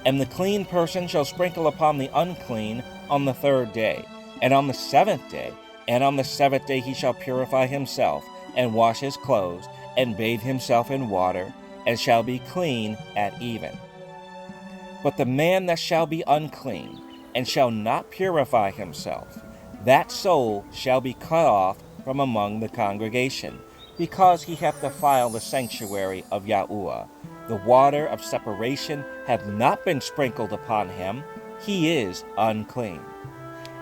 And the clean person shall sprinkle upon the unclean on the 3rd day, and on the 7th day, and on the 7th day he shall purify himself, and wash his clothes, and bathe himself in water, and shall be clean at even. But the man that shall be unclean, and shall not purify himself, that soul shall be cut off from among the congregation, because he hath defiled the sanctuary of Yahuwah. The water of separation hath not been sprinkled upon him, he is unclean.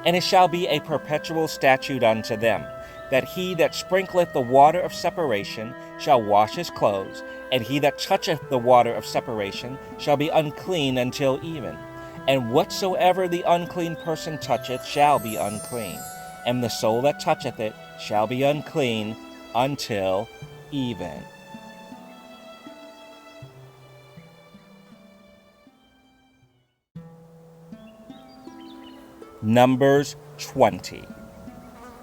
And it shall be a perpetual statute unto them, that he that sprinkleth the water of separation shall wash his clothes, and he that toucheth the water of separation shall be unclean until even. And whatsoever the unclean person toucheth shall be unclean, and the soul that toucheth it shall be unclean until even. Numbers 20.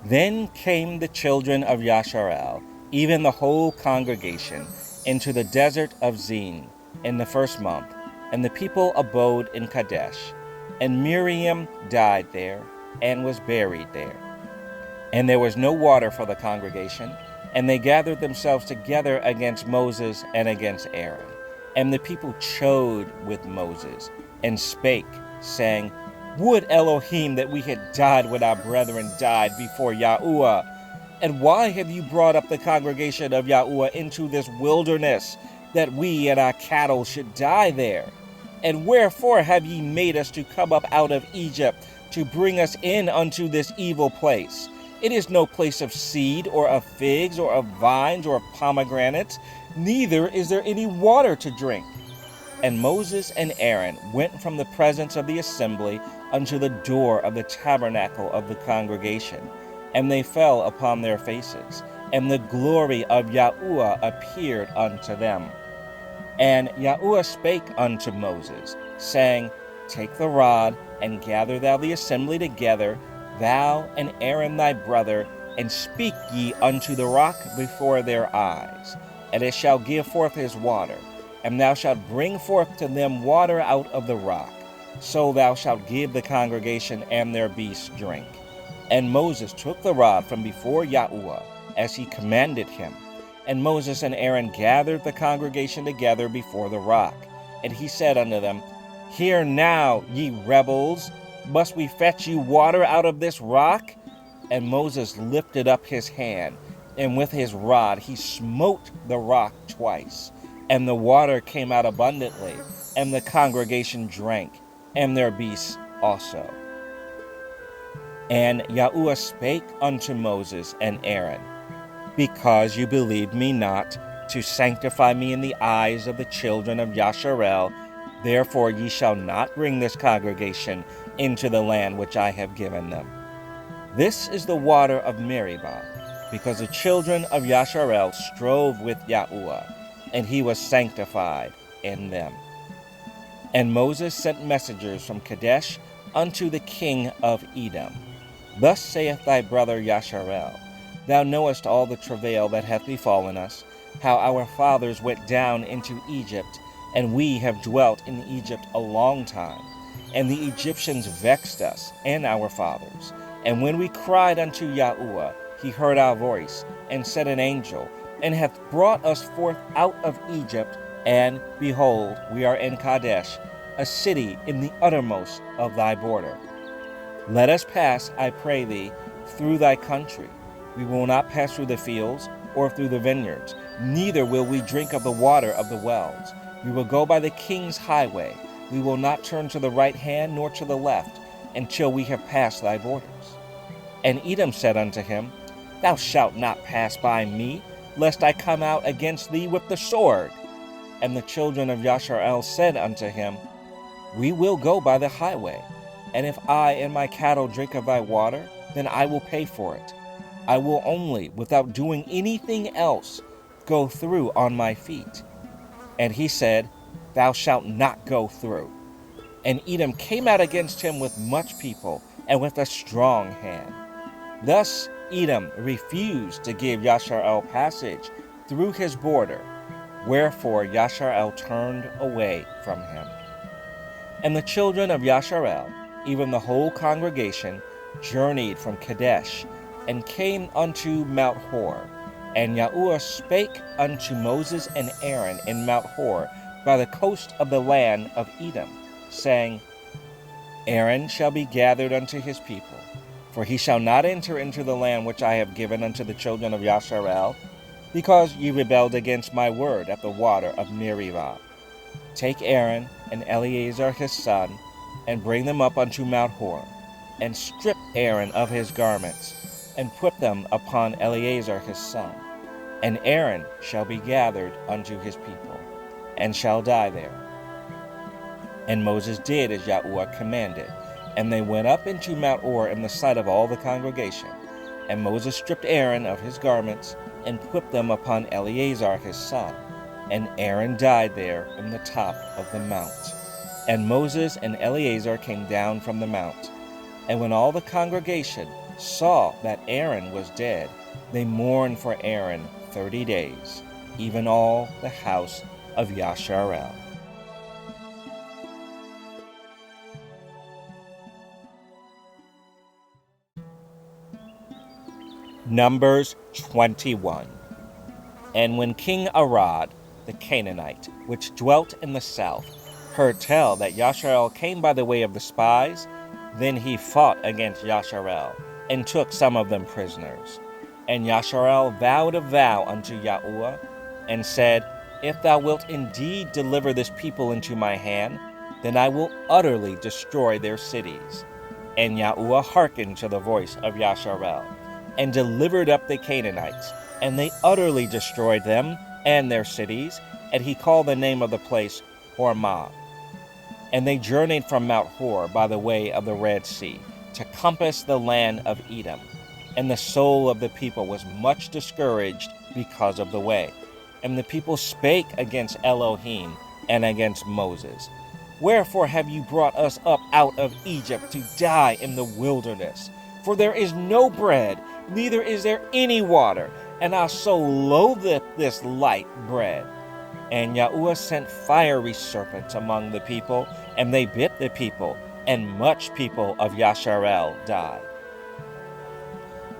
Then came the children of Yasharel, even the whole congregation, into the desert of Zin in the 1st month, and the people abode in Kadesh. And Miriam died there and was buried there. And there was no water for the congregation, and they gathered themselves together against Moses and against Aaron. And the people chode with Moses, and spake, saying, Would Elohim that we had died when our brethren died before Yahuwah! And why have you brought up the congregation of Yahuwah into this wilderness, that we and our cattle should die there? And wherefore have ye made us to come up out of Egypt, to bring us in unto this evil place? It is no place of seed, or of figs, or of vines, or of pomegranates, neither is there any water to drink. And Moses and Aaron went from the presence of the assembly unto the door of the tabernacle of the congregation, and they fell upon their faces, and the glory of Yahuwah appeared unto them. And Yahuwah spake unto Moses, saying, Take the rod, and gather thou the assembly together, thou and Aaron thy brother, and speak ye unto the rock before their eyes, and it shall give forth his water, and thou shalt bring forth to them water out of the rock. So thou shalt give the congregation and their beasts drink. And Moses took the rod from before Yahuwah, as he commanded him. And Moses and Aaron gathered the congregation together before the rock. And he said unto them, Hear now, ye rebels, must we fetch you water out of this rock? And Moses lifted up his hand, and with his rod he smote the rock twice. And the water came out abundantly, and the congregation drank, and their beasts also. And Yahuwah spake unto Moses and Aaron, Because you believed me not, to sanctify me in the eyes of the children of Yasharel, therefore ye shall not bring this congregation into the land which I have given them. This is the water of Meribah, because the children of Yasharel strove with Yahuwah, and he was sanctified in them. And Moses sent messengers from Kadesh unto the king of Edom. Thus saith thy brother Yasharel, Thou knowest all the travail that hath befallen us, how our fathers went down into Egypt, and we have dwelt in Egypt a long time. And the Egyptians vexed us and our fathers. And when we cried unto Yahuwah, he heard our voice, and sent an angel, and hath brought us forth out of Egypt. And, behold, we are in Kadesh, a city in the uttermost of thy border. Let us pass, I pray thee, through thy country. We will not pass through the fields, or through the vineyards, neither will we drink of the water of the wells. We will go by the king's highway. We will not turn to the right hand nor to the left, until we have passed thy borders. And Edom said unto him, Thou shalt not pass by me, lest I come out against thee with the sword. And the children of Yasharel said unto him, We will go by the highway, and if I and my cattle drink of thy water, then I will pay for it. I will only, without doing anything else, go through on my feet. And he said, Thou shalt not go through. And Edom came out against him with much people, and with a strong hand. Thus Edom refused to give Yasharel passage through his border, wherefore Yasharel turned away from him. And the children of Yasharel, even the whole congregation, journeyed from Kadesh, and came unto Mount Hor. And Yahuwah spake unto Moses and Aaron in Mount Hor, by the coast of the land of Edom, saying, Aaron shall be gathered unto his people, for he shall not enter into the land which I have given unto the children of Yasharel, because ye rebelled against my word at the water of Meribah. Take Aaron and Eleazar his son, and bring them up unto Mount Hor, and strip Aaron of his garments, and put them upon Eleazar his son. And Aaron shall be gathered unto his people, and shall die there. And Moses did as Yahuwah commanded, and they went up into Mount Hor in the sight of all the congregation. And Moses stripped Aaron of his garments, and put them upon Eleazar his son. And Aaron died there in the top of the mount. And Moses and Eleazar came down from the mount. And when all the congregation saw that Aaron was dead, they mourned for Aaron 30 days, even all the house of Yasharel. Numbers 21. And when King Arad, the Canaanite, which dwelt in the south, heard tell that Yasharel came by the way of the spies, then he fought against Yasharel, and took some of them prisoners. And Yasharel vowed a vow unto Yahuwah, and said, If thou wilt indeed deliver this people into my hand, then I will utterly destroy their cities. And Yahuwah hearkened to the voice of Yasharel, and delivered up the Canaanites, and they utterly destroyed them and their cities, and he called the name of the place Hormah. And they journeyed from Mount Hor by the way of the Red Sea, to compass the land of Edom. And the soul of the people was much discouraged because of the way. And the people spake against Elohim and against Moses. Wherefore have you brought us up out of Egypt to die in the wilderness? For there is no bread, neither is there any water, and our soul loatheth this light bread. And Yahuwah sent fiery serpents among the people, and they bit the people, and much people of Yasharel died.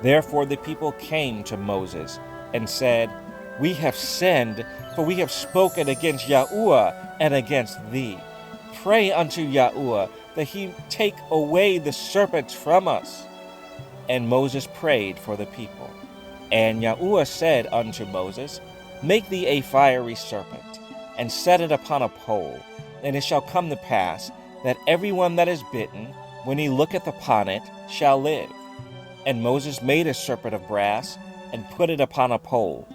Therefore the people came to Moses, and said, We have sinned, for we have spoken against Yahuwah and against thee. Pray unto Yahuwah that he take away the serpents from us. And Moses prayed for the people. And Yahuwah said unto Moses, Make thee a fiery serpent, and set it upon a pole, and it shall come to pass that everyone that is bitten, when he looketh upon it, shall live. And Moses made a serpent of brass, and put it upon a pole.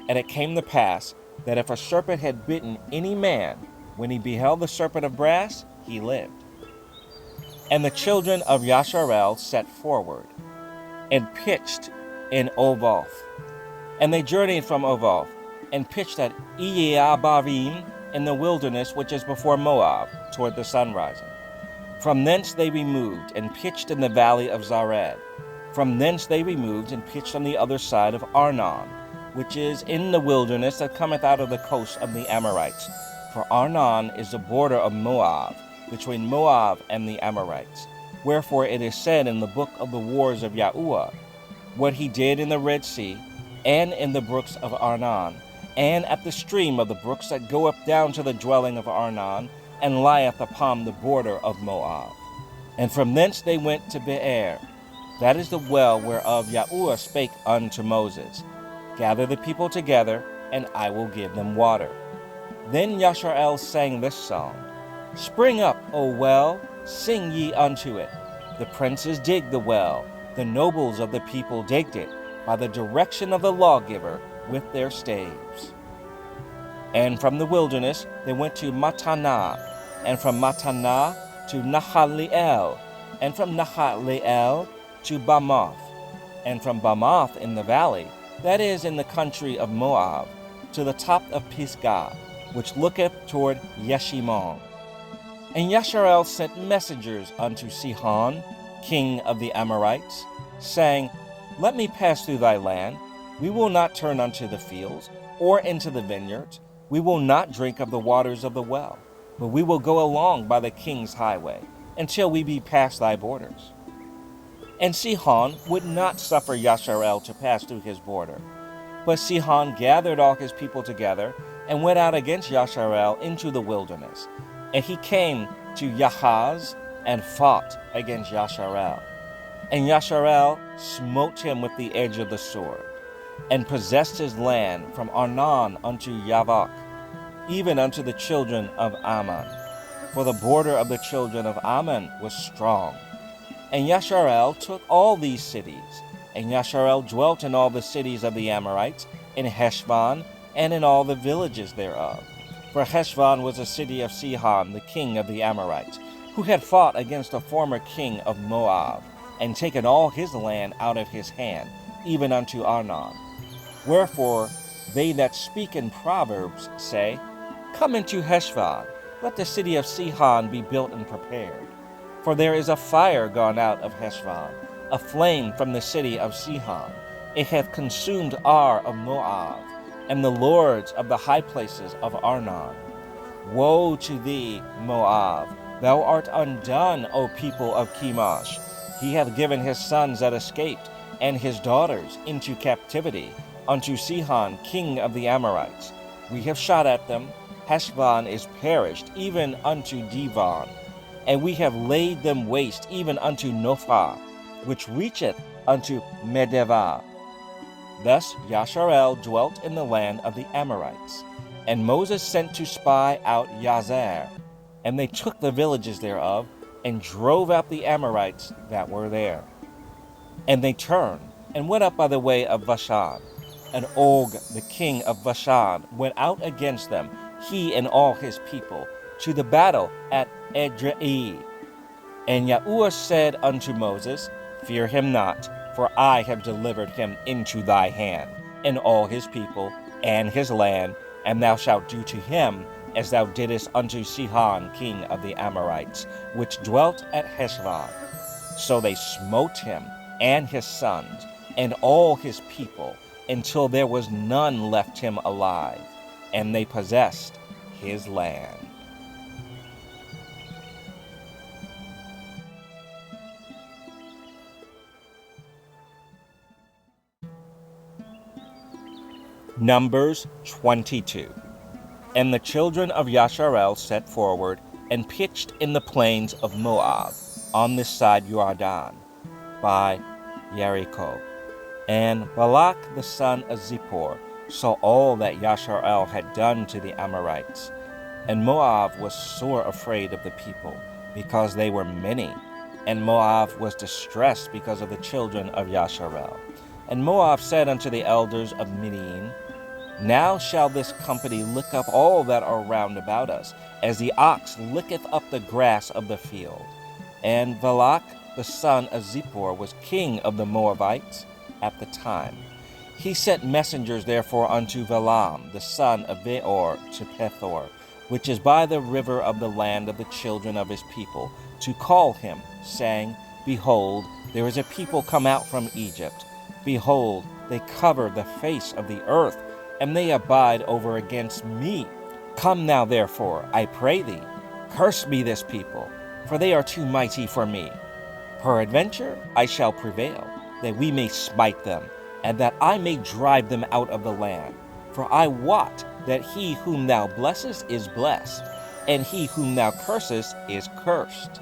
And it came to pass that if a serpent had bitten any man, when he beheld the serpent of brass, he lived. And the children of Yasharel set forward, and pitched in Ovoth. And they journeyed from Ovoth, and pitched at Iyeabarim in the wilderness which is before Moab, toward the sun rising. From thence they removed, and pitched in the valley of Zared. From thence they removed, and pitched on the other side of Arnon, which is in the wilderness that cometh out of the coast of the Amorites. For Arnon is the border of Moab, between Moab and the Amorites. Wherefore it is said in the book of the wars of Yahuwah, what he did in the Red Sea, and in the brooks of Arnon, and at the stream of the brooks that goeth down to the dwelling of Arnon, and lieth upon the border of Moab. And from thence they went to Beer, that is the well whereof Yahuwah spake unto Moses, Gather the people together, and I will give them water. Then Yasharel sang this song, Spring up, O well, sing ye unto it. The princes digged the well, the nobles of the people digged it, by the direction of the lawgiver with their staves. And from the wilderness they went to Mattanah, and from Mattanah to Nahaliel, and from Nahaliel to Bamoth, and from Bamoth in the valley, that is in the country of Moab, to the top of Pisgah, which looketh toward Yeshimon. And Yasharel sent messengers unto Sihon, king of the Amorites, saying, Let me pass through thy land. We will not turn unto the fields, or into the vineyards. We will not drink of the waters of the well, but we will go along by the king's highway, until we be past thy borders. And Sihon would not suffer Yasharel to pass through his border. But Sihon gathered all his people together, and went out against Yasharel into the wilderness. And he came to Yahaz, and fought against Yasharel. And Yasharel smote him with the edge of the sword, and possessed his land from Arnon unto Yavok, even unto the children of Ammon. For the border of the children of Ammon was strong. And Yasharel took all these cities, and Yasharel dwelt in all the cities of the Amorites, in Heshbon, and in all the villages thereof. For Heshbon was a city of Sihon, the king of the Amorites, who had fought against the former king of Moab, and taken all his land out of his hand, even unto Arnon. Wherefore they that speak in Proverbs say, Come into Heshbon, let the city of Sihon be built and prepared. For there is a fire gone out of Heshbon, a flame from the city of Sihon. It hath consumed Ar of Moab, and the lords of the high places of Arnon. Woe to thee, Moab! Thou art undone, O people of Chemosh. He hath given his sons that escaped, and his daughters into captivity unto Sihon king of the Amorites. We have shot at them. Heshbon is perished, even unto Devon. And we have laid them waste, even unto Nophah, which reacheth unto Medevah. Thus Yasharel dwelt in the land of the Amorites. And Moses sent to spy out Yazer. And they took the villages thereof, and drove out the Amorites that were there. And they turned, and went up by the way of Bashan. And Og, the king of Bashan, went out against them, he and all his people, to the battle at Edrei. And Yahuwah said unto Moses, Fear him not, for I have delivered him into thy hand, and all his people, and his land, and thou shalt do to him as thou didst unto Sihon king of the Amorites, which dwelt at Heshbon. So they smote him, and his sons, and all his people, until there was none left him alive, and they possessed his land. Numbers 22. And the children of Yasharel set forward, and pitched in the plains of Moab, on this side Jordan, by Jericho. And Balak the son of Zippor saw all that Yasharel had done to the Amorites. And Moab was sore afraid of the people, because they were many. And Moab was distressed because of the children of Yasharel. And Moab said unto the elders of Midian, Now shall this company lick up all that are round about us, as the ox licketh up the grass of the field. And Balak the son of Zippor was king of the Moabites at the time. He sent messengers therefore unto Balaam the son of Beor to Pethor, which is by the river of the land of the children of his people, to call him, saying, Behold, there is a people come out from Egypt. Behold, they cover the face of the earth, and they abide over against me. Come now therefore, I pray thee, curse me this people, for they are too mighty for me. Peradventure I shall prevail, that we may smite them, and that I may drive them out of the land. For I wot that he whom thou blessest is blessed, and he whom thou cursest is cursed.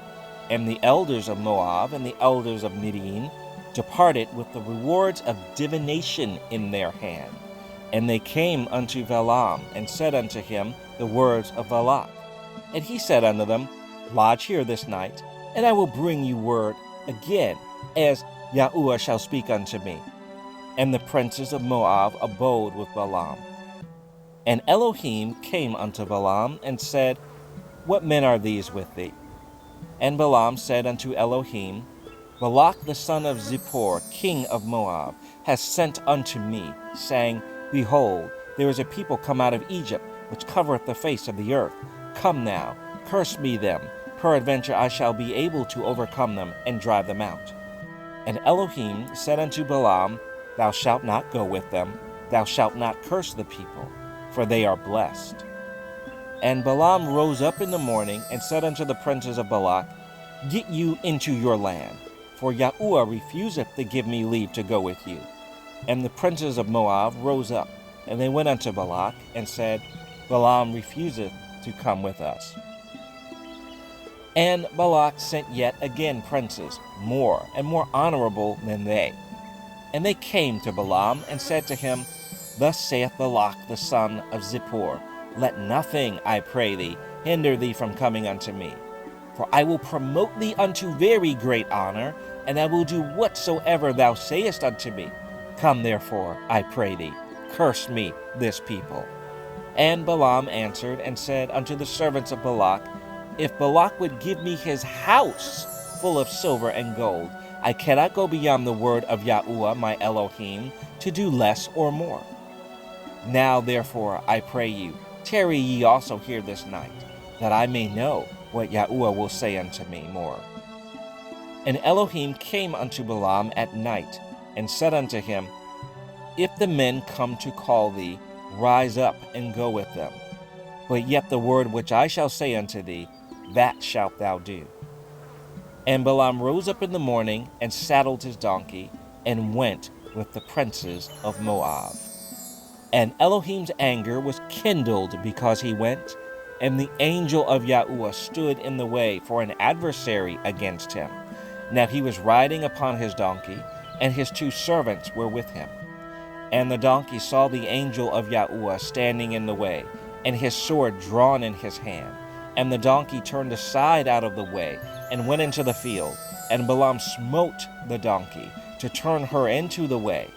And the elders of Moab and the elders of Midian departed with the rewards of divination in their hand. And they came unto Balaam, and said unto him the words of Balak. And he said unto them, Lodge here this night, and I will bring you word again, as Yahuwah shall speak unto me. And the princes of Moab abode with Balaam. And Elohim came unto Balaam, and said, What men are these with thee? And Balaam said unto Elohim, Balak the son of Zippor, king of Moab, has sent unto me, saying, Behold, there is a people come out of Egypt, which covereth the face of the earth. Come now, curse me them, peradventure I shall be able to overcome them, and drive them out. And Elohim said unto Balaam, Thou shalt not go with them, thou shalt not curse the people, for they are blessed. And Balaam rose up in the morning, and said unto the princes of Balak, Get you into your land, for Yahuwah refuseth to give me leave to go with you. And the princes of Moab rose up, and they went unto Balak, and said, Balaam refuseth to come with us. And Balak sent yet again princes, more and more honorable than they. And they came to Balaam, and said to him, Thus saith Balak the son of Zippor, Let nothing, I pray thee, hinder thee from coming unto me. For I will promote thee unto very great honor, and I will do whatsoever thou sayest unto me. Come therefore, I pray thee, curse me this people. And Balaam answered and said unto the servants of Balak, If Balak would give me his house full of silver and gold, I cannot go beyond the word of Yahuwah my Elohim to do less or more. Now therefore, I pray you, tarry ye also here this night, that I may know what Yahuwah will say unto me more. And Elohim came unto Balaam at night, and said unto him, If the men come to call thee, rise up and go with them. But yet the word which I shall say unto thee, that shalt thou do. And Balaam rose up in the morning, and saddled his donkey, and went with the princes of Moab. And Elohim's anger was kindled because he went, and the angel of Yahuwah stood in the way for an adversary against him. Now he was riding upon his donkey, and his 2 servants were with him. And the donkey saw the angel of Yahuwah standing in the way, and his sword drawn in his hand. And the donkey turned aside out of the way, and went into the field. And Balaam smote the donkey, to turn her into the way.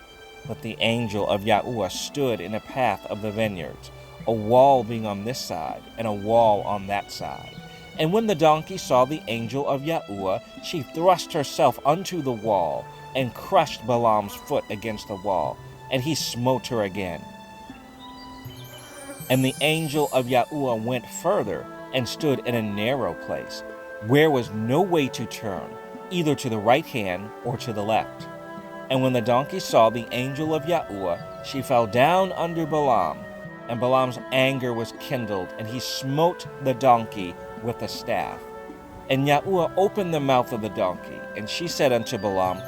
But the angel of Yahuwah stood in a path of the vineyards, a wall being on this side, and a wall on that side. And when the donkey saw the angel of Yahuwah, she thrust herself unto the wall, and crushed Balaam's foot against the wall, and he smote her again. And the angel of Yahuwah went further, and stood in a narrow place, where was no way to turn, either to the right hand or to the left. And when the donkey saw the angel of Yahuwah, she fell down under Balaam, and Balaam's anger was kindled, and he smote the donkey with a staff. And Yahuwah opened the mouth of the donkey, and she said unto Balaam,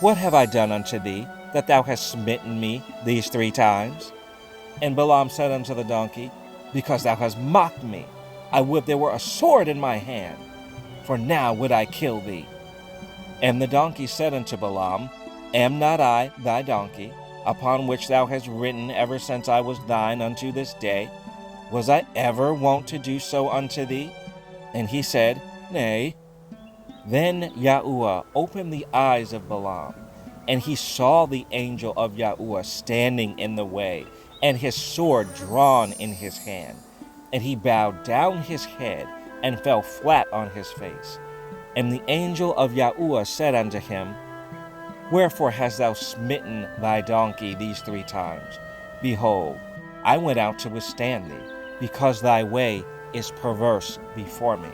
What have I done unto thee, that thou hast smitten me these 3 times? And Balaam said unto the donkey, Because thou hast mocked me, I would there were a sword in my hand, for now would I kill thee. And the donkey said unto Balaam, Am not I thy donkey, upon which thou hast ridden ever since I was thine unto this day? Was I ever wont to do so unto thee? And he said, Nay. Then Yahuwah opened the eyes of Balaam, and he saw the angel of Yahuwah standing in the way, and his sword drawn in his hand. And he bowed down his head, and fell flat on his face. And the angel of Yahuwah said unto him, Wherefore hast thou smitten thy donkey these 3 times? Behold, I went out to withstand thee, because thy way is perverse before me.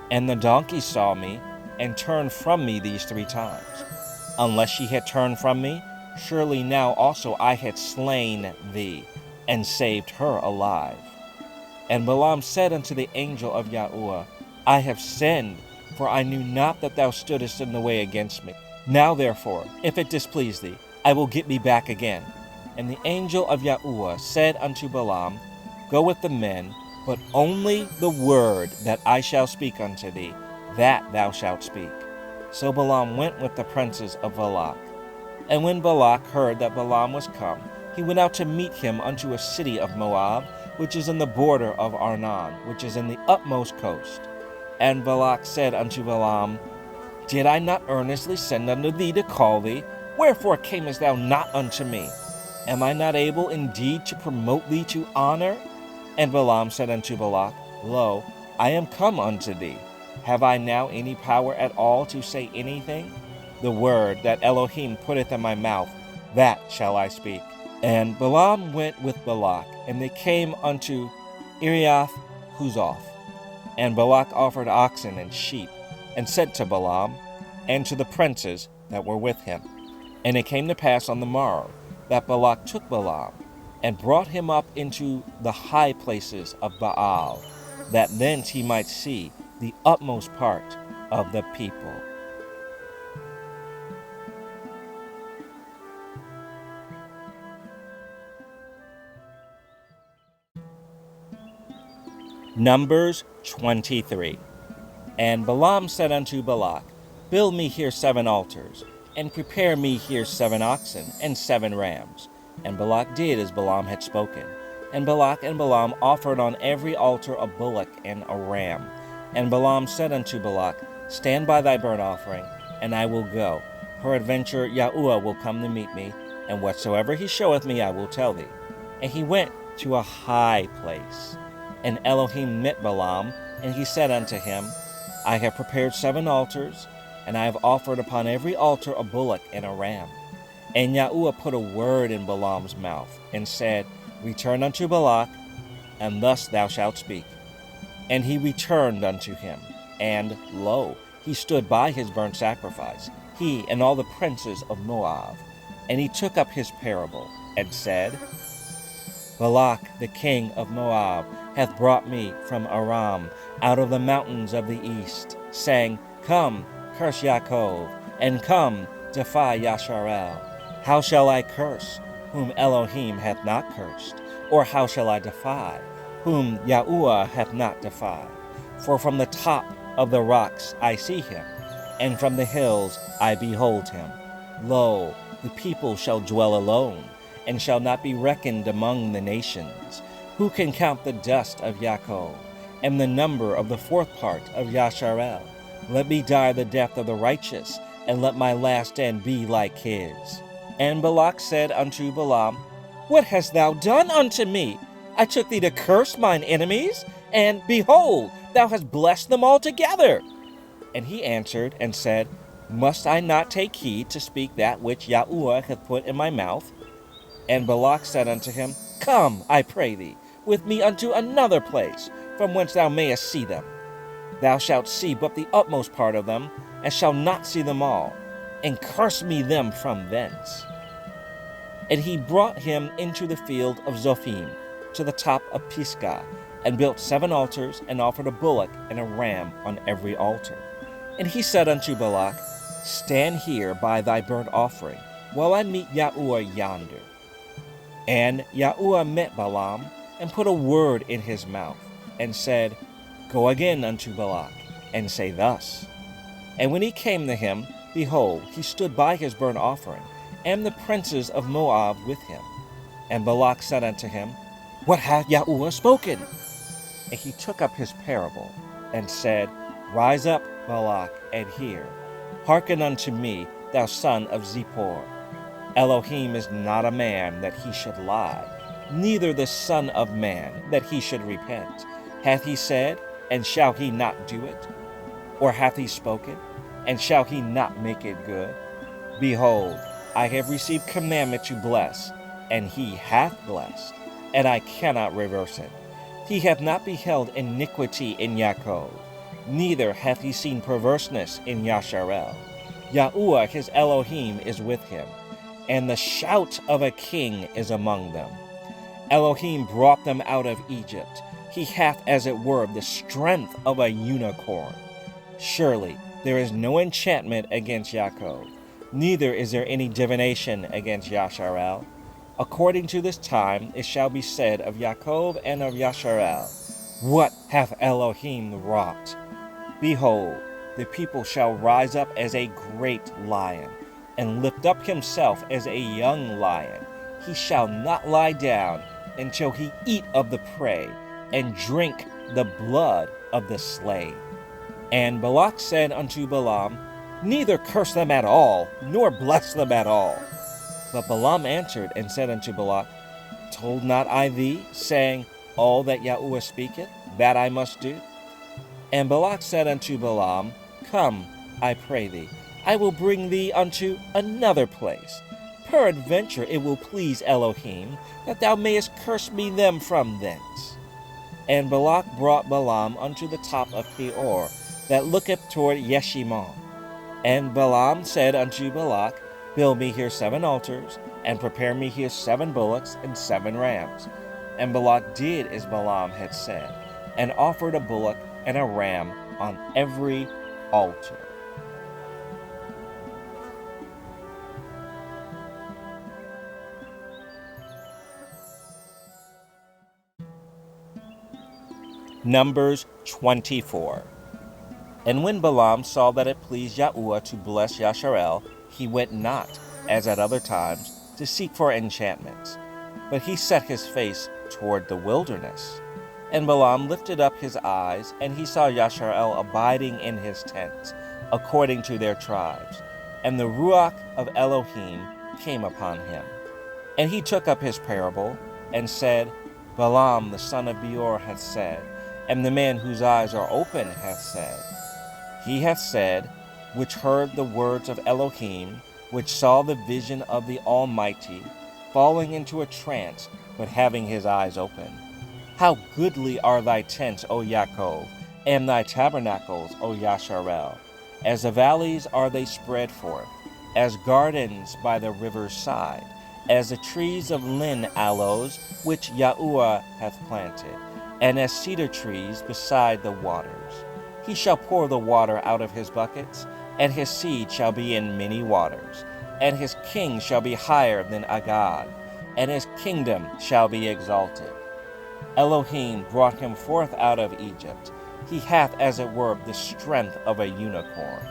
And the donkey saw me, and turned from me these 3 times. Unless she had turned from me, surely now also I had slain thee, and saved her alive. And Balaam said unto the angel of Yahuwah, I have sinned, for I knew not that thou stoodest in the way against me. Now therefore, if it displease thee, I will get me back again. And the angel of Yahuwah said unto Balaam, Go with the men, but only the word that I shall speak unto thee, that thou shalt speak. So Balaam went with the princes of Balak. And when Balak heard that Balaam was come, he went out to meet him unto a city of Moab, which is in the border of Arnon, which is in the utmost coast. And Balak said unto Balaam, Did I not earnestly send unto thee to call thee? Wherefore camest thou not unto me? Am I not able indeed to promote thee to honor? And Balaam said unto Balak, Lo, I am come unto thee. Have I now any power at all to say anything? The word that Elohim putteth in my mouth, that shall I speak. And Balaam went with Balak, and they came unto Iriath Huzoth. And Balak offered oxen and sheep, and said to Balaam, and to the princes that were with him. And it came to pass on the morrow, that Balak took Balaam, and brought him up into the high places of Baal, that thence he might see the utmost part of the people. Numbers 23. And Balaam said unto Balak, Build me here 7 altars, and prepare me here 7 oxen and 7 rams. And Balak did as Balaam had spoken. And Balak and Balaam offered on every altar a bullock and a ram. And Balaam said unto Balak, Stand by thy burnt offering, and I will go. Peradventure Yahuwah will come to meet me, and whatsoever he showeth me I will tell thee. And he went to a high place. And Elohim met Balaam, and he said unto him, I have prepared 7 altars, and I have offered upon every altar a bullock and a ram. And Yahuwah put a word in Balaam's mouth, and said, Return unto Balak, and thus thou shalt speak. And he returned unto him, and, lo, he stood by his burnt sacrifice, he and all the princes of Moab. And he took up his parable, and said, Balak the king of Moab hath brought me from Aram, out of the mountains of the east, saying, Come, curse Yaakov, and come, defy Yasharel? How shall I curse, whom Elohim hath not cursed? Or how shall I defy, whom Yahuwah hath not defied? For from the top of the rocks I see him, and from the hills I behold him. Lo, the people shall dwell alone, and shall not be reckoned among the nations. Who can count the dust of Yaakov, and the number of the fourth part of Yasharel? Let me die the death of the righteous, and let my last end be like his. And Balak said unto Balaam, What hast thou done unto me? I took thee to curse mine enemies, and behold, thou hast blessed them altogether. And he answered and said, Must I not take heed to speak that which Yahuwah hath put in my mouth? And Balak said unto him, Come, I pray thee, with me unto another place, from whence thou mayest see them. Thou shalt see but the utmost part of them, and shalt not see them all, and curse me them from thence. And he brought him into the field of Zophim, to the top of Pisgah, and built 7 altars, and offered a bullock and a ram on every altar. And he said unto Balak, Stand here by thy burnt offering, while I meet Yahuwah yonder. And Yahuwah met Balaam, and put a word in his mouth, and said, Go again unto Balak, and say thus. And when he came to him, behold, he stood by his burnt offering, and the princes of Moab with him. And Balak said unto him, What hath Yahuwah spoken? And he took up his parable, and said, Rise up, Balak, and hear. Hearken unto me, thou son of Zippor. Elohim is not a man that he should lie, neither the son of man that he should repent. Hath he said, and shall he not do it? Or hath he spoken, and shall he not make it good? Behold, I have received commandment to bless, and he hath blessed, and I cannot reverse it. He hath not beheld iniquity in Yaakov, neither hath he seen perverseness in Yasharel. Yahuwah his Elohim is with him, and the shout of a king is among them. Elohim brought them out of Egypt. He hath, as it were, the strength of a unicorn. Surely there is no enchantment against Yaakov, neither is there any divination against Yasharel. According to this time it shall be said of Yaakov and of Yasharel, What hath Elohim wrought? Behold, the people shall rise up as a great lion, and lift up himself as a young lion. He shall not lie down until he eat of the prey, and drink the blood of the slain. And Balak said unto Balaam, Neither curse them at all, nor bless them at all. But Balaam answered and said unto Balak, Told not I thee, saying, All that Yahuwah speaketh, that I must do? And Balak said unto Balaam, Come, I pray thee, I will bring thee unto another place. Peradventure it will please Elohim, that thou mayest curse me them from thence. And Balak brought Balaam unto the top of Peor, that looketh toward Yeshimon. And Balaam said unto Balak, Build me here 7 altars, and prepare me here 7 bullocks and 7 rams. And Balak did as Balaam had said, and offered a bullock and a ram on every altar. Numbers 24. And when Balaam saw that it pleased Yahuwah to bless Yasharel, he went not, as at other times, to seek for enchantments, but he set his face toward the wilderness. And Balaam lifted up his eyes, and he saw Yasharel abiding in his tents, according to their tribes. And the Ruach of Elohim came upon him. And he took up his parable, and said, Balaam the son of Beor hath said, and the man whose eyes are open hath said. He hath said, which heard the words of Elohim, which saw the vision of the Almighty, falling into a trance, but having his eyes open. How goodly are thy tents, O Yaakov, and thy tabernacles, O Yasharel! As the valleys are they spread forth, as gardens by the river's side, as the trees of lin aloes, which Yahuwah hath planted, and as cedar trees beside the waters. He shall pour the water out of his buckets, and his seed shall be in many waters, and his king shall be higher than Agag, and his kingdom shall be exalted. Elohim brought him forth out of Egypt. He hath, as it were, the strength of a unicorn.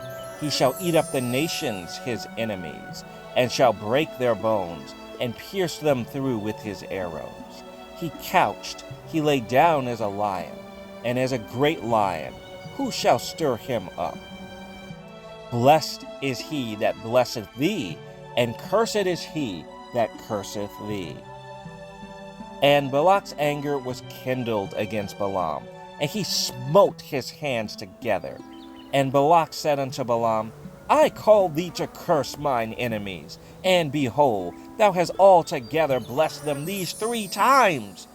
He shall eat up the nations his enemies, and shall break their bones, and pierce them through with his arrows. He couched, he lay down as a lion, and as a great lion. Who shall stir him up? Blessed is he that blesseth thee, and cursed is he that curseth thee. And Balak's anger was kindled against Balaam, and he smote his hands together. And Balak said unto Balaam, I call thee to curse mine enemies, and behold, thou hast altogether blessed them these 3 times.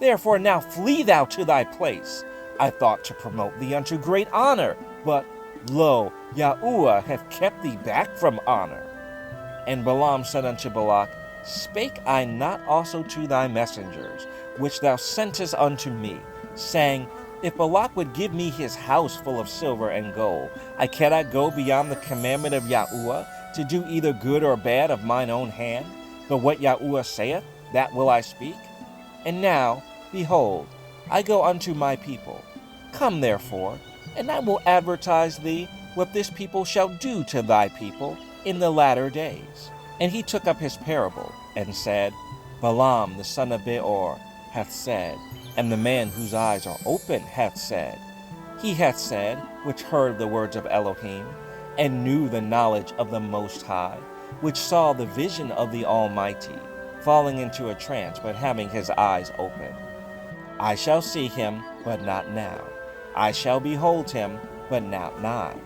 Therefore now flee thou to thy place. I thought to promote thee unto great honor, but lo, Yahuwah hath kept thee back from honor. And Balaam said unto Balak, Spake I not also to thy messengers, which thou sentest unto me, saying, If Balak would give me his house full of silver and gold, I cannot go beyond the commandment of Yahuwah to do either good or bad of mine own hand, but what Yahuwah saith, that will I speak? And now, behold, I go unto my people. Come therefore, and I will advertise thee what this people shall do to thy people in the latter days. And he took up his parable, and said, Balaam the son of Beor hath said, and the man whose eyes are open hath said. He hath said, which heard the words of Elohim, and knew the knowledge of the Most High, which saw the vision of the Almighty, falling into a trance, but having his eyes open. I shall see him, but not now. I shall behold him, but not nigh.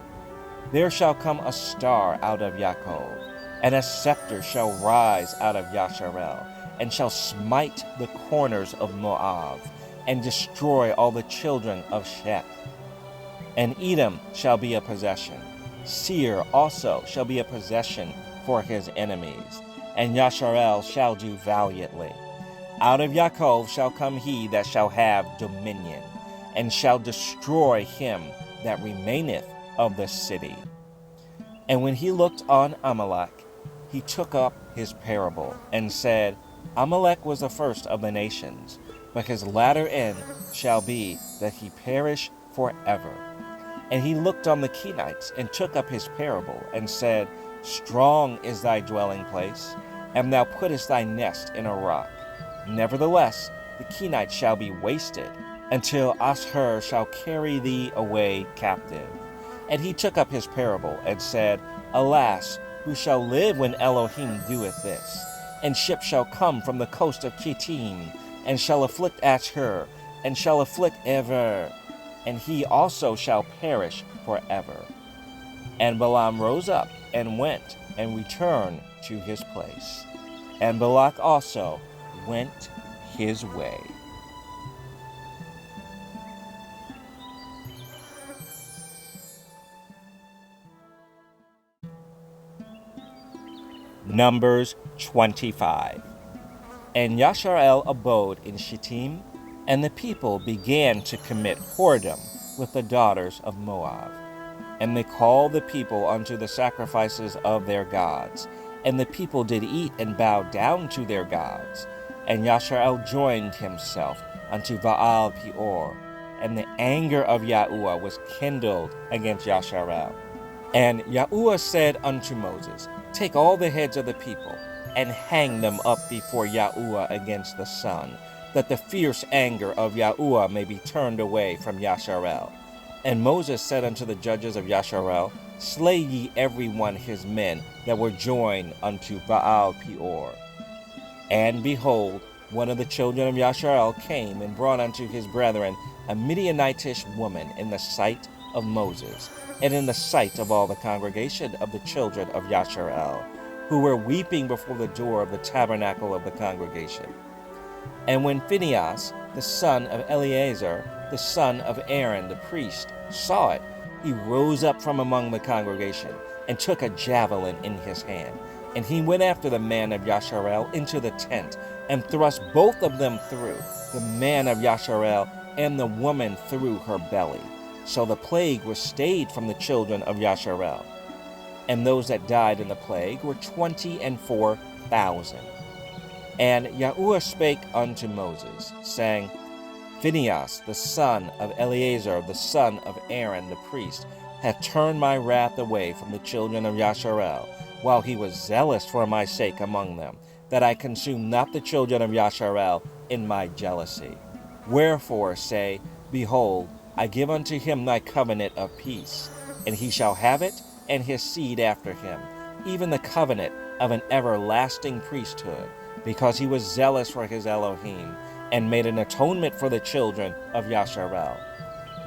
There shall come a star out of Yaakov, and a scepter shall rise out of Yasharel, and shall smite the corners of Moab, and destroy all the children of Sheth. And Edom shall be a possession. Seir also shall be a possession for his enemies, and Yasharel shall do valiantly. Out of Yaakov shall come he that shall have dominion, and shall destroy him that remaineth of the city. And when he looked on Amalek, he took up his parable, and said, Amalek was the first of the nations, but his latter end shall be that he perish forever. And he looked on the Kenites, and took up his parable, and said, Strong is thy dwelling place, and thou puttest thy nest in a rock. Nevertheless, the Kenites shall be wasted, until Ashur shall carry thee away captive. And he took up his parable, and said, Alas, who shall live when Elohim doeth this? And ships shall come from the coast of Kittim, and shall afflict Ashur, and shall afflict Ever, and he also shall perish forever. And Balaam rose up, and went, and returned to his place. And Balak also went his way. Numbers 25. And Yasharel abode in Shittim, and the people began to commit whoredom with the daughters of Moab. And they called the people unto the sacrifices of their gods, and the people did eat and bow down to their gods. And Yasharel joined himself unto Baal Peor, and the anger of Yahuwah was kindled against Yasharel. And Yahuwah said unto Moses, Take all the heads of the people, and hang them up before Yahuwah against the sun, that the fierce anger of Yahuwah may be turned away from Yasharel. And Moses said unto the judges of Yasharel, Slay ye every one his men that were joined unto Baal Peor. And behold, one of the children of Yasharel came and brought unto his brethren a Midianitish woman in the sight of Moses, and in the sight of all the congregation of the children of Yasharel, who were weeping before the door of the tabernacle of the congregation. And when Phinehas, the son of Eleazar, the son of Aaron the priest, saw it, he rose up from among the congregation, and took a javelin in his hand. And he went after the man of Yasharel into the tent, and thrust both of them through, the man of Yasharel and the woman through her belly. So the plague was stayed from the children of Yasharel. and those that died in the plague were 24,000. And Yahuwah spake unto Moses, saying, Phinehas, the son of Eleazar, the son of Aaron the priest, hath turned my wrath away from the children of Yasharel, while he was zealous for my sake among them, that I consume not the children of Yasharel in my jealousy. Wherefore say, Behold, I give unto him thy covenant of peace, and he shall have it, and his seed after him, even the covenant of an everlasting priesthood, because he was zealous for his Elohim, and made an atonement for the children of Yasharel.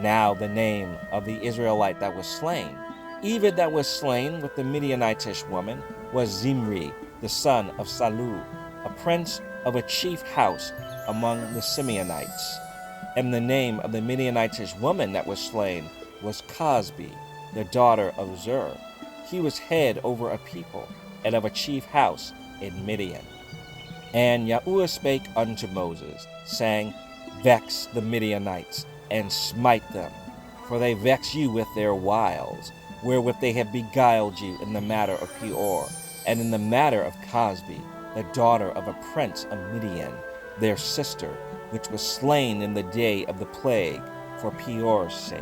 Now the name of the Israelite that was slain, even that was slain with the Midianitish woman, was Zimri, the son of Salu, a prince of a chief house among the Simeonites. And the name of the Midianitish woman that was slain was Cosbi, the daughter of Zur. He was head over a people, and of a chief house in Midian. And Yahuwah spake unto Moses, saying, Vex the Midianites, and smite them, for they vex you with their wiles, wherewith they have beguiled you in the matter of Peor, and in the matter of Cosbi, the daughter of a prince of Midian, their sister, which was slain in the day of the plague, for Peor's sake.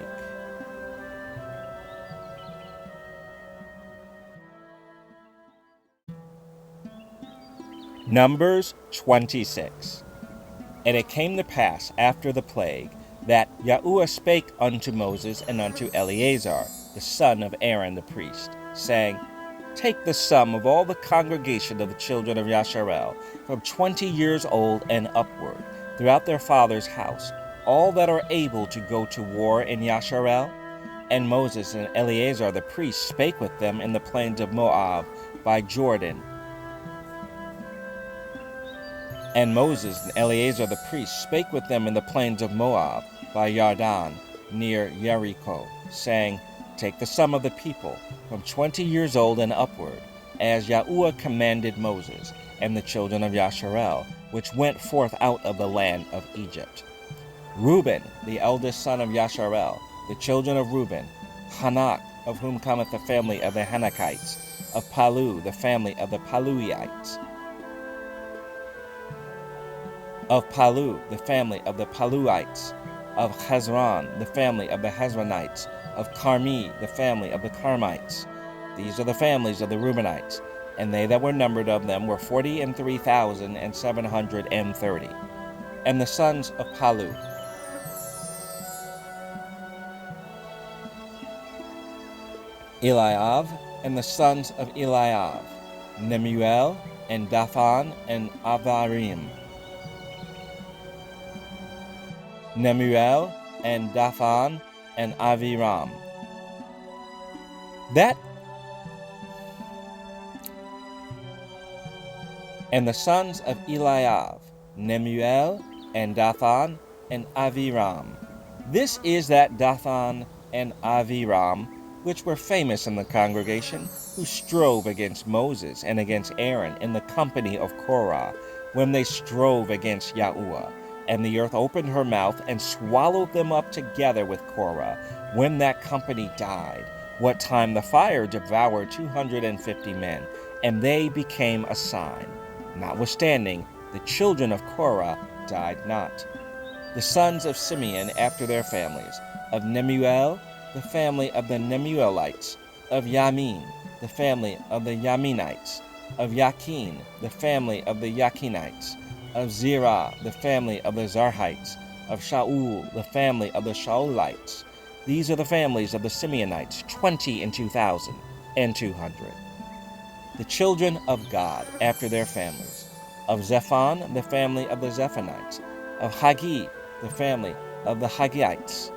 Numbers 26. And it came to pass after the plague, that Yahuwah spake unto Moses and unto Eleazar, the son of Aaron the priest, saying, Take the sum of all the congregation of the children of Yasharel, from 20 years old and upward, throughout their father's house, all that are able to go to war in Yasharel. And Moses and Eleazar the priest spake with them in the plains of Moab by Jordan. And Moses and Eleazar the priest spake with them in the plains of Moab by Yarden, near Jericho, saying, Take the sum of the people, from 20 years old and upward, as Yahuwah commanded Moses, and the children of Yasharel, which went forth out of the land of Egypt. Reuben, the eldest son of Yasharel, the children of Reuben, Hanak, of whom cometh the family of the Hanakites, of Palu, the family of the Paluites, of Palu, the family of the Paluites, of Hezron, the family of the Hezronites, of Carmi, the family of the Carmites. These are the families of the Reubenites, and they that were numbered of them were 43,730. And the sons of Palu, Eliav, and the sons of Eliav, Nemuel, and Dathan, and Avarim. Nemuel, and Dathan, and Aviram. And the sons of Eliav, Nemuel, and Dathan, and Aviram. This is that Dathan and Aviram, which were famous in the congregation, who strove against Moses and against Aaron in the company of Korah, when they strove against Yahuwah. And the earth opened her mouth and swallowed them up together with Korah, when that company died, what time the fire devoured 250 men, and they became a sign. Notwithstanding, the children of Korah died not. The sons of Simeon after their families, of Nemuel, the family of the Nemuelites, of Yamin, the family of the Yaminites, of Yakin, the family of the Yakinites, of Zerah, the family of the Zarhites, of Shaul, the family of the Shaulites. These are the families of the Simeonites, 22,200. The children of Gad, after their families, of Zephon, the family of the Zephonites, of Hagi, the family of the Hagiites,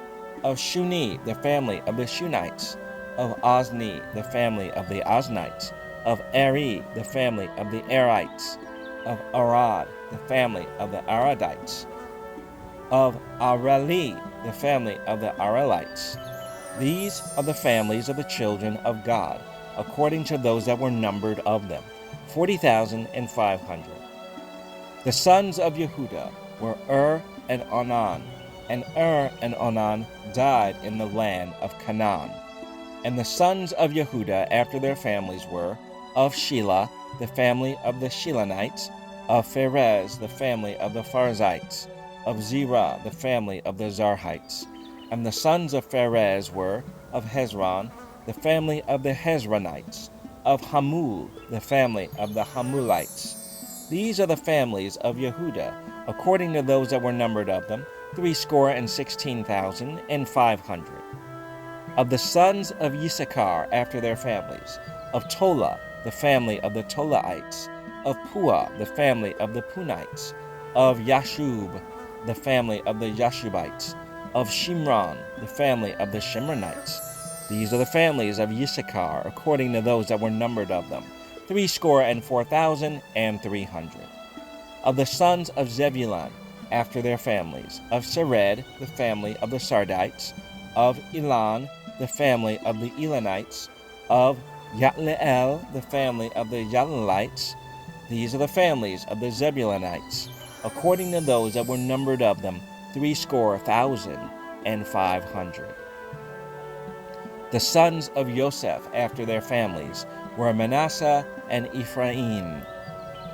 of Shuni, the family of the Shunites, of Ozni, the family of the Oznites, of Eri, the family of the Erites, of Arad, the family of the Aradites, of Areli, the family of the Arelites. These are the families of the children of God, according to those that were numbered of them, 40,500. The sons of Yehuda were and Onan, and and Onan died in the land of Canaan. And the sons of Yehuda after their families were, of Shelah, the family of the Shilanites, of Pharez, the family of the Pharzites, of Zerah, the family of the Zarhites. And the sons of Pharez were, of Hezron, the family of the Hezronites, of Hamul, the family of the Hamulites. These are the families of Yehuda, according to those that were numbered of them, 16,500. Of the sons of Issachar after their families, of Tola, the family of the Tolaites, of Pua, the family of the Punites, of Yashub, the family of the Yashubites, of Shimron, the family of the Shimronites. These are the families of Issachar, according to those that were numbered of them, 64,300. Of the sons of Zebulun, after their families, of Sered, the family of the Sardites, of Elan, the family of the Elanites, of Yatleel, the family of the Yaleelites. These are the families of the Zebulunites, according to those that were numbered of them, 60,500. The sons of Joseph after their families were Manasseh and Ephraim.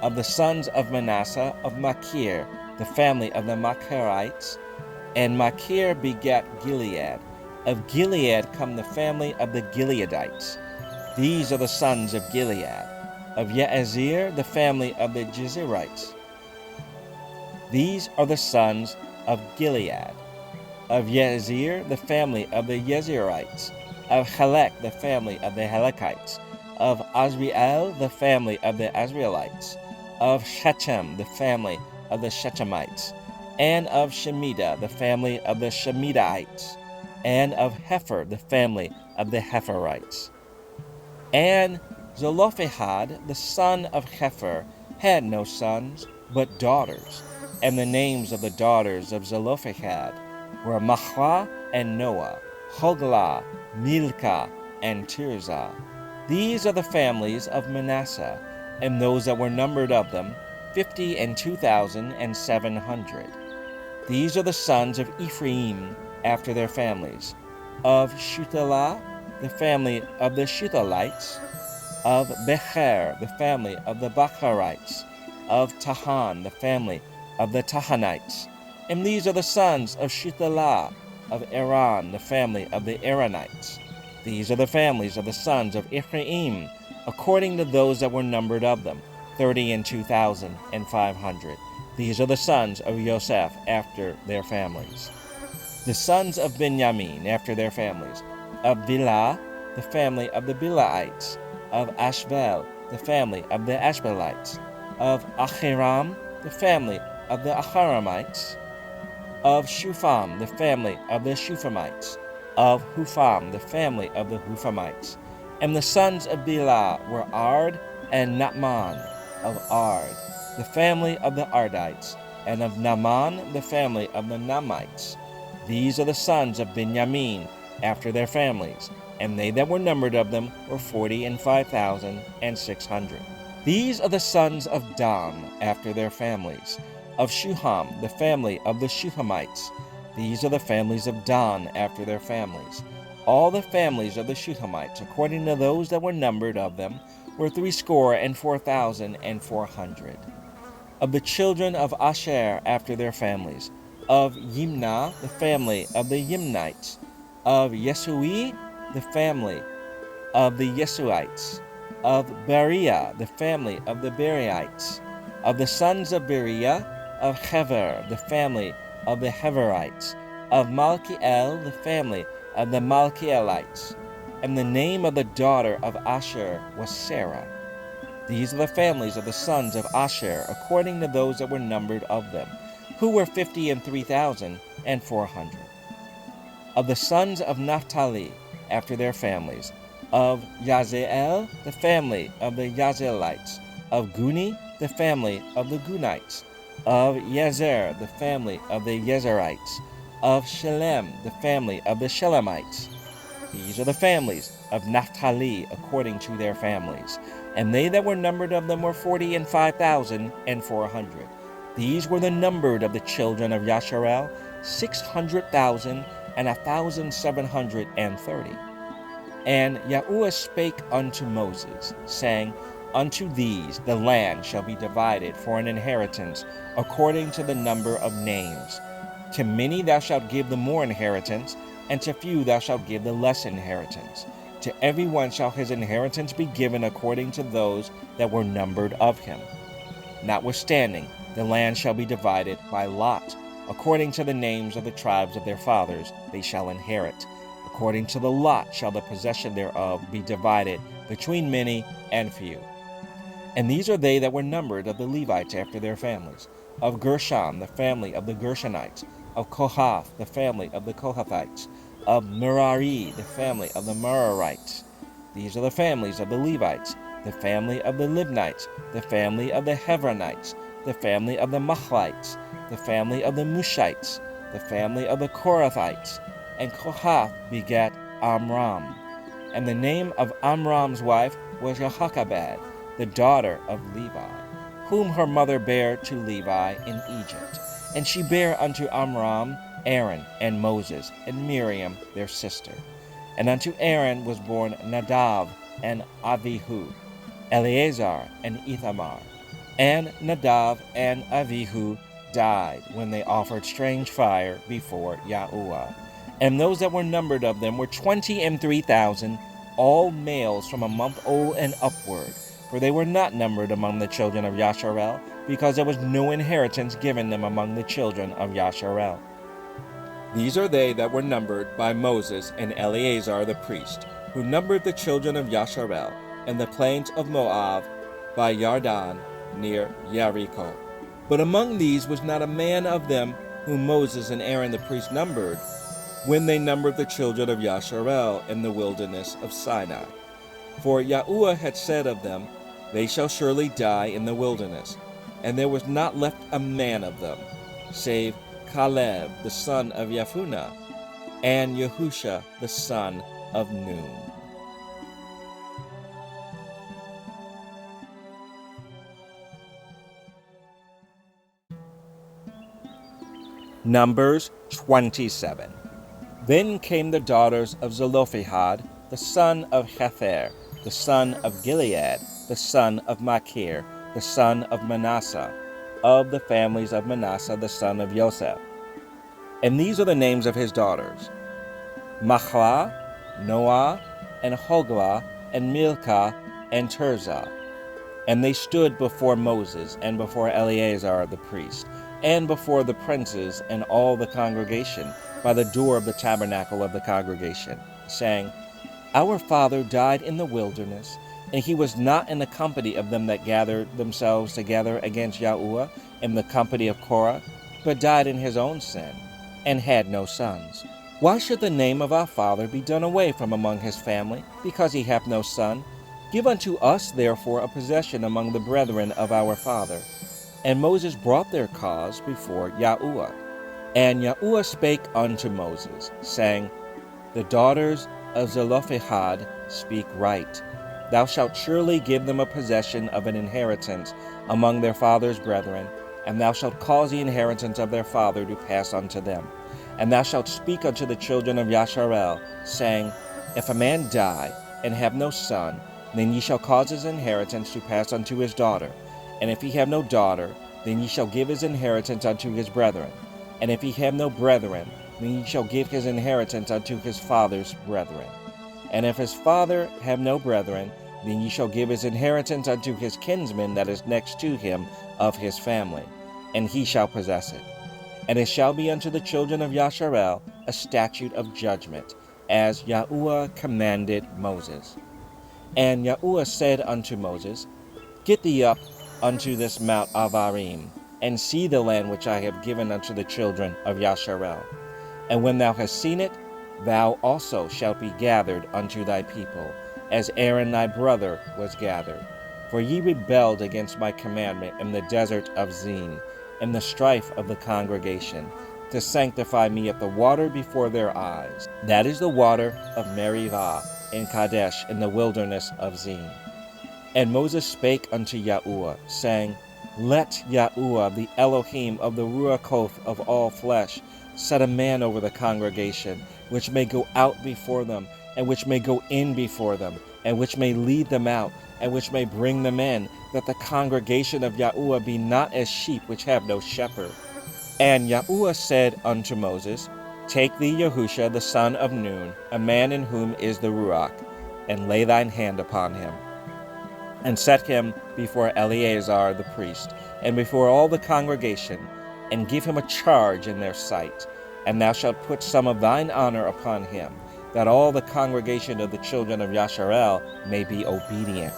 Of the sons of Manasseh, of Machir, the family of the Machirites, and Machir begat Gilead. Of Gilead come the family of the Gileadites. These are the sons of Gilead. Of Jezer, the family of the Jezerites. These are the sons of Gilead. Of Jezer, the family of the Jezerites. Of Helek, the family of the Helekites. Of Azriel, the family of the Azraelites. Of Shechem, the family of the Shechemites. And of Shemida, the family of the Shemidaites. And of Hefer, the family of the Heferites. And Zelophehad, the son of Hefer, had no sons, but daughters. And the names of the daughters of Zelophehad were Machlah and Noah, Hoglah, Milcah, and Tirzah. These are the families of Manasseh, and those that were numbered of them, 52,700. These are the sons of Ephraim after their families, of Shuthelah, the family of the Shuthalites, of Becher, the family of the Bacharites, of Tahan, the family of the Tahanites. And these are the sons of Shuthelah, of Iran, the family of the Iranites. These are the families of the sons of Ephraim, according to those that were numbered of them, 32,500. These are the sons of Joseph after their families. The sons of Benjamin after their families, of Bilah, the family of the Bilaites, of Ashbel, the family of the Ashbelites, of Ahiram, the family of the Ahiramites, of Shufam, the family of the Shufamites, of Hufam, the family of the Hufamites. And the sons of Bilah were Ard and Naaman, of Ard, the family of the Ardites, and of Naaman, the family of the Naamites. These are the sons of Benjamin after their families, and they that were numbered of them were 45,600. These are the sons of Dan after their families, of Shuham, the family of the Shuhamites. These are the families of Dan after their families. All the families of the Shuhamites, according to those that were numbered of them, were 64,400. Of the children of Asher after their families, of Yimnah, the family of the Yimnites, of Yesui, the family of the Yesuites, of Beriah, the family of the Beriites, of the sons of Beriah, of Hever, the family of the Heverites, of Malkiel, the family of the Malkielites. And the name of the daughter of Asher was Sarah. These are the families of the sons of Asher, according to those that were numbered of them, who were 53,400. Of the sons of Naphtali, after their families, of Yazeel, the family of the Yazeelites, of Guni, the family of the Gunites, of Yezer, the family of the Yezerites, of Shelem, the family of the Shelemites. These are the families of Naphtali according to their families, and they that were numbered of them were 45,400. These were the numbered of the children of Yasharel, 600,000 and 1,730. And Yahuwah spake unto Moses, saying, Unto these the land shall be divided for an inheritance, according to the number of names. To many thou shalt give the more inheritance, and to few thou shalt give the less inheritance. To every one shall his inheritance be given according to those that were numbered of him. Notwithstanding, the land shall be divided by lot. According to the names of the tribes of their fathers they shall inherit. According to the lot shall the possession thereof be divided between many and few. And these are they that were numbered of the Levites after their families. Of Gershon, the family of the Gershonites. Of Kohath, the family of the Kohathites. Of Merari, the family of the Merarites. These are the families of the Levites. The family of the Libnites. The family of the Hebronites. The family of the Machlites. The family of the Mushites. The family of the Korathites. And Kohath begat Amram. And the name of Amram's wife was Yehochebed, the daughter of Levi, whom her mother bare to Levi in Egypt. And she bare unto Amram Aaron and Moses and Miriam their sister. And unto Aaron was born Nadav and Avihu, Eleazar and Ithamar. And Nadav and Avihu died when they offered strange fire before Yahuwah. And those that were numbered of them were 23,000, all males from a month old and upward. For they were not numbered among the children of Yasharel, because there was no inheritance given them among the children of Yasharel. These are they that were numbered by Moses and Eleazar the priest, who numbered the children of Yasharel in the plains of Moab by Yarden near Jericho. But among these was not a man of them whom Moses and Aaron the priest numbered, when they numbered the children of Yasharel in the wilderness of Sinai. For Yahuwah had said of them, They shall surely die in the wilderness. And there was not left a man of them, save Caleb the son of Jephunneh, and Yahusha the son of Nun. Numbers 27. Then came the daughters of Zelophehad, the son of Hepher, the son of Gilead, the son of Machir, the son of Manasseh, of the families of Manasseh, the son of Joseph. And these are the names of his daughters: Machlah, Noah, and Hoglah, and Milcah, and Tirzah. And they stood before Moses, and before Eleazar the priest, and before the princes and all the congregation, by the door of the tabernacle of the congregation, saying, Our father died in the wilderness, and he was not in the company of them that gathered themselves together against Yahuwah in the company of Korah, but died in his own sin, and had no sons. Why should the name of our father be done away from among his family, because he hath no son? Give unto us therefore a possession among the brethren of our father. And Moses brought their cause before Yahuwah. And Yahuwah spake unto Moses, saying, The daughters of Zelophehad speak right. Thou shalt surely give them a possession of an inheritance among their father's brethren, and thou shalt cause the inheritance of their father to pass unto them. And thou shalt speak unto the children of Yasharel, saying, If a man die, and have no son, then ye shall cause his inheritance to pass unto his daughter. And if he have no daughter, then ye shall give his inheritance unto his brethren. And if he have no brethren, then ye shall give his inheritance unto his father's brethren. And if his father have no brethren, then ye shall give his inheritance unto his kinsman that is next to him of his family, and he shall possess it. And it shall be unto the children of Yasharel a statute of judgment, as Yahuwah commanded Moses. And Yahuwah said unto Moses, Get thee up unto this Mount Avarim, and see the land which I have given unto the children of Yasharel. And when thou hast seen it, thou also shalt be gathered unto thy people, as Aaron thy brother was gathered. For ye rebelled against my commandment in the desert of Zin, in the strife of the congregation, to sanctify me at the water before their eyes. That is the water of Meribah in Kadesh in the wilderness of Zin. And Moses spake unto Yahuwah, saying, Let Yahuwah, the Elohim of the Ruachoth of all flesh, set a man over the congregation, which may go out before them, and which may go in before them, and which may lead them out, and which may bring them in, that the congregation of Yahuwah be not as sheep which have no shepherd. And Yahuwah said unto Moses, Take thee Yahusha the son of Nun, a man in whom is the Ruach, and lay thine hand upon him, and set him before Eleazar the priest, and before all the congregation, and give him a charge in their sight. And thou shalt put some of thine honor upon him, that all the congregation of the children of Yasharel may be obedient.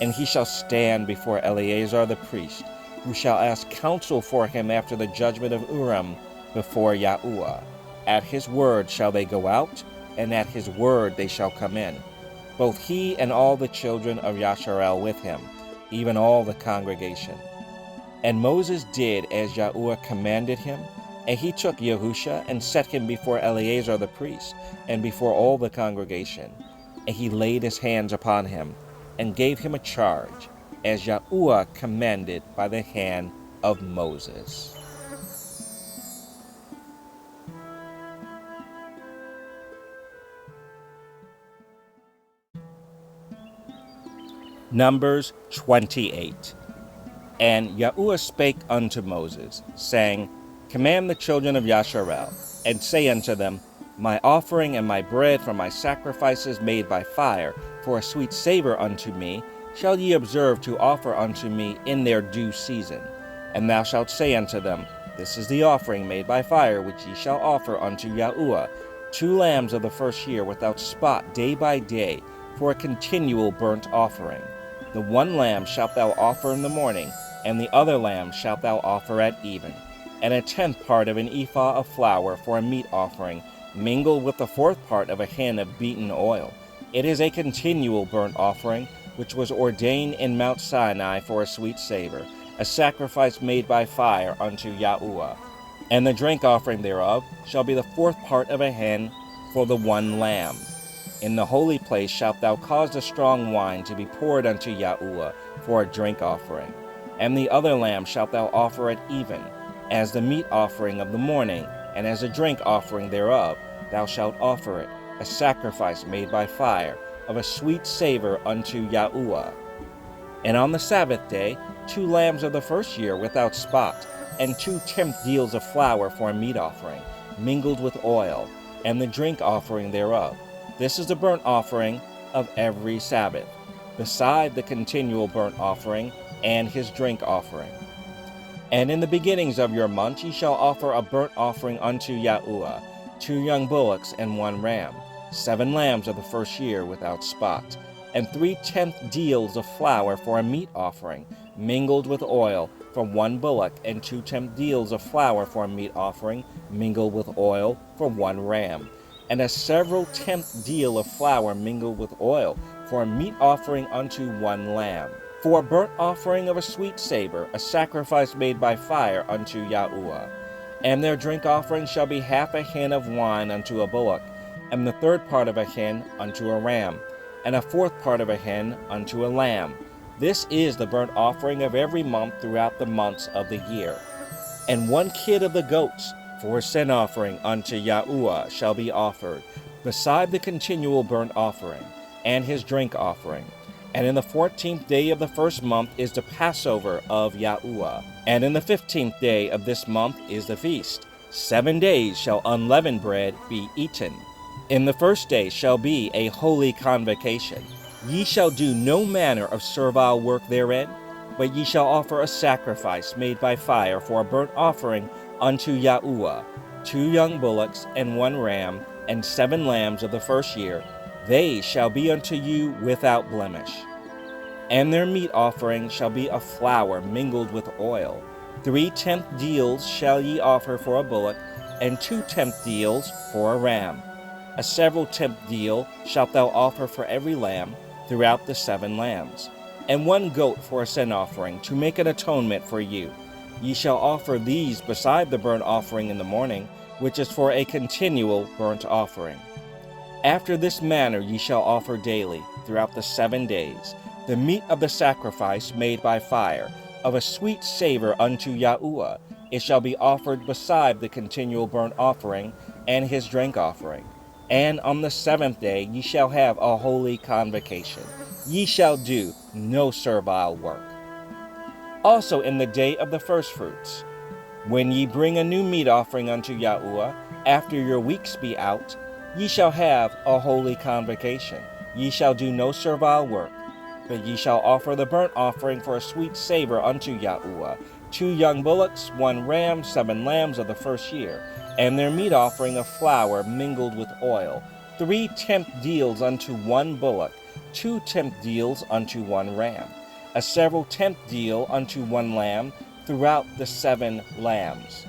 And he shall stand before Eleazar the priest, who shall ask counsel for him after the judgment of Urim before Yahuwah. At his word shall they go out, and at his word they shall come in, both he and all the children of Yasharel with him, even all the congregation. And Moses did as Yahuwah commanded him, and he took Yahusha and set him before Eleazar the priest, and before all the congregation. And he laid his hands upon him, and gave him a charge, as Yahuwah commanded by the hand of Moses. Numbers 28. And Yahuwah spake unto Moses, saying, Command the children of Yasharel, and say unto them, My offering and my bread for my sacrifices made by fire, for a sweet savor unto me, shall ye observe to offer unto me in their due season. And thou shalt say unto them, This is the offering made by fire which ye shall offer unto Yahuwah, 2 lambs of the first year without spot day by day, for a continual burnt offering. The 1 lamb shalt thou offer in the morning, and the other lamb shalt thou offer at even, and a 10th part of an ephah of flour for a meat offering, mingled with the 4th part of a hin of beaten oil. It is a continual burnt offering, which was ordained in Mount Sinai for a sweet savor, a sacrifice made by fire unto Yahuwah. And the drink offering thereof shall be the 4th part of a hin for the 1 lamb. In the holy place shalt thou cause the strong wine to be poured unto Yahuwah for a drink offering. And the other lamb shalt thou offer at even, as the meat offering of the morning, and as a drink offering thereof thou shalt offer it, a sacrifice made by fire, of a sweet savor unto Yahuwah. And on the Sabbath day 2 lambs of the first year without spot, and 2 tenth deals of flour for a meat offering, mingled with oil, and the drink offering thereof. This is the burnt offering of every Sabbath, beside the continual burnt offering and his drink offering. And in the beginnings of your months ye shall offer a burnt offering unto Yahuwah, 2 young bullocks and 1 ram, 7 lambs of the first year without spot, and 3 tenth deals of flour for a meat offering, mingled with oil, for 1 bullock, and 2 tenth deals of flour for a meat offering, mingled with oil, for 1 ram, and a several tenth deal of flour mingled with oil, for a meat offering unto 1 lamb. For a burnt offering of a sweet savor, a sacrifice made by fire unto Yahuwah. And their drink offering shall be half a hin of wine unto a bullock, and the 3rd part of a hin unto a ram, and a 4th part of a hin unto a lamb. This is the burnt offering of every month throughout the months of the year. And 1 kid of the goats for a sin offering unto Yahuwah shall be offered, beside the continual burnt offering, and his drink offering. And in the 14th day of the first month is the Passover of Yahuwah. And in the 15th day of this month is the feast. 7 days shall unleavened bread be eaten. In the first day shall be a holy convocation. Ye shall do no manner of servile work therein, but ye shall offer a sacrifice made by fire for a burnt offering unto Yahuwah, 2 young bullocks and 1 ram, and 7 lambs of the first year. They shall be unto you without blemish. And their meat offering shall be of flour mingled with oil. 3 tenth deals shall ye offer for a bullock, and 2 tenth deals for a ram. A several tenth deal shalt thou offer for every lamb throughout the 7 lambs, and 1 goat for a sin offering, to make an atonement for you. Ye shall offer these beside the burnt offering in the morning, which is for a continual burnt offering. After this manner ye shall offer daily, throughout the 7 days, the meat of the sacrifice made by fire, of a sweet savor unto Yahuwah. It shall be offered beside the continual burnt offering and his drink offering. And on the 7th day ye shall have a holy convocation. Ye shall do no servile work. Also in the day of the firstfruits, when ye bring a new meat offering unto Yahuwah, after your weeks be out, ye shall have a holy convocation. Ye shall do no servile work, but ye shall offer the burnt offering for a sweet savor unto Yahuwah, 2 young bullocks, 1 ram, 7 lambs of the first year, and their meat offering of flour mingled with oil, 3 tenth deals unto 1 bullock, 2 tenth deals unto 1 ram, a several tenth deal unto 1 lamb, throughout the 7 lambs,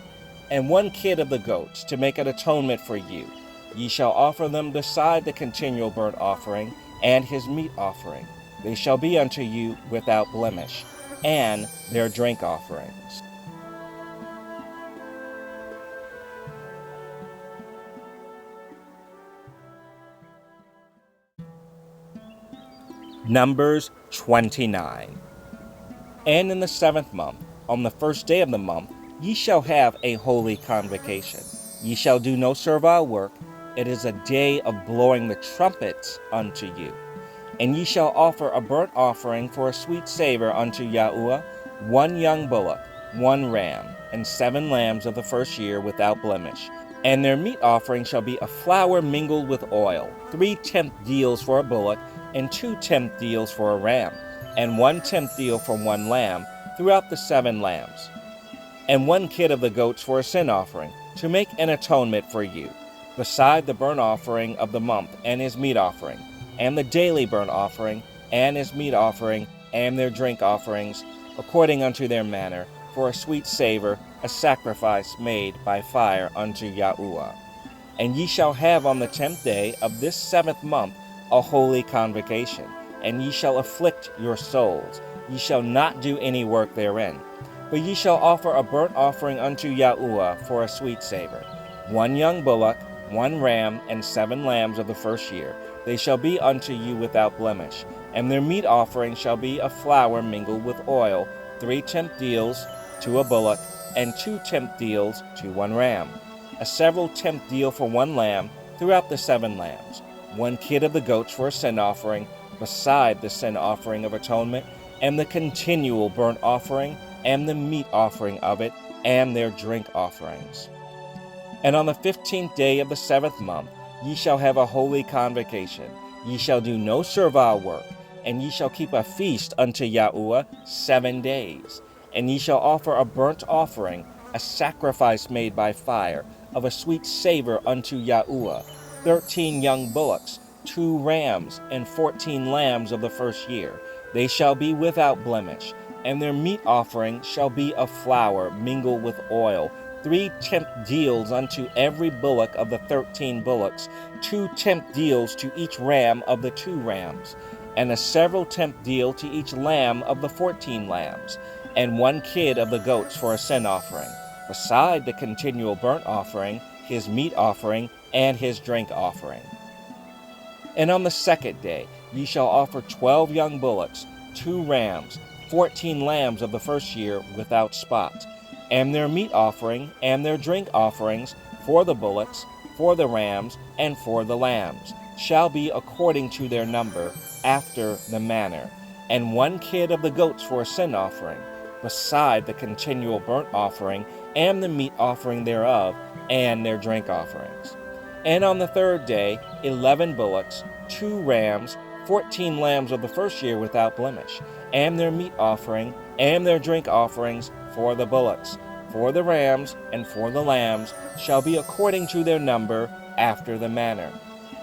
and 1 kid of the goats, to make an atonement for you. Ye shall offer them beside the continual burnt offering and his meat offering. They shall be unto you without blemish, and their drink offerings. Numbers 29. And in the 7th month, on the 1st day of the month, ye shall have a holy convocation. Ye shall do no servile work. It is a day of blowing the trumpets unto you. And ye shall offer a burnt offering for a sweet savor unto Yahuwah, 1 young bullock, 1 ram, and 7 lambs of the first year without blemish. And their meat offering shall be a flour mingled with oil, 3 tenth deals for a bullock, and 2 tenth deals for a ram, and 1 tenth deal for 1 lamb, throughout the 7 lambs, and 1 kid of the goats for a sin offering, to make an atonement for you, beside the burnt offering of the month and his meat offering, and the daily burnt offering, and his meat offering, and their drink offerings, according unto their manner, for a sweet savor, a sacrifice made by fire unto Yahuwah. And ye shall have on the 10th day of this 7th month a holy convocation, and ye shall afflict your souls. Ye shall not do any work therein. But ye shall offer a burnt offering unto Yahuwah for a sweet savor, 1 young bullock, 1 ram, and 7 lambs of the first year. They shall be unto you without blemish. And their meat offering shall be a flour mingled with oil, 3 tenth deals to a bullock, and 2 tenth deals to 1 ram, a several tenth deal for 1 lamb, throughout the 7 lambs, 1 kid of the goats for a sin offering, beside the sin offering of atonement, and the continual burnt offering, and the meat offering of it, and their drink offerings. And on the 15th day of the 7th month ye shall have a holy convocation. Ye shall do no servile work, and ye shall keep a feast unto Yahuwah 7 days. And ye shall offer a burnt offering, a sacrifice made by fire, of a sweet savor unto Yahuwah, 13 young bullocks, 2 rams, and 14 lambs of the first year. They shall be without blemish. And their meat offering shall be of flour mingled with oil, 3 tenth deals unto every bullock of the 13 bullocks, 2 tenth deals to each ram of the 2 rams, and a several tenth deal to each lamb of the 14 lambs, and 1 kid of the goats for a sin offering, beside the continual burnt offering, his meat offering, and his drink offering. And on the 2nd day ye shall offer 12 young bullocks, 2 rams, 14 lambs of the first year without spot, and their meat offering and their drink offerings for the bullocks, for the rams, and for the lambs, shall be according to their number, after the manner, and 1 kid of the goats for a sin offering, beside the continual burnt offering, and the meat offering thereof, and their drink offerings. And on the 3rd day 11 bullocks, 2 rams, 14 lambs of the first year without blemish, and their meat offering, and their drink offerings for the bullocks, for the rams, and for the lambs, shall be according to their number, after the manner.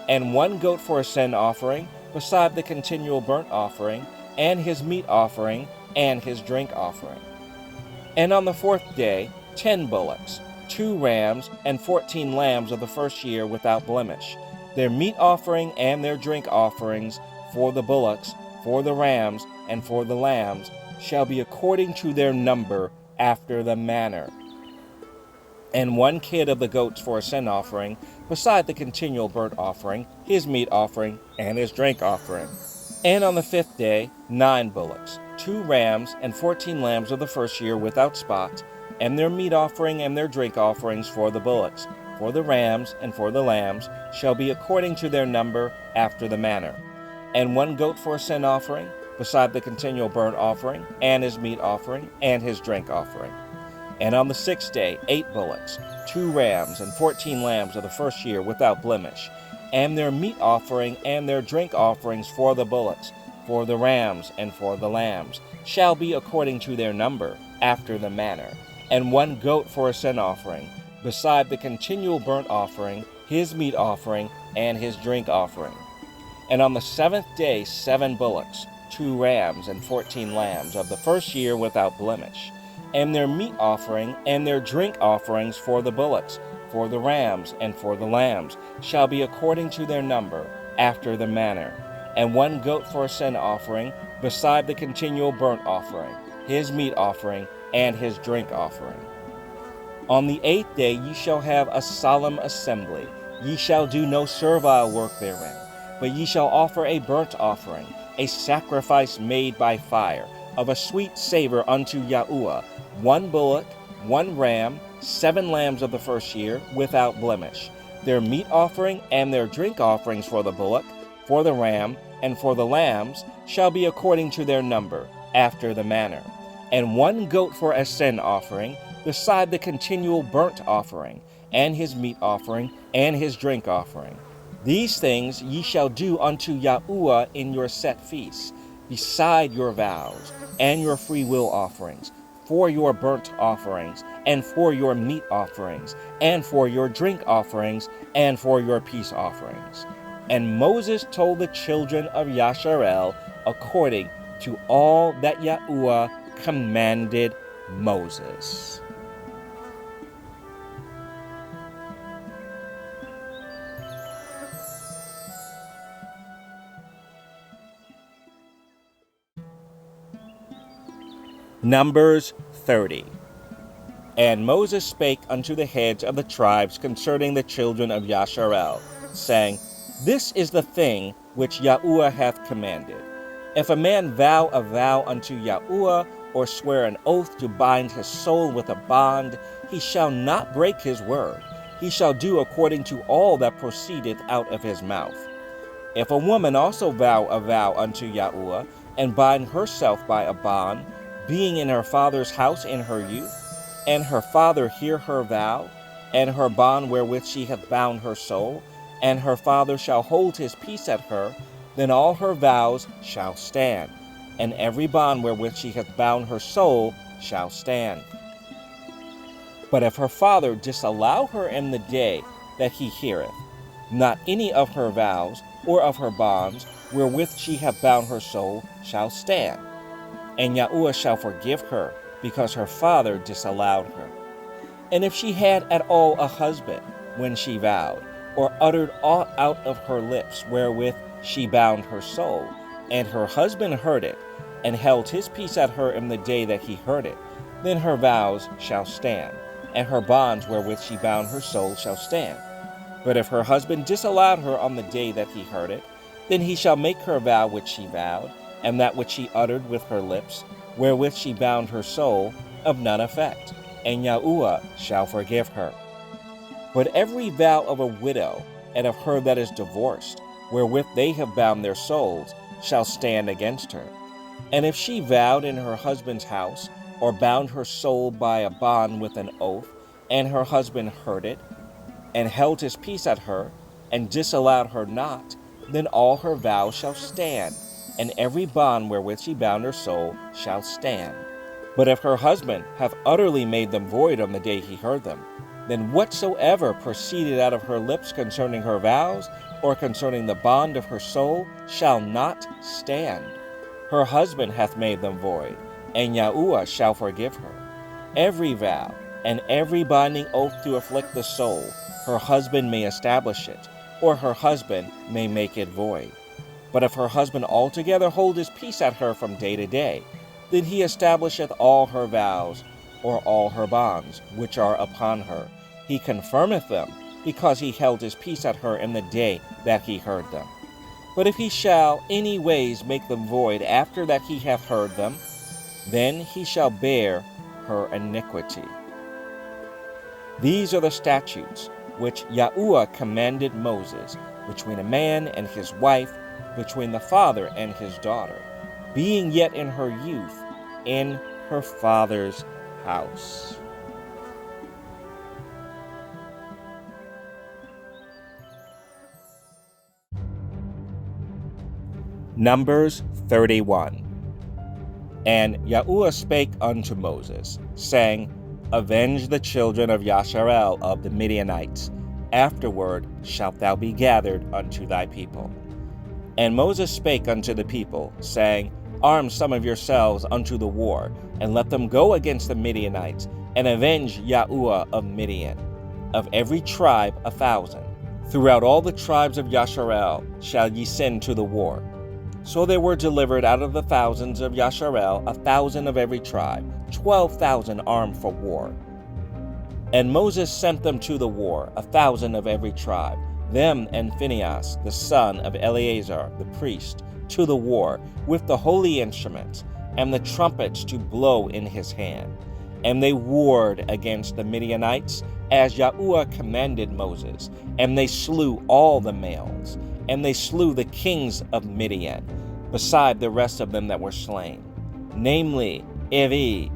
And 1 goat for a sin offering, beside the continual burnt offering, and his meat offering, and his drink offering. And on the 4th day 10 bullocks, 2 rams, and 14 lambs of the first year without blemish, their meat offering and their drink offerings for the bullocks, for the rams, and for the lambs, shall be according to their number, after the manner. And 1 kid of the goats for a sin offering, beside the continual burnt offering, his meat offering, and his drink offering. And on the 5th day 9 bullocks, 2 rams, and 14 lambs of the first year without spot, and their meat offering and their drink offerings for the bullocks, for the rams and for the lambs, shall be according to their number after the manner. And 1 goat for a sin offering, beside the continual burnt offering, and his meat offering, and his drink offering. And on the 6th day 8 bullocks, 2 rams, and 14 lambs of the first year without blemish, and their meat offering and their drink offerings for the bullocks, for the rams, and for the lambs, shall be according to their number, after the manner. And 1 goat for a sin offering, beside the continual burnt offering, his meat offering, and his drink offering. And on the 7th day 7 bullocks, 2 rams, and 14 lambs of the first year without blemish, and their meat offering and their drink offerings for the bullocks, for the rams, and for the lambs, shall be according to their number, after the manner. And 1 goat for a sin offering, beside the continual burnt offering, his meat offering, and his drink offering. On the 8th day ye shall have a solemn assembly. Ye shall do no servile work therein, but ye shall offer a burnt offering, a sacrifice made by fire, of a sweet savor unto Yahuwah, 1 bullock, 1 ram, 7 lambs of the first year, without blemish. Their meat offering and their drink offerings for the bullock, for the ram, and for the lambs shall be according to their number, after the manner. And 1 goat for a sin offering, beside the continual burnt offering, and his meat offering, and his drink offering. These things ye shall do unto Yahuwah in your set feasts, beside your vows, and your freewill offerings, for your burnt offerings, and for your meat offerings, and for your drink offerings, and for your peace offerings. And Moses told the children of Yasharel according to all that Yahuwah commanded Moses. Numbers 30. And Moses spake unto the heads of the tribes concerning the children of Yasharel, saying, This is the thing which Yahuwah hath commanded. If a man vow a vow unto Yahuwah, or swear an oath to bind his soul with a bond, he shall not break his word. He shall do according to all that proceedeth out of his mouth. If a woman also vow a vow unto Yahuwah, and bind herself by a bond, being in her father's house in her youth, and her father hear her vow, and her bond wherewith she hath bound her soul, and her father shall hold his peace at her, then all her vows shall stand, and every bond wherewith she hath bound her soul shall stand. But if her father disallow her in the day that he heareth, not any of her vows or of her bonds wherewith she hath bound her soul shall stand, and Yahuwah shall forgive her, because her father disallowed her. And if she had at all a husband when she vowed, or uttered aught out of her lips wherewith she bound her soul, and her husband heard it, and held his peace at her in the day that he heard it, then her vows shall stand, and her bonds wherewith she bound her soul shall stand. But if her husband disallowed her on the day that he heard it, then he shall make her vow which she vowed, and that which she uttered with her lips, wherewith she bound her soul, of none effect, and Yahuwah shall forgive her. But every vow of a widow, and of her that is divorced, wherewith they have bound their souls, shall stand against her. And if she vowed in her husband's house, or bound her soul by a bond with an oath, and her husband heard it, and held his peace at her, and disallowed her not, then all her vows shall stand, and every bond wherewith she bound her soul shall stand. But if her husband have utterly made them void on the day he heard them, then whatsoever proceeded out of her lips concerning her vows, or concerning the bond of her soul, shall not stand. Her husband hath made them void, and Yahuwah shall forgive her. Every vow, and every binding oath to afflict the soul, her husband may establish it, or her husband may make it void. But if her husband altogether hold his peace at her from day to day, then he establisheth all her vows, or all her bonds, which are upon her. He confirmeth them, because he held his peace at her in the day that he heard them. But if he shall any ways make them void after that he hath heard them, then he shall bear her iniquity. These are the statutes which Yahuwah commanded Moses, between a man and his wife, between the father and his daughter, being yet in her youth, in her father's house. Numbers 31. And Yahuwah spake unto Moses, saying, Avenge the children of Yasharel of the Midianites. Afterward shalt thou be gathered unto thy people. And Moses spake unto the people, saying, Arm some of yourselves unto the war, and let them go against the Midianites, and avenge Yahuwah of Midian. Of every tribe 1,000. Throughout all the tribes of Yasharel shall ye send to the war. So there were delivered out of the thousands of Yasharel 1,000 of every tribe, 12,000 armed for war. And Moses sent them to the war, 1,000 of every tribe, them and Phinehas, the son of Eleazar, the priest, to the war, with the holy instruments, and the trumpets to blow in his hand. And they warred against the Midianites, as Yahuwah commanded Moses, and they slew all the males, and they slew the kings of Midian, beside the rest of them that were slain, namely Evi,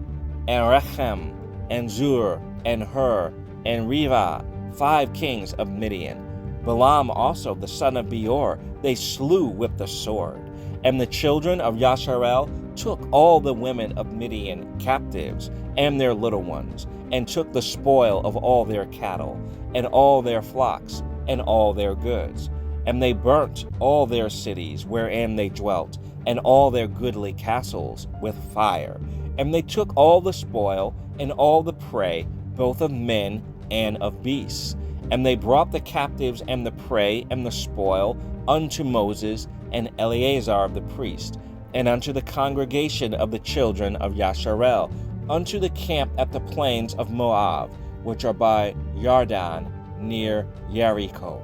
and Rechem, and Zur, and Hur, and Reva, 5 kings of Midian. Balaam also, the son of Beor, they slew with the sword. And the children of Yasharel took all the women of Midian captives, and their little ones, and took the spoil of all their cattle, and all their flocks, and all their goods. And they burnt all their cities wherein they dwelt, and all their goodly castles with fire. And they took all the spoil, and all the prey, both of men and of beasts. And they brought the captives and the prey and the spoil unto Moses and Eleazar the priest, and unto the congregation of the children of Yasharel, unto the camp at the plains of Moab, which are by Yarden, near Jericho.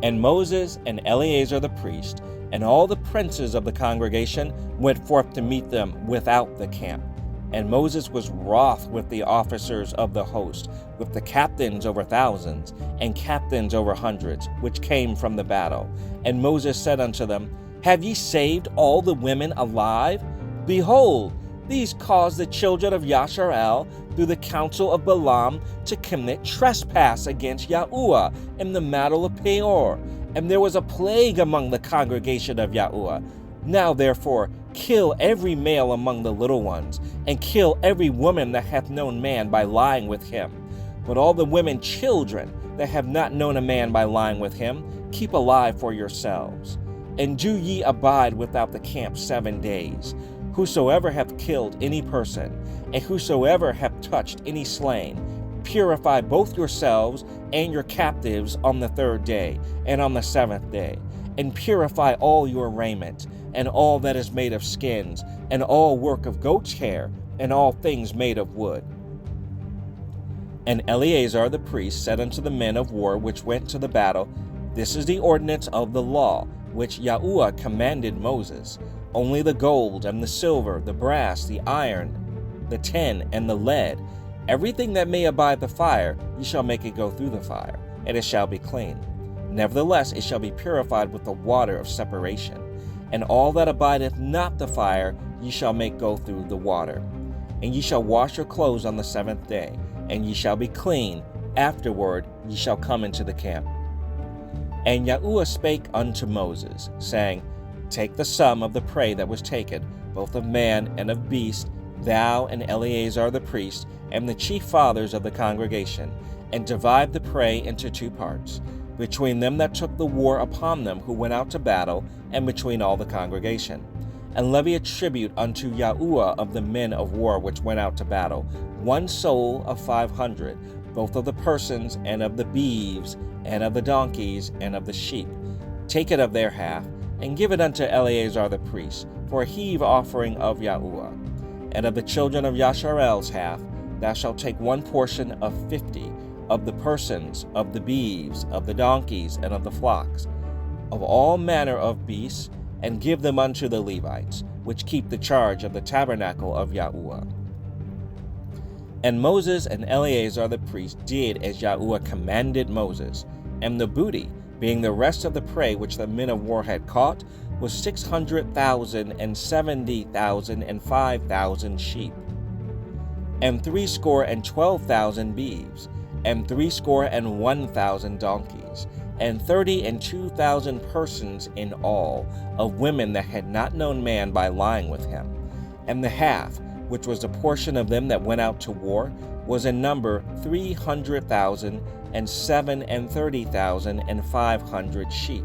And Moses and Eleazar the priest, and all the princes of the congregation went forth to meet them without the camp. And Moses was wroth with the officers of the host, with the captains over thousands, and captains over hundreds, which came from the battle. And Moses said unto them, Have ye saved all the women alive? Behold, these caused the children of Yasharel, through the counsel of Balaam, to commit trespass against Yahuwah in the matter of Peor. And there was a plague among the congregation of Yahuwah. Now therefore, kill every male among the little ones, and kill every woman that hath known man by lying with him. But all the women children that have not known a man by lying with him, keep alive for yourselves. And do ye abide without the camp 7 days. Whosoever hath killed any person, and whosoever hath touched any slain, purify both yourselves and your captives on the 3rd day, and on the 7th day, and purify all your raiment, and all that is made of skins, and all work of goat's hair, and all things made of wood. And Eleazar the priest said unto the men of war which went to the battle, This is the ordinance of the law, which Yahuwah commanded Moses. Only the gold, and the silver, the brass, the iron, the tin, and the lead, everything that may abide the fire, ye shall make it go through the fire, and it shall be clean. Nevertheless, it shall be purified with the water of separation. And all that abideth not the fire, ye shall make go through the water. And ye shall wash your clothes on the 7th day, and ye shall be clean. Afterward ye shall come into the camp. And Yahuwah spake unto Moses, saying, Take the sum of the prey that was taken, both of man and of beast, thou and Eleazar the priest, and the chief fathers of the congregation, and divide the prey into 2 parts, between them that took the war upon them who went out to battle, and between all the congregation. And levy a tribute unto Yahuwah of the men of war which went out to battle, 1 soul of 500, both of the persons, and of the beeves, and of the donkeys, and of the sheep. Take it of their half, and give it unto Eleazar the priest, for a heave offering of Yahuwah. And of the children of Yasharel's half, thou shalt take 1 portion of 50, of the persons, of the beeves, of the donkeys, and of the flocks, of all manner of beasts, and give them unto the Levites, which keep the charge of the tabernacle of Yahuwah. And Moses and Eleazar the priest did as Yahuwah commanded Moses, and the booty, being the rest of the prey which the men of war had caught, was 600,000 and 70,000 and 5,000 sheep, and 612,000 beeves, and 61,000 donkeys, and 32,000 persons in all, of women that had not known man by lying with him. And the half, which was the portion of them that went out to war, was in number 300,000 and 37,000 and 500 sheep.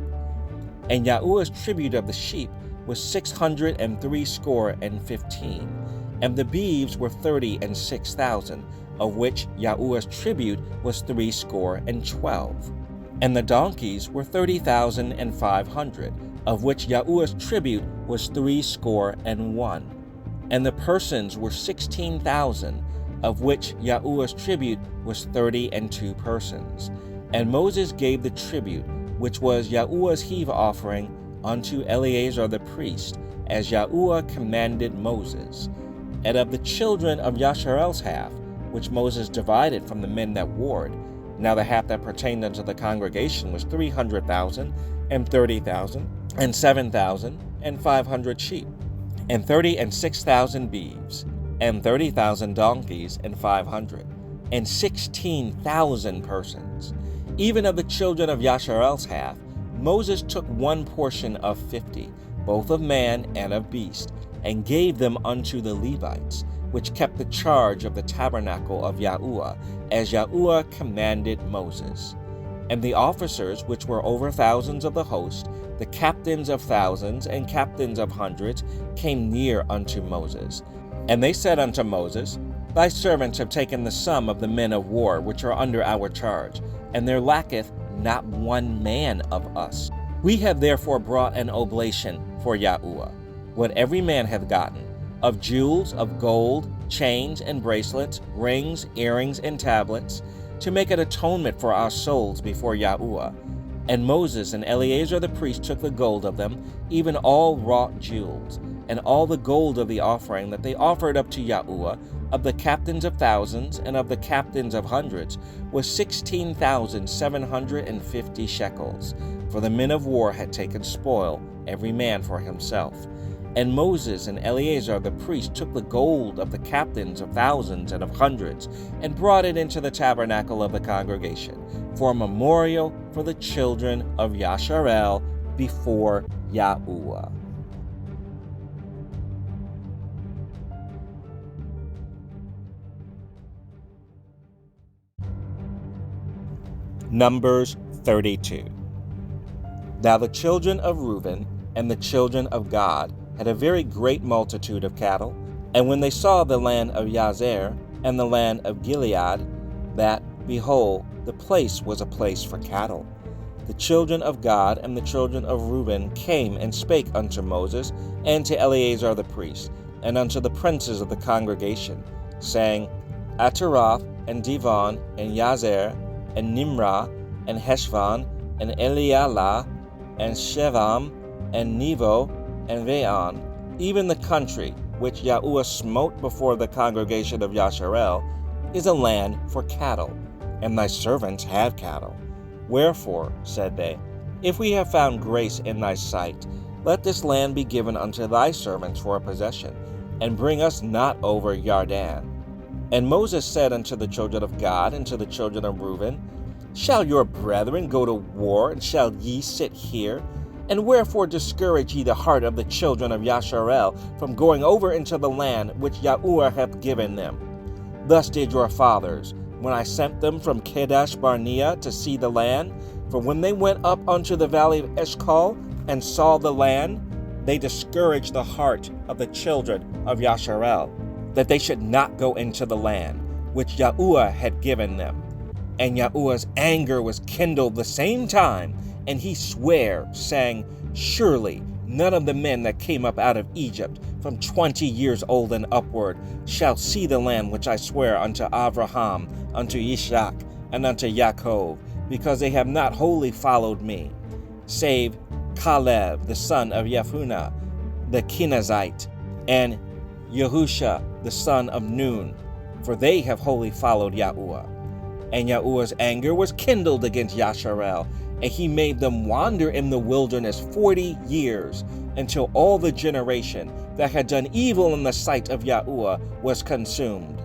And Yahuwah's tribute of the sheep was 615, and the beeves were 36,000, of which Yahuwah's tribute was 312. And the donkeys were 30,500, of which Yahuwah's tribute was 301. And the persons were 16,000, of which Yahuwah's tribute was 32 persons. And Moses gave the tribute, which was Yahuwah's heave offering, unto Eleazar the priest, as Yahuwah commanded Moses. And of the children of Yasharel's half, which Moses divided from the men that warred, now the half that pertained unto the congregation was 300,000, and 30,000, and 7,000, and 500 sheep, and 36,000 beeves, and 30,000 donkeys, and 500, and 16,000 persons. Even of the children of Yasharel's half, Moses took one portion of 50, both of man and of beast, and gave them unto the Levites, which kept the charge of the tabernacle of Yahuwah, as Yahuwah commanded Moses. And the officers which were over thousands of the host, the captains of thousands and captains of hundreds, came near unto Moses. And they said unto Moses, Thy servants have taken the sum of the men of war which are under our charge, and there lacketh not one man of us. We have therefore brought an oblation for Yahuwah, what every man hath gotten, of jewels, of gold, chains and bracelets, rings, earrings, and tablets, to make an atonement for our souls before Yahuwah. And Moses and Eleazar the priest took the gold of them, even all wrought jewels, and all the gold of the offering that they offered up to Yahuwah, of the captains of thousands and of the captains of hundreds, was 16,750 shekels. For the men of war had taken spoil, every man for himself. And Moses and Eleazar the priest took the gold of the captains of thousands and of hundreds, and brought it into the tabernacle of the congregation, for a memorial for the children of Yasharel before Yahuwah. Numbers 32. Now the children of Reuben and the children of Gad had a very great multitude of cattle, and when they saw the land of Yazer and the land of Gilead, that, behold, the place was a place for cattle, the children of Gad and the children of Reuben came and spake unto Moses and to Eleazar the priest, and unto the princes of the congregation, saying, Ataroth and Divon and Yazer and Nimrah and Heshvan and Elialah and Shevam and Nevo and Veon, even the country which Yahuwah smote before the congregation of Yasharel, is a land for cattle, and thy servants have cattle. Wherefore, said they, if we have found grace in thy sight, let this land be given unto thy servants for a possession, and bring us not over Yarden. And Moses said unto the children of Gad and to the children of Reuben, Shall your brethren go to war, and shall ye sit here? And wherefore discourage ye the heart of the children of Yasharel from going over into the land which Yahuwah hath given them? Thus did your fathers, when I sent them from Kadesh Barnea to see the land. For when they went up unto the valley of Eshcol and saw the land, they discouraged the heart of the children of Yasharel, that they should not go into the land which Yahuwah had given them. And Yahuwah's anger was kindled the same time, and he sware, saying, Surely none of the men that came up out of Egypt from 20 years old and upward shall see the land which I swear unto Abraham, unto Ishak, and unto Jacob, because they have not wholly followed me, save Caleb the son of Jephunneh the Kenizzite, and Yahusha the son of Nun, for they have wholly followed Yahuwah. And Yahuwah's anger was kindled against Yasharel, and he made them wander in the wilderness 40 years, until all the generation that had done evil in the sight of Yahuwah was consumed.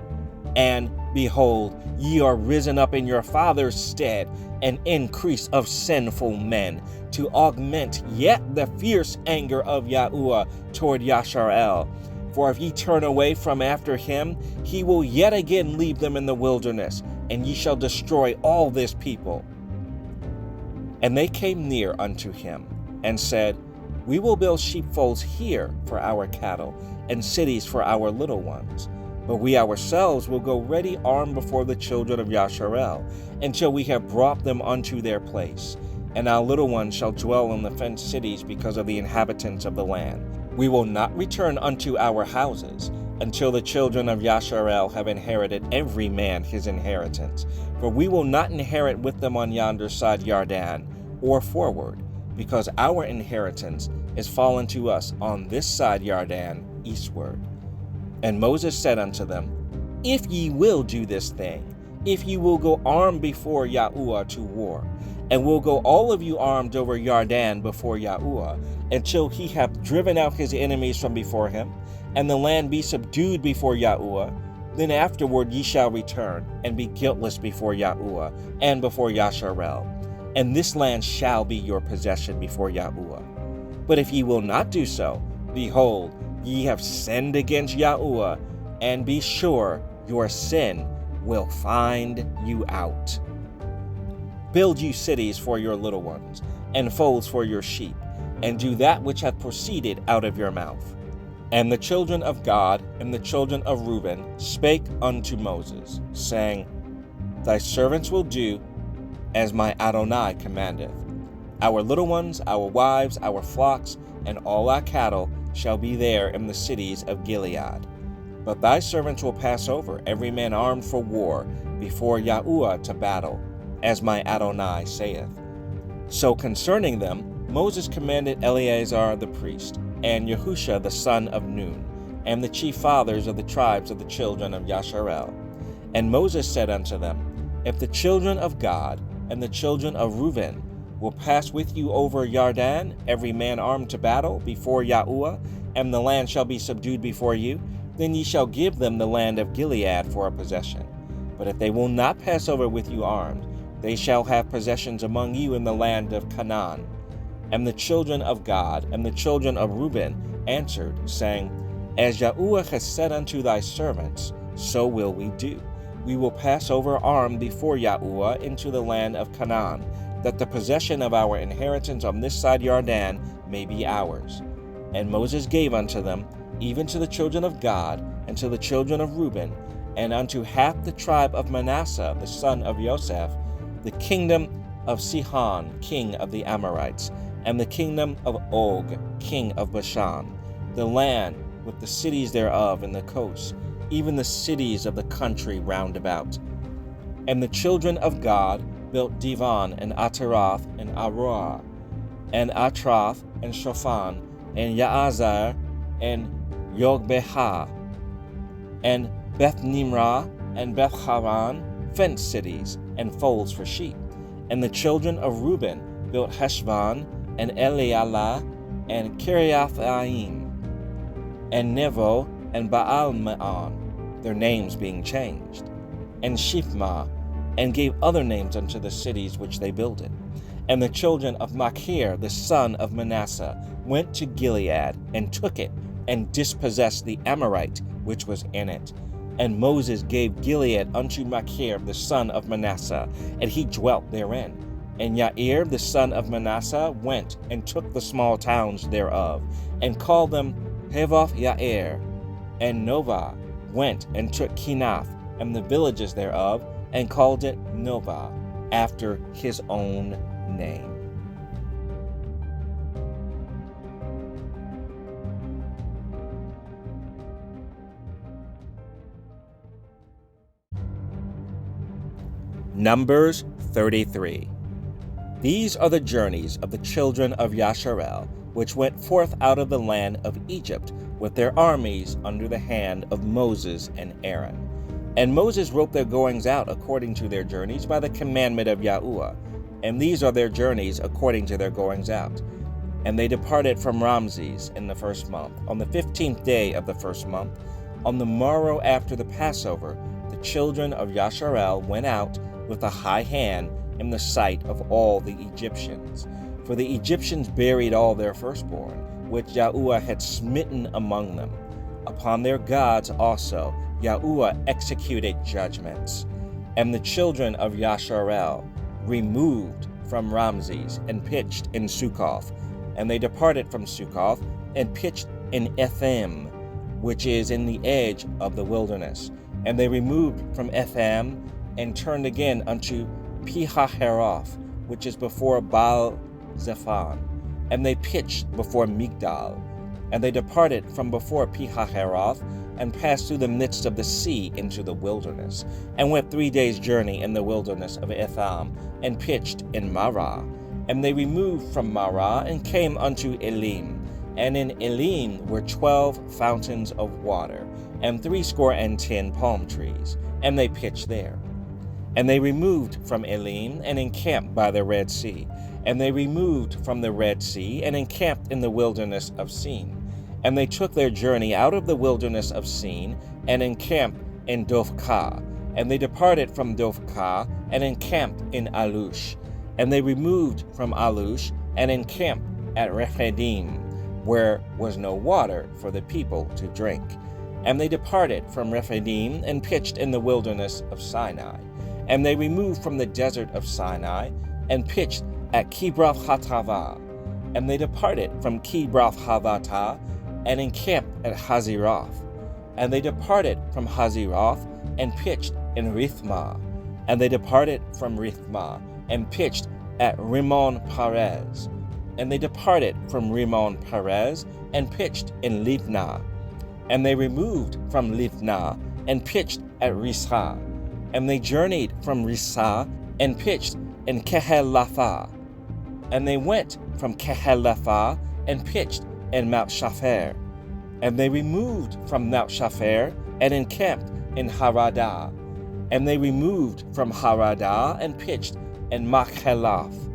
And behold, ye are risen up in your father's stead, an increase of sinful men, to augment yet the fierce anger of Yahuwah toward Yasharel. For if ye turn away from after him, he will yet again leave them in the wilderness, and ye shall destroy all this people. And they came near unto him, and said, We will build sheepfolds here for our cattle, and cities for our little ones. But we ourselves will go ready armed before the children of Yasharel, until we have brought them unto their place. And our little ones shall dwell in the fenced cities because of the inhabitants of the land. We will not return unto our houses, until the children of Yasharel have inherited every man his inheritance. For we will not inherit with them on yonder side Yarden, or forward, because our inheritance is fallen to us on this side Yarden, eastward. And Moses said unto them, If ye will do this thing, if ye will go armed before Yahuwah to war, and will go all of you armed over Yarden before Yahuwah, until he hath driven out his enemies from before him, and the land be subdued before Yahuwah, then afterward ye shall return, and be guiltless before Yahuwah, and before Yasharel, and this land shall be your possession before Yahuwah. But if ye will not do so, behold, ye have sinned against Yahuwah, and be sure your sin will find you out. Build you cities for your little ones, and folds for your sheep, and do that which hath proceeded out of your mouth. And the children of Gad and the children of Reuben spake unto Moses, saying, Thy servants will do as my Adonai commandeth. Our little ones, our wives, our flocks, and all our cattle shall be there in the cities of Gilead. But thy servants will pass over, every man armed for war, before Yahuwah to battle, as my Adonai saith. So concerning them, Moses commanded Eleazar the priest, and Yahusha the son of Nun, and the chief fathers of the tribes of the children of Yasharel. And Moses said unto them, If the children of Gad and the children of Reuben will pass with you over Yarden, every man armed to battle, before Yahuwah, and the land shall be subdued before you, then ye shall give them the land of Gilead for a possession. But if they will not pass over with you armed, they shall have possessions among you in the land of Canaan. And the children of Gad and the children of Reuben answered, saying, As Yahuwah has said unto thy servants, so will we do. We will pass over armed before Yahuwah into the land of Canaan, that the possession of our inheritance on this side Yarden may be ours. And Moses gave unto them, even to the children of Gad, and to the children of Reuben, and unto half the tribe of Manasseh, the son of Joseph, the kingdom of Sihon, king of the Amorites, and the kingdom of Og, king of Bashan, the land with the cities thereof and the coasts, even the cities of the country round about. And the children of Gad built Divan, and Ataroth, and Aroah, and Atrath, and Shophan, and Yaazar, and Yogbehah, and Beth Nimrah, and Beth Haran, fenced cities, and folds for sheep. And the children of Reuben built Heshbon, and Elealeh, and Kiriathaim, and Nevo, and Baal-Meon, their names being changed, and Shifma, and gave other names unto the cities which they builded. And the children of Machir, the son of Manasseh, went to Gilead, and took it, and dispossessed the Amorite which was in it. And Moses gave Gilead unto Machir, the son of Manasseh, and he dwelt therein. And Yair, the son of Manasseh, went and took the small towns thereof, and called them Hevoth Yair. And Novah went and took Kenath, and the villages thereof, and called it Novah, after his own name. Numbers 33. These are the journeys of the children of Yasharel, which went forth out of the land of Egypt with their armies under the hand of Moses and Aaron. And Moses wrote their goings out according to their journeys by the commandment of Yahuwah. And these are their journeys according to their goings out. And they departed from Ramses in the first month, on the 15th day of the first month. On the morrow after the Passover, the children of Yasharel went out with a high hand in the sight of all the Egyptians. For the Egyptians buried all their firstborn, which Yahuwah had smitten among them. Upon their gods also Yahuwah executed judgments. And the children of Yasharel removed from Ramses and pitched in Succoth. And they departed from Succoth and pitched in Etham, which is in the edge of the wilderness. And they removed from Etham and turned again unto Pihahiroth, which is before Baal Zephon. And they pitched before Migdal. And they departed from before Pihahiroth and passed through the midst of the sea into the wilderness, and went 3 days' journey in the wilderness of Etham, and pitched in Marah. And they removed from Marah and came unto Elim. And in Elim were 12 fountains of water, and 70 palm trees, and they pitched there. And they removed from Elim and encamped by the Red Sea. And they removed from the Red Sea and encamped in the wilderness of Sin. And they took their journey out of the wilderness of Sin and encamped in Dophkah. And they departed from Dophkah and encamped in Alush. And they removed from Alush and encamped at Rephidim, where was no water for the people to drink. And they departed from Rephidim and pitched in the wilderness of Sinai. And they removed from the desert of Sinai and pitched at Kibroth Hatava. And they departed from Kibroth Havatah and encamped at Haziroth. And they departed from Haziroth and pitched in Rithmah. And they departed from Rithmah and pitched at Rimmon Perez. And they departed from Rimmon Perez and pitched in Livnah. And they removed from Livnah and pitched at Risah. And they journeyed from Risah and pitched in Kehelathah. And they went from Kehelathah and pitched in Mount Shapher. And they removed from Mount Shapher and encamped in Haradah. And they removed from Haradah and pitched in Machelath.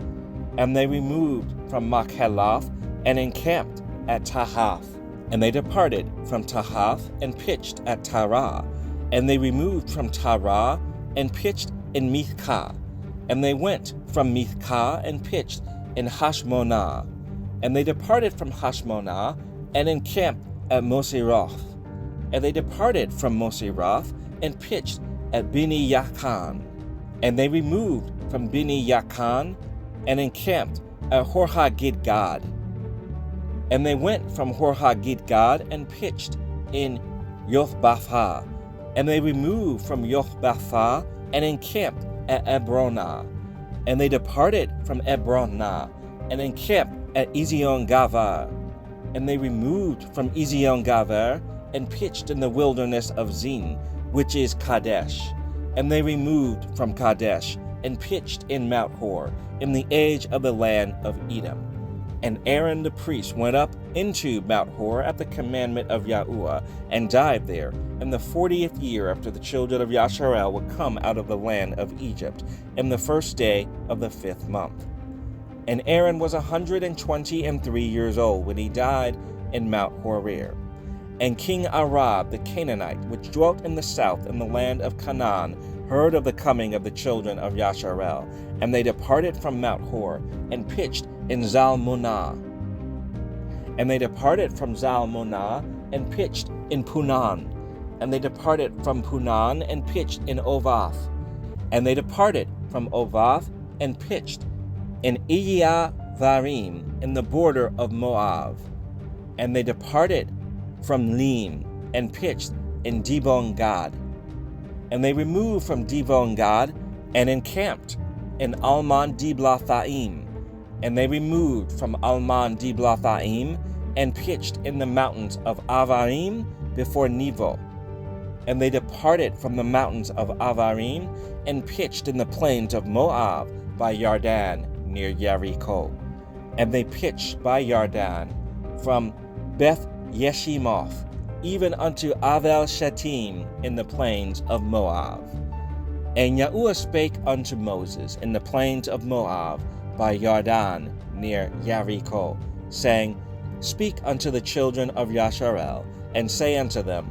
And they removed from Machelath and encamped at Tahath. And they departed from Tahath and pitched at Tarah. And they removed from Tarah and pitched in Mithkah. And they went from Mithkah and pitched in Hashmonah. And they departed from Hashmonah and encamped at Moseroth. And they departed from Moseroth and pitched at Bini Yakan. And they removed from Bini Yakan and encamped at Horhagidgad. And they went from Horhagidgad and pitched in Yothbathah. And they removed from Yothbathah and encamped at Ebronah. And they departed from Ebronah and encamped at Ezion-Gavar. And they removed from Ezion-Gavar and pitched in the wilderness of Zin, which is Kadesh. And they removed from Kadesh and pitched in Mount Hor, in the edge of the land of Edom. And Aaron the priest went up into Mount Hor at the commandment of Yahuwah, and died there in the 40th year after the children of Yasharel were come out of the land of Egypt, in the first day of the 5th month. And Aaron was 123 years old when he died in Mount Horir. And King Arab the Canaanite, which dwelt in the south in the land of Canaan, heard of the coming of the children of Yasharel, and they departed from Mount Hor and pitched in Zalmunna. And they departed from Zalmunna and pitched in Punan. And they departed from Punan and pitched in Ovath. And they departed from Ovath and pitched in Iyavarim in the border of Moab. And they departed from Lim and pitched in Dibon-Gad. And they removed from Dibon-Gad and encamped in Almon-Diblathaim. And they removed from Almon-Diblathaim and pitched in the mountains of Avarim before Nevo. And they departed from the mountains of Avarim and pitched in the plains of Moab by Yarden near Jericho. And they pitched by Yarden from Beth Yeshimoth even unto Avel Shittim in the plains of Moab. And Yahuwah spake unto Moses in the plains of Moab by Yarden near Jericho, saying, Speak unto the children of Yasharel, and say unto them,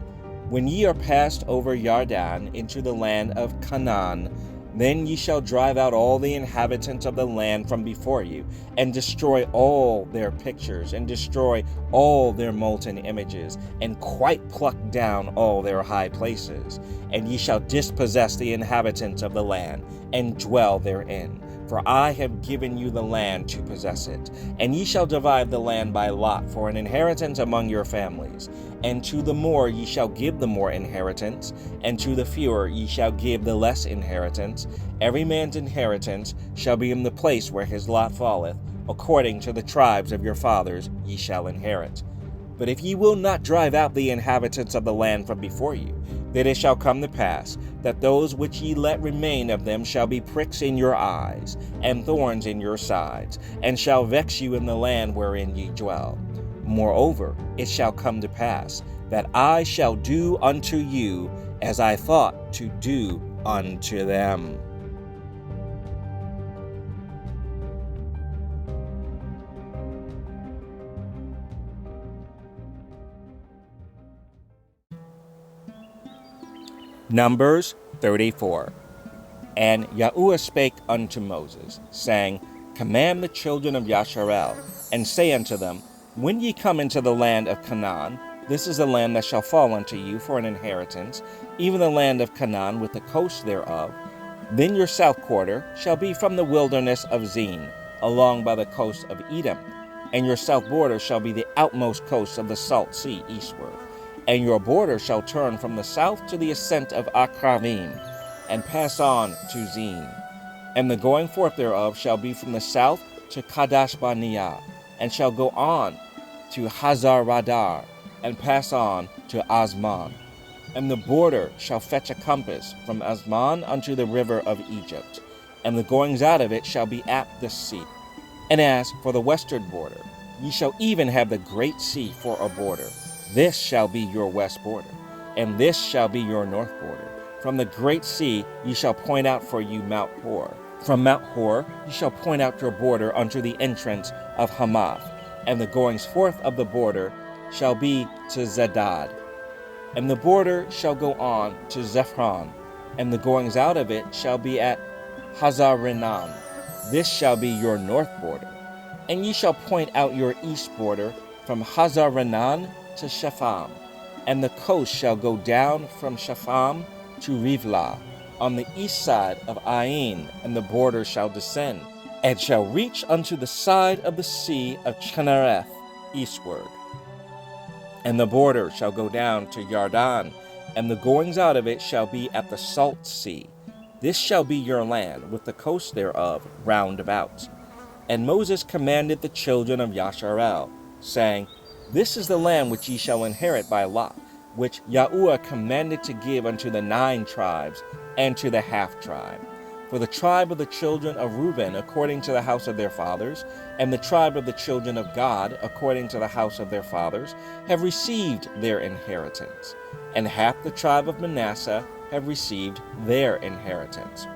When ye are passed over Yarden into the land of Canaan, then ye shall drive out all the inhabitants of the land from before you, and destroy all their pictures, and destroy all their molten images, and quite pluck down all their high places. And ye shall dispossess the inhabitants of the land, and dwell therein. For I have given you the land to possess it. And ye shall divide the land by lot for an inheritance among your families. And to the more ye shall give the more inheritance, and to the fewer ye shall give the less inheritance. Every man's inheritance shall be in the place where his lot falleth, according to the tribes of your fathers ye shall inherit. But if ye will not drive out the inhabitants of the land from before you, then it shall come to pass that those which ye let remain of them shall be pricks in your eyes, and thorns in your sides, and shall vex you in the land wherein ye dwell. Moreover, it shall come to pass that I shall do unto you as I thought to do unto them. Numbers 34. And Yahuwah spake unto Moses, saying, Command the children of Yasharel, and say unto them, When ye come into the land of Canaan, this is the land that shall fall unto you for an inheritance, even the land of Canaan with the coast thereof. Then your south quarter shall be from the wilderness of Zin, along by the coast of Edom, and your south border shall be the outmost coast of the salt sea eastward. And your border shall turn from the south to the ascent of Akravim, and pass on to Zin. And the going forth thereof shall be from the south to Kadesh Barnea, and shall go on to Hazar Radar, and pass on to Azman. And the border shall fetch a compass from Azman unto the river of Egypt, and the goings out of it shall be at the sea. And as for the western border, ye shall even have the great sea for a border. This shall be your west border, and this shall be your north border. From the great sea ye shall point out for you Mount Hor. From Mount Hor ye shall point out your border unto the entrance of Hamath, and the goings forth of the border shall be to Zedad. And the border shall go on to Zephron, and the goings out of it shall be at Hazarenan. This shall be your north border. And ye shall point out your east border from Hazarenan to Shepham, and the coast shall go down from Shepham to Rivlah, on the east side of Ain, and the border shall descend, and shall reach unto the side of the sea of Chinnereth eastward. And the border shall go down to Yarden, and the goings out of it shall be at the salt sea. This shall be your land, with the coast thereof round about. And Moses commanded the children of Yasharel, saying, This is the land which ye shall inherit by lot, which Yahuwah commanded to give unto the 9 tribes, and to the half-tribe. For the tribe of the children of Reuben according to the house of their fathers, and the tribe of the children of Gad according to the house of their fathers, have received their inheritance. And half the tribe of Manasseh have received their inheritance.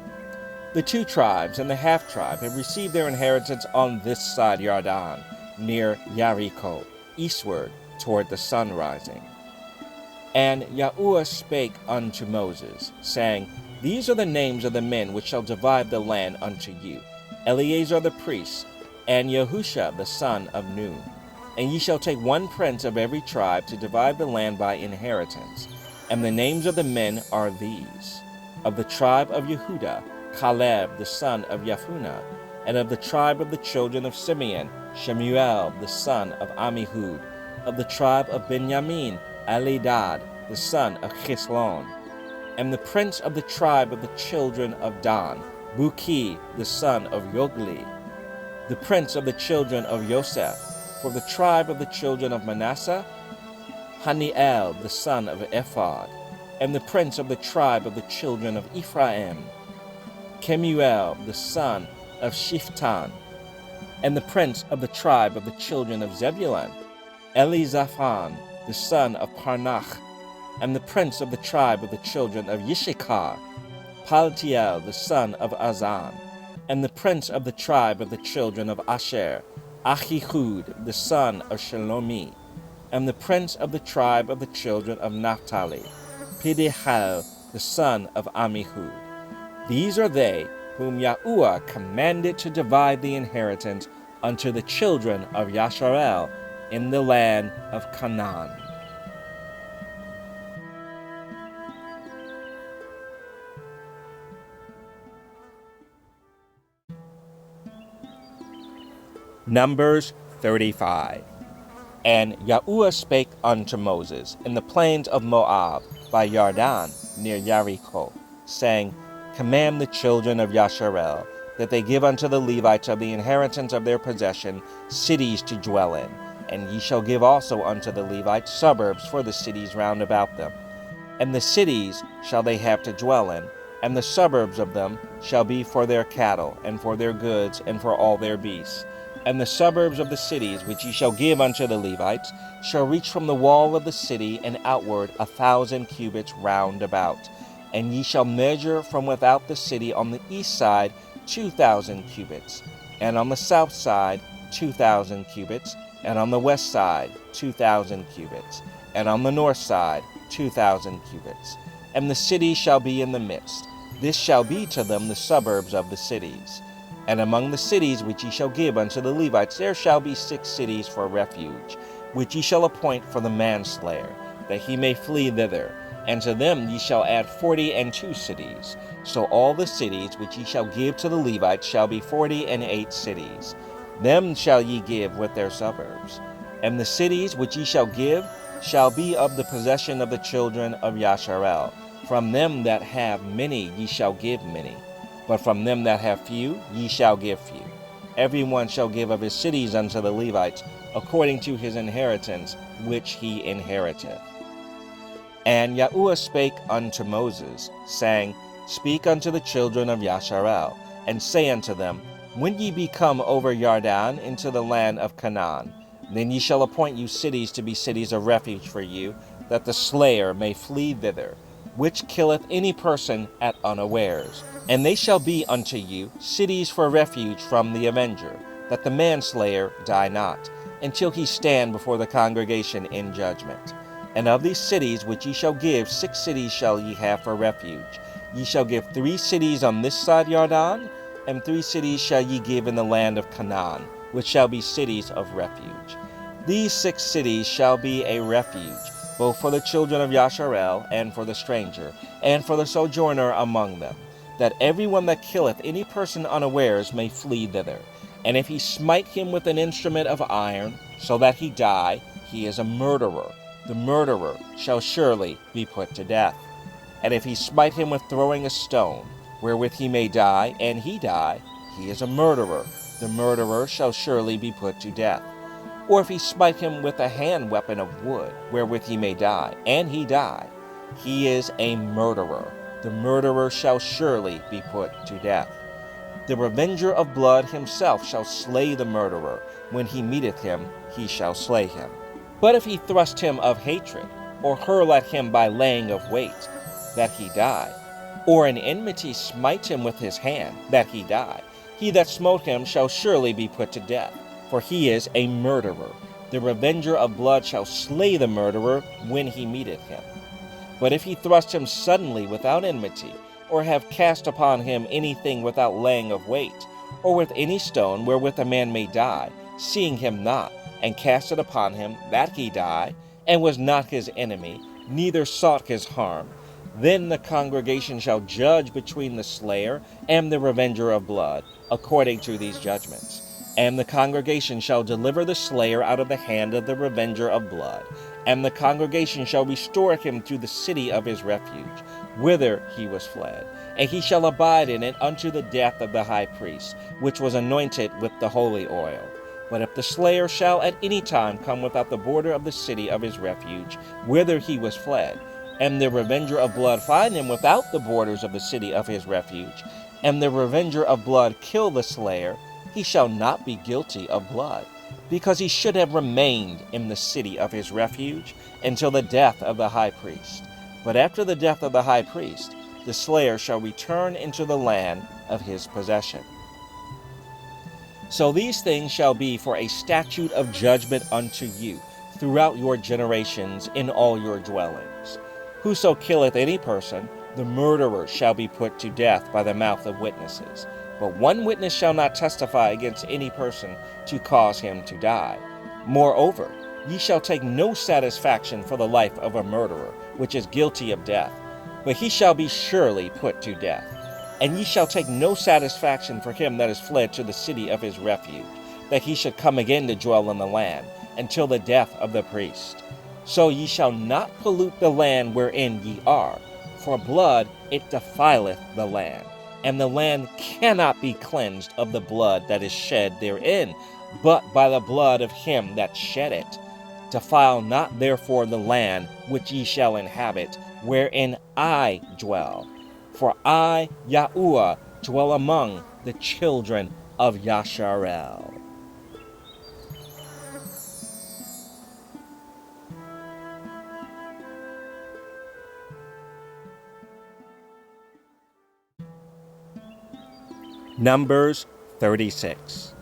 The 2 tribes and the half-tribe have received their inheritance on this side Yarden, near Jericho, eastward toward the sun rising. And Yahuwah spake unto Moses, saying, These are the names of the men which shall divide the land unto you, Eleazar the priest, and Yahusha the son of Nun. And ye shall take 1 prince of every tribe to divide the land by inheritance. And the names of the men are these: of the tribe of Yehuda, Caleb the son of Jephunneh, and of the tribe of the children of Simeon, Shemuel the son of Ammihud, of the tribe of Benjamin, Elidad the son of Chislon, and the prince of the tribe of the children of Dan, Buki the son of Yogli, the prince of the children of Joseph, for the tribe of the children of Manasseh, Haniel the son of Ephod, and the prince of the tribe of the children of Ephraim, Kemuel the son of Shiftan, and the prince of the tribe of the children of Zebulun, Elizaphan the son of Parnach, and the prince of the tribe of the children of Yishakar, Paltiel, the son of Azan, and the prince of the tribe of the children of Asher, Achihud, the son of Shelomi, and the prince of the tribe of the children of Naphtali, Pidihal, the son of Ammihud. These are they whom Yahuwah commanded to divide the inheritance unto the children of Yasharel in the land of Canaan. Numbers 35. And Yahuwah spake unto Moses in the plains of Moab by Yarden near Jericho, saying, Command the children of Yasharel that they give unto the Levites of the inheritance of their possession cities to dwell in, and ye shall give also unto the Levites suburbs for the cities round about them. And the cities shall they have to dwell in, and the suburbs of them shall be for their cattle, and for their goods, and for all their beasts. And the suburbs of the cities which ye shall give unto the Levites shall reach from the wall of the city and outward 1,000 cubits round about. And ye shall measure from without the city on the east side 2,000 cubits, and on the south side 2,000 cubits, and on the west side 2,000 cubits, and on the north side 2,000 cubits. And the city shall be in the midst. This shall be to them the suburbs of the cities. And among the cities which ye shall give unto the Levites there shall be 6 cities for refuge, which ye shall appoint for the manslayer, that he may flee thither. And to them ye shall add 42 cities. So all the cities which ye shall give to the Levites shall be 48 cities. Them shall ye give with their suburbs. And the cities which ye shall give shall be of the possession of the children of Yasharel. From them that have many ye shall give many, but from them that have few ye shall give few. Every one shall give of his cities unto the Levites, according to his inheritance which he inheriteth. And Yahuwah spake unto Moses, saying, Speak unto the children of Yasharel, and say unto them, When ye be come over Yarden into the land of Canaan, then ye shall appoint you cities to be cities of refuge for you, that the slayer may flee thither, which killeth any person at unawares. And they shall be unto you cities for refuge from the avenger, that the manslayer die not, until he stand before the congregation in judgment. And of these cities which ye shall give, 6 cities shall ye have for refuge. Ye shall give 3 cities on this side Yarden, and 3 cities shall ye give in the land of Canaan, which shall be cities of refuge. These 6 cities shall be a refuge, both for the children of Yasharel, and for the stranger, and for the sojourner among them, that every one that killeth any person unawares may flee thither. And if he smite him with an instrument of iron, so that he die, he is a murderer. The murderer shall surely be put to death. And if he smite him with throwing a stone, wherewith he may die, and he die, he is a murderer. The murderer shall surely be put to death. Or if he smite him with a hand weapon of wood, wherewith he may die, and he die, he is a murderer. The murderer shall surely be put to death. The revenger of blood himself shall slay the murderer. When he meeteth him, he shall slay him. But if he thrust him of hatred, or hurl at him by laying of weight, that he die, or in enmity smite him with his hand, that he die, he that smote him shall surely be put to death, for he is a murderer. The revenger of blood shall slay the murderer when he meeteth him. But if he thrust him suddenly without enmity, or have cast upon him anything without laying of weight, or with any stone wherewith a man may die, seeing him not, and cast it upon him, that he die, and was not his enemy, neither sought his harm, then the congregation shall judge between the slayer and the revenger of blood, according to these judgments. And the congregation shall deliver the slayer out of the hand of the revenger of blood, and the congregation shall restore him to the city of his refuge, whither he was fled, and he shall abide in it unto the death of the high priest, which was anointed with the holy oil. But if the slayer shall at any time come without the border of the city of his refuge, whither he was fled, and the revenger of blood find him without the borders of the city of his refuge, and the revenger of blood kill the slayer, he shall not be guilty of blood, because he should have remained in the city of his refuge until the death of the high priest. But after the death of the high priest, the slayer shall return into the land of his possession. So these things shall be for a statute of judgment unto you throughout your generations in all your dwellings. Whoso killeth any person, the murderer shall be put to death by the mouth of witnesses. But one witness shall not testify against any person to cause him to die. Moreover, ye shall take no satisfaction for the life of a murderer, which is guilty of death, but he shall be surely put to death. And ye shall take no satisfaction for him that is fled to the city of his refuge, that he should come again to dwell in the land, until the death of the priest. So ye shall not pollute the land wherein ye are, for blood it defileth the land, and the land cannot be cleansed of the blood that is shed therein, but by the blood of him that shed it. Defile not therefore the land which ye shall inhabit, wherein I dwell. For I, Yahuwah, dwell among the children of Yasharel. Numbers 36.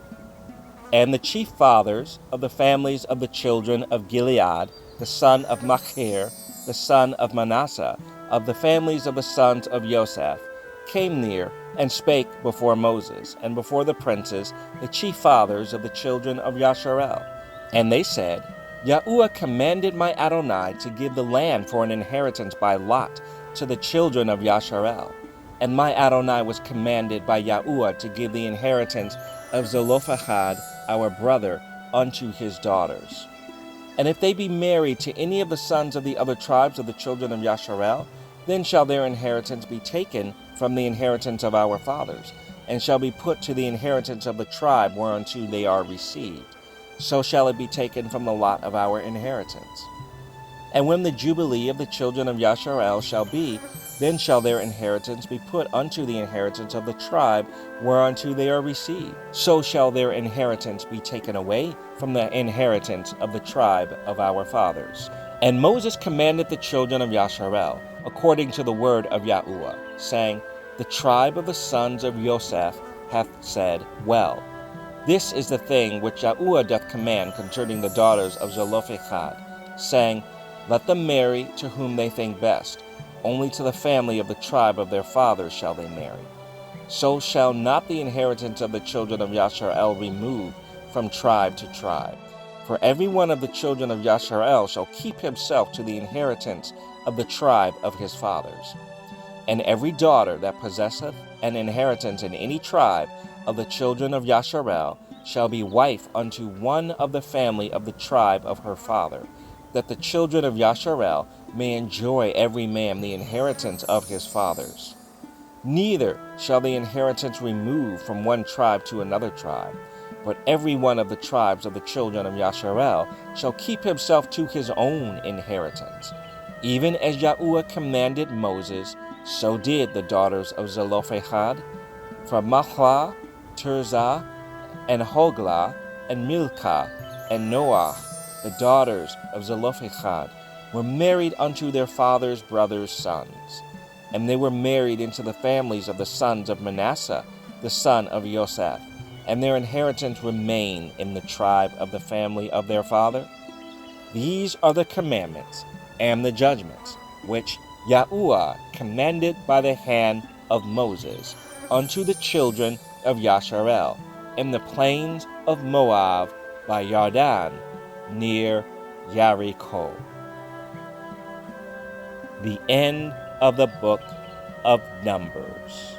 And the chief fathers of the families of the children of Gilead, the son of Machir, the son of Manasseh, of the families of the sons of Joseph, came near and spake before Moses, and before the princes, the chief fathers of the children of Yasharel. And they said, Yahuwah commanded my Adonai to give the land for an inheritance by lot to the children of Yasharel. And my Adonai was commanded by Yahuwah to give the inheritance of Zelophehad, our brother, unto his daughters. And if they be married to any of the sons of the other tribes of the children of Yasharel, then shall their inheritance be taken from the inheritance of our fathers, and shall be put to the inheritance of the tribe whereunto they are received. So shall it be taken from the lot of our inheritance. And when the jubilee of the children of Yasharel shall be, then shall their inheritance be put unto the inheritance of the tribe whereunto they are received. So shall their inheritance be taken away from the inheritance of the tribe of our fathers. And Moses commanded the children of Yasharel, according to the word of Yahuwah, saying, The tribe of the sons of Joseph hath said, Well, this is the thing which Yahuwah doth command concerning the daughters of Zelophehad, saying, Let them marry to whom they think best. Only to the family of the tribe of their fathers shall they marry. So shall not the inheritance of the children of Yasharel remove from tribe to tribe. For every one of the children of Yasharel shall keep himself to the inheritance of the tribe of his fathers. And every daughter that possesseth an inheritance in any tribe of the children of Yasharel shall be wife unto one of the family of the tribe of her father, that the children of Yasharel may enjoy every man the inheritance of his fathers. Neither shall the inheritance remove from one tribe to another tribe, but every one of the tribes of the children of Yasharel shall keep himself to his own inheritance. Even as Yahuwah commanded Moses, so did the daughters of Zelophehad, from Mahlah, Tirzah, and Hoglah, and Milcah, and Noah, the daughters of Zelophehad, were married unto their father's brothers' sons. And they were married into the families of the sons of Manasseh, the son of Joseph, and their inheritance remained in the tribe of the family of their father. These are the commandments and the judgments which Yahuwah commanded by the hand of Moses unto the children of Yasharel in the plains of Moab by Yarden, near Jericho. The end of the book of Numbers.